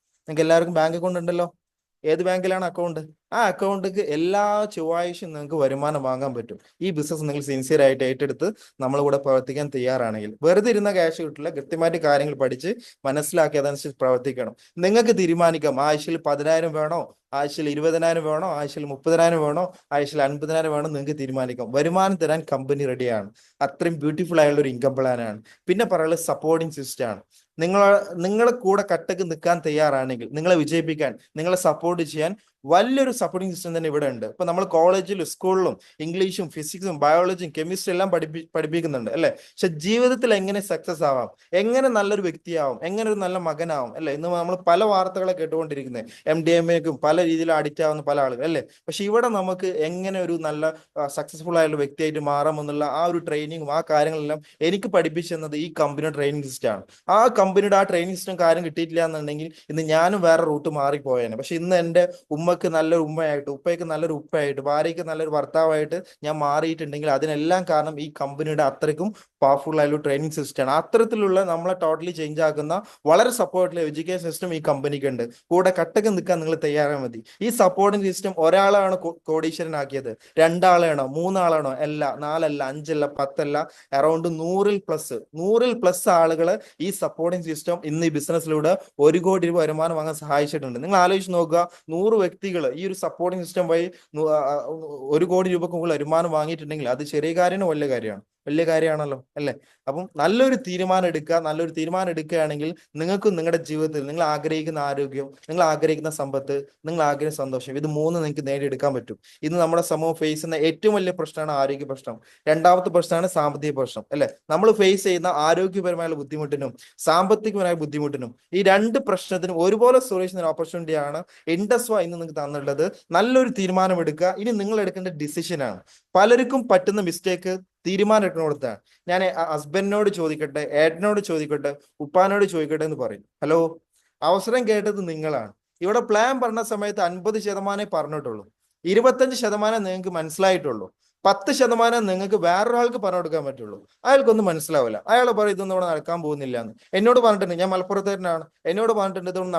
നിങ്ങൾക്ക് എല്ലാവർക്കും ബാങ്ക് അക്കൗണ്ട് ഉണ്ടല്ലോ. ഏത് ബാങ്കിലാണ് അക്കൗണ്ട്? ആ അക്കൗണ്ടിക്ക് എല്ലാ ചൊവ്വാഴ്ചയും നിങ്ങൾക്ക് വരുമാനം വാങ്ങാൻ പറ്റും. ഈ ബിസിനസ് നിങ്ങൾ സിൻസിയർ ആയിട്ട് ഏറ്റെടുത്ത് നമ്മളിവിടെ പ്രവർത്തിക്കാൻ തയ്യാറാണെങ്കിൽ. വെറുതെ ഇരുന്ന ക്യാഷ് കിട്ടില്ല, കൃത്യമായിട്ട് കാര്യങ്ങൾ പഠിച്ച് മനസ്സിലാക്കി അതനുസരിച്ച് പ്രവർത്തിക്കണം. നിങ്ങൾക്ക് തീരുമാനിക്കാം ആഴ്ചയിൽ 10,000 വേണോ, ആഴ്ചയിൽ 20,000 വേണോ, ആഴ്ചയിൽ 30,000 വേണോ, ആഴ്ചയിൽ 50,000 വേണോ, നിങ്ങൾക്ക് തീരുമാനിക്കാം. വരുമാനം തരാൻ കമ്പനി റെഡിയാണ്. അത്രയും ബ്യൂട്ടിഫുൾ ആയുള്ള ഒരു ഇൻകം പ്ലാൻ ആണ്. പിന്നെ പറയുന്നത് സപ്പോർട്ടിങ് സിസ്റ്റം ആണ്. നിങ്ങളെ കൂടെ കട്ടക്ക് നിൽക്കാൻ തയ്യാറാണെങ്കിൽ, നിങ്ങളെ വിജയിപ്പിക്കാൻ, നിങ്ങളെ സപ്പോർട്ട് ചെയ്യാൻ വലിയൊരു സപ്പോർട്ടിങ് സിസ്റ്റം തന്നെ ഇവിടെ ഉണ്ട്. ഇപ്പൊ നമ്മൾ കോളേജിലും സ്കൂളിലും ഇംഗ്ലീഷും ഫിസിക്സും ബയോളജിയും കെമിസ്ട്രി എല്ലാം പഠിപ്പിക്കുന്നുണ്ട് അല്ലെ. പക്ഷെ ജീവിതത്തിൽ എങ്ങനെ സക്സസ് ആവാം, എങ്ങനെ നല്ലൊരു വ്യക്തിയാവും, എങ്ങനെ ഒരു നല്ല മകനാവും അല്ലെ. ഇന്ന് നമ്മൾ പല വാർത്തകളെ കേട്ടുകൊണ്ടിരിക്കുന്നത്, MDMAക്കും പല രീതിയിൽ അഡിക്റ്റ് ആവുന്ന പല ആളുകൾ അല്ലെ. പക്ഷെ ഇവിടെ നമുക്ക് എങ്ങനെ ഒരു നല്ല സക്സസ്ഫുൾ ആയുള്ള വ്യക്തിയായിട്ട് മാറാമെന്നുള്ള ആ ഒരു ട്രെയിനിങ്ങും ആ കാര്യങ്ങളെല്ലാം എനിക്ക് പഠിപ്പിച്ചെന്നത് ഈ കമ്പനിയുടെ ട്രെയിനിങ് സിസ്റ്റം ആണ്. ആ കമ്പനിയുടെ ആ ട്രെയിനിങ് സിസ്റ്റം കാര്യം കിട്ടിയിട്ടില്ല എന്നുണ്ടെങ്കിൽ ഇന്ന് ഞാനും വേറെ റൂട്ട് മാറിപ്പോയേനെ. പക്ഷെ ഇന്ന് എൻ്റെ ഉമ്മക്ക് നല്ലൊരു ഉമ്മയായിട്ട്, ഉപ്പയ്ക്ക് നല്ലൊരു ഉപ്പയായിട്ട്, ഭാര്യയ്ക്ക് നല്ലൊരു ഭർത്താവായിട്ട് ഞാൻ മാറിയിട്ടുണ്ടെങ്കിൽ അതിനെല്ലാം കാരണം ഈ കമ്പനിയുടെ അത്രയ്ക്കും പവർഫുൾ ആയുള്ള ട്രെയിനിങ് സിസ്റ്റമാണ്. അത്തരത്തിലുള്ള നമ്മളെ ടോട്ടലി ചേഞ്ച് ആക്കുന്ന വളരെ സപ്പോർട്ടുള്ള എഡ്യൂക്കേഷൻ സിസ്റ്റം ഈ കമ്പനിക്ക് ഉണ്ട്. കൂടെ കട്ടക്ക് നിൽക്കാൻ നിങ്ങൾ തയ്യാറായാൽ മതി. ഈ സപ്പോർട്ടിങ് സിസ്റ്റം ഒരാളാണ് കോടീശ്വരനാക്കിയത്, 2 ആളാണോ 3 ആളാണോ? അല്ല, 4 അല്ല, 5 അല്ല, 10 അല്ല, അറൌണ്ട് 100+ ആളുകൾ ഈ സപ്പോർട്ടിങ് സിസ്റ്റം ഇന്ന് ഈ ബിസിനസ്സിലൂടെ 1 കോടി രൂപ വരുമാനം വാങ്ങാൻ സഹായിച്ചിട്ടുണ്ട്. നിങ്ങൾ ആലോചിച്ച് നോക്കുക, 100 വ്യക്തികൾ ഈ ഒരു സപ്പോർട്ടിങ് സിസ്റ്റം വഴി 1 കോടി രൂപക്ക് മുകളിൽ വരുമാനം വാങ്ങിയിട്ടുണ്ടെങ്കിൽ അത് ചെറിയ കാര്യമാണോ വലിയ കാര്യമാണ്? വലിയ കാര്യമാണല്ലോ അല്ലെ. അപ്പം നല്ലൊരു തീരുമാനം എടുക്കുകയാണെങ്കിൽ നിങ്ങൾക്കും നിങ്ങളുടെ ജീവിതത്തിൽ നിങ്ങൾ ആഗ്രഹിക്കുന്ന ആരോഗ്യം, നിങ്ങൾ ആഗ്രഹിക്കുന്ന സമ്പത്ത്, നിങ്ങൾ ആഗ്രഹിക്കുന്ന സന്തോഷം, ഇത് 3 നിങ്ങൾക്ക് നേടിയെടുക്കാൻ പറ്റും. ഇന്ന് നമ്മുടെ സമൂഹം ഫേസ് ചെയ്യുന്ന ഏറ്റവും വലിയ പ്രശ്നമാണ് ആരോഗ്യ പ്രശ്നം. രണ്ടാമത്തെ പ്രശ്നമാണ് സാമ്പത്തിക പ്രശ്നം അല്ലെ. നമ്മൾ ഫേസ് ചെയ്യുന്ന ആരോഗ്യപരമായ ബുദ്ധിമുട്ടിനും സാമ്പത്തികപരമായ ബുദ്ധിമുട്ടിനും ഈ 2 പ്രശ്നത്തിനും ഒരുപോലെ സൊല്യൂഷൻ ഓപ്പർച്യൂണിറ്റിയാണ് ഇൻഡസ് ഇന്ന് നിങ്ങൾക്ക് തന്നിട്ടുള്ളത്. നല്ലൊരു തീരുമാനം എടുക്കുക. ഇനി നിങ്ങൾ എടുക്കേണ്ട ഡിസിഷനാണ്. പലർക്കും പറ്റുന്ന മിസ്റ്റേക്ക് തീരുമാനം എടുക്കണോടത്താണ്. ഞാൻ ഹസ്ബൻഡിനോട് ചോദിക്കട്ടെ, ഏട്ടനോട് ചോദിക്കട്ടെ, ഉപ്പാനോട് ചോദിക്കട്ടെ എന്ന് പറയും. ഹലോ, അവസരം കേട്ടത് നിങ്ങളാണ്. ഇവിടെ പ്ലാൻ പറഞ്ഞ സമയത്ത് 50% പറഞ്ഞിട്ടുള്ളൂ, 25% നിങ്ങൾക്ക് മനസ്സിലായിട്ടുള്ളൂ, 10% നിങ്ങൾക്ക് വേറൊരാൾക്ക് പറഞ്ഞു കൊടുക്കാൻ പറ്റുള്ളൂ. അയാൾക്കൊന്നും മനസ്സിലാവില്ല. അയാൾ പറയും ഇതൊന്നും ഇവിടെ നടക്കാൻ പോകുന്നില്ല എന്ന്. എന്നോട് പറഞ്ഞിട്ടുണ്ട്, ഞാൻ മലപ്പുറത്തുകാരനാണ്, എന്നോട് പറഞ്ഞിട്ടുണ്ട് ഇതൊന്നും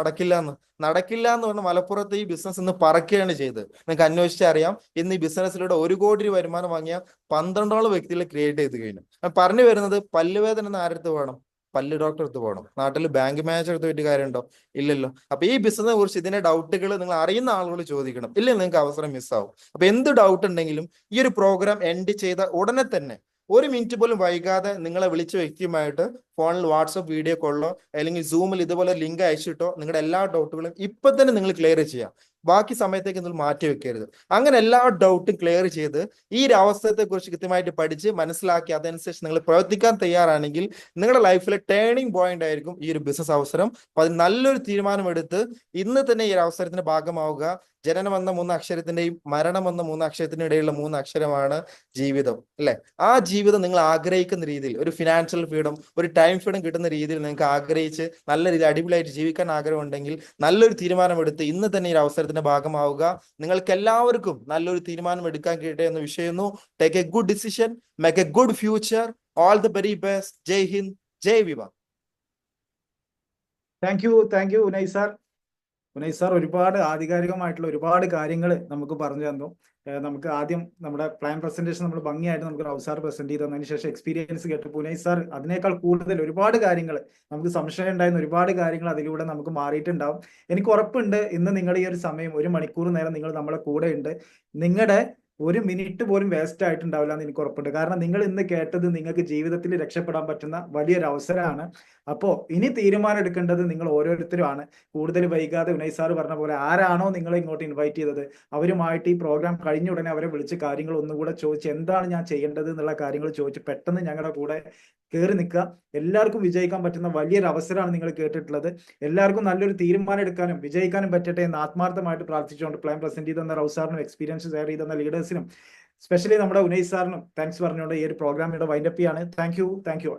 നടക്കില്ല എന്ന് പറഞ്ഞ മലപ്പുറത്ത് ഈ ബിസിനസ് ഇന്ന് പറക്കുകയാണ് ചെയ്തത്. നിങ്ങൾക്ക് അന്വേഷിച്ചാൽ അറിയാം. ഇന്ന് ഈ ബിസിനസ്സിലൂടെ 1 കോടി രൂപ വരുമാനം വാങ്ങിയ 12ഓളം വ്യക്തികളെ ക്രിയേറ്റ് ചെയ്ത് കഴിഞ്ഞു. പറഞ്ഞു വരുന്നത് പല്ലുവേദന ആരടുത്ത് വേണം? പല്ല് ഡോക്ടർ അടുത്ത് പോകണം, നാട്ടിൽ ബാങ്ക് മാനേജർ അടുത്ത് പോയിട്ട് കാര്യമുണ്ടോ? ഇല്ലല്ലോ. അപ്പൊ ഈ ബിസിനസിനെ കുറിച്ച് ഇതിന്റെ ഡൗട്ടുകൾ നിങ്ങൾ അറിയുന്ന ആളുകൾ ചോദിക്കണം, ഇല്ലെങ്കിൽ നിങ്ങൾക്ക് അവസരം മിസ്സാവും. അപ്പൊ എന്ത് ഡൗട്ട് ഉണ്ടെങ്കിലും ഈ ഒരു പ്രോഗ്രാം എൻഡ് ചെയ്ത ഉടനെ തന്നെ 1 മിനിറ്റ് പോലും വൈകാതെ നിങ്ങളെ വിളിച്ച വ്യക്തിയുമായിട്ട് ഫോണിൽ വാട്സപ്പ് വീഡിയോ കോളിലോ അല്ലെങ്കിൽ സൂമിൽ ഇതുപോലെ ലിങ്ക് അയച്ചിട്ടോ നിങ്ങളുടെ എല്ലാ ഡൗട്ടുകളും ഇപ്പൊ തന്നെ നിങ്ങൾ ക്ലിയർ ചെയ്യാം. ബാക്കി സമയത്തേക്ക് നിങ്ങൾ മാറ്റി വെക്കരുത്. അങ്ങനെ എല്ലാ ഡൗട്ടും ക്ലിയർ ചെയ്ത് ഈ ഒരു അവസരത്തെ കുറിച്ച് കൃത്യമായിട്ട് പഠിച്ച് മനസ്സിലാക്കി അതനുസരിച്ച് നിങ്ങൾ പ്രവർത്തിക്കാൻ തയ്യാറാണെങ്കിൽ നിങ്ങളുടെ ലൈഫിലെ ടേണിംഗ് പോയിന്റ് ആയിരിക്കും ഈ ഒരു ബിസിനസ് അവസരം. അപ്പൊ അത് നല്ലൊരു തീരുമാനമെടുത്ത് ഇന്ന് തന്നെ ഈ ഒരു അവസരത്തിന്റെ ഭാഗമാവുക. ജനനം എന്ന 3 അക്ഷരത്തിന്റെയും മരണം എന്ന 3 അക്ഷരത്തിനും ഇടയിലുള്ള 3 അക്ഷരമാണ് ജീവിതം, അല്ലെ? ആ ജീവിതം നിങ്ങൾ ആഗ്രഹിക്കുന്ന രീതിയിൽ ഒരു ഫിനാൻഷ്യൽ ഫ്രീഡം, ഒരു ടൈം ഫ്രീഡം കിട്ടുന്ന രീതിയിൽ നിങ്ങൾക്ക് ആഗ്രഹിച്ച് നല്ല രീതിയിൽ അടിപൊളിയായിട്ട് ജീവിക്കാൻ ആഗ്രഹമുണ്ടെങ്കിൽ നല്ലൊരു തീരുമാനമെടുത്ത് ഇന്ന് തന്നെ ഈ അവസരത്തിന്റെ ഭാഗമാവുക. നിങ്ങൾക്ക് എല്ലാവർക്കും നല്ലൊരു തീരുമാനം എടുക്കാൻ കഴിയട്ടെ എന്ന് വിഷയുന്നു. Take a good decision, make a good future. All the very best. Jai Hind, Jai Viva. Thank you Unais sir. Unais sir ഒരുപാട് ആധികാരികമായിട്ടുള്ള ഒരുപാട് കാര്യങ്ങൾ നമുക്ക് പറഞ്ഞു തന്നു. നമുക്ക് ആദ്യം നമ്മുടെ പ്ലാൻ പ്രസന്റേഷൻ നമ്മൾ ഭംഗിയായിട്ട് നമുക്ക് റൌഫ് സാർ പ്രസന്റ് ചെയ്ത് തന്നതിന് ശേഷം എക്സ്പീരിയൻസ് കേട്ടപ്പോൾ ഉനൈസ് സാർ അതിനേക്കാൾ കൂടുതൽ ഒരുപാട് കാര്യങ്ങൾ, നമുക്ക് സംശയം ഉണ്ടായിരുന്ന ഒരുപാട് കാര്യങ്ങൾ അതിലൂടെ നമുക്ക് മാറിയിട്ടുണ്ടാവും. എനിക്ക് ഉറപ്പുണ്ട് ഇന്ന് നിങ്ങൾ ഈ ഒരു സമയം 1 മണിക്കൂർ നേരം നിങ്ങൾ നമ്മളെ കൂടെ ഉണ്ട്. നിങ്ങളുടെ 1 മിനിറ്റ് പോലും വേസ്റ്റ് ആയിട്ടുണ്ടാവില്ല എന്ന് എനിക്ക് ഉറപ്പുണ്ട്. കാരണം നിങ്ങൾ ഇന്ന് കേട്ടത് നിങ്ങൾക്ക് ജീവിതത്തിൽ രക്ഷപ്പെടാൻ പറ്റുന്ന വലിയൊരു അവസരമാണ്. അപ്പോൾ ഇനി തീരുമാനം എടുക്കേണ്ടത് നിങ്ങൾ ഓരോരുത്തരുമാണ്. കൂടുതൽ വൈകാതെ ഉനൈസ് സാർ പറഞ്ഞ പോലെ ആരാണോ നിങ്ങളെ ഇങ്ങോട്ട് ഇൻവൈറ്റ് ചെയ്തത് അവരുമായിട്ട് ഈ പ്രോഗ്രാം കഴിഞ്ഞ ഉടനെ അവരെ വിളിച്ച് കാര്യങ്ങൾ ഒന്നുകൂടെ ചോദിച്ച് എന്താണ് ഞാൻ ചെയ്യേണ്ടത് എന്നുള്ള കാര്യങ്ങൾ ചോദിച്ച് പെട്ടെന്ന് ഞങ്ങളുടെ കൂടെ കയറി നിൽക്കുക. എല്ലാവർക്കും വിജയിക്കാൻ പറ്റുന്ന വലിയൊരു അവസരമാണ് നിങ്ങൾ കേട്ടിട്ടുള്ളത്. എല്ലാവർക്കും നല്ലൊരു തീരുമാനം എടുക്കാനും വിജയിക്കാനും പറ്റട്ടെ എന്ന് ആത്മാർത്ഥമായിട്ട് പ്രാർത്ഥിച്ചുകൊണ്ട് പ്ലാൻ പ്രസന്റ് ചെയ്തെന്ന റൌഫ് സാറിനും എക്സ്പീരിയൻസ് ഷെയർ ചെയ്തെന്ന ലീഡേഴ്സിനും സ്പെഷ്യലി നമ്മുടെ ഉനൈസ് സാറിനും താങ്ക്സ് പറഞ്ഞുകൊണ്ട് ഈ ഒരു പ്രോഗ്രാം ഇവിടെ വൈൻഡപ്പ് ചെയ്യാണ്. Thank you.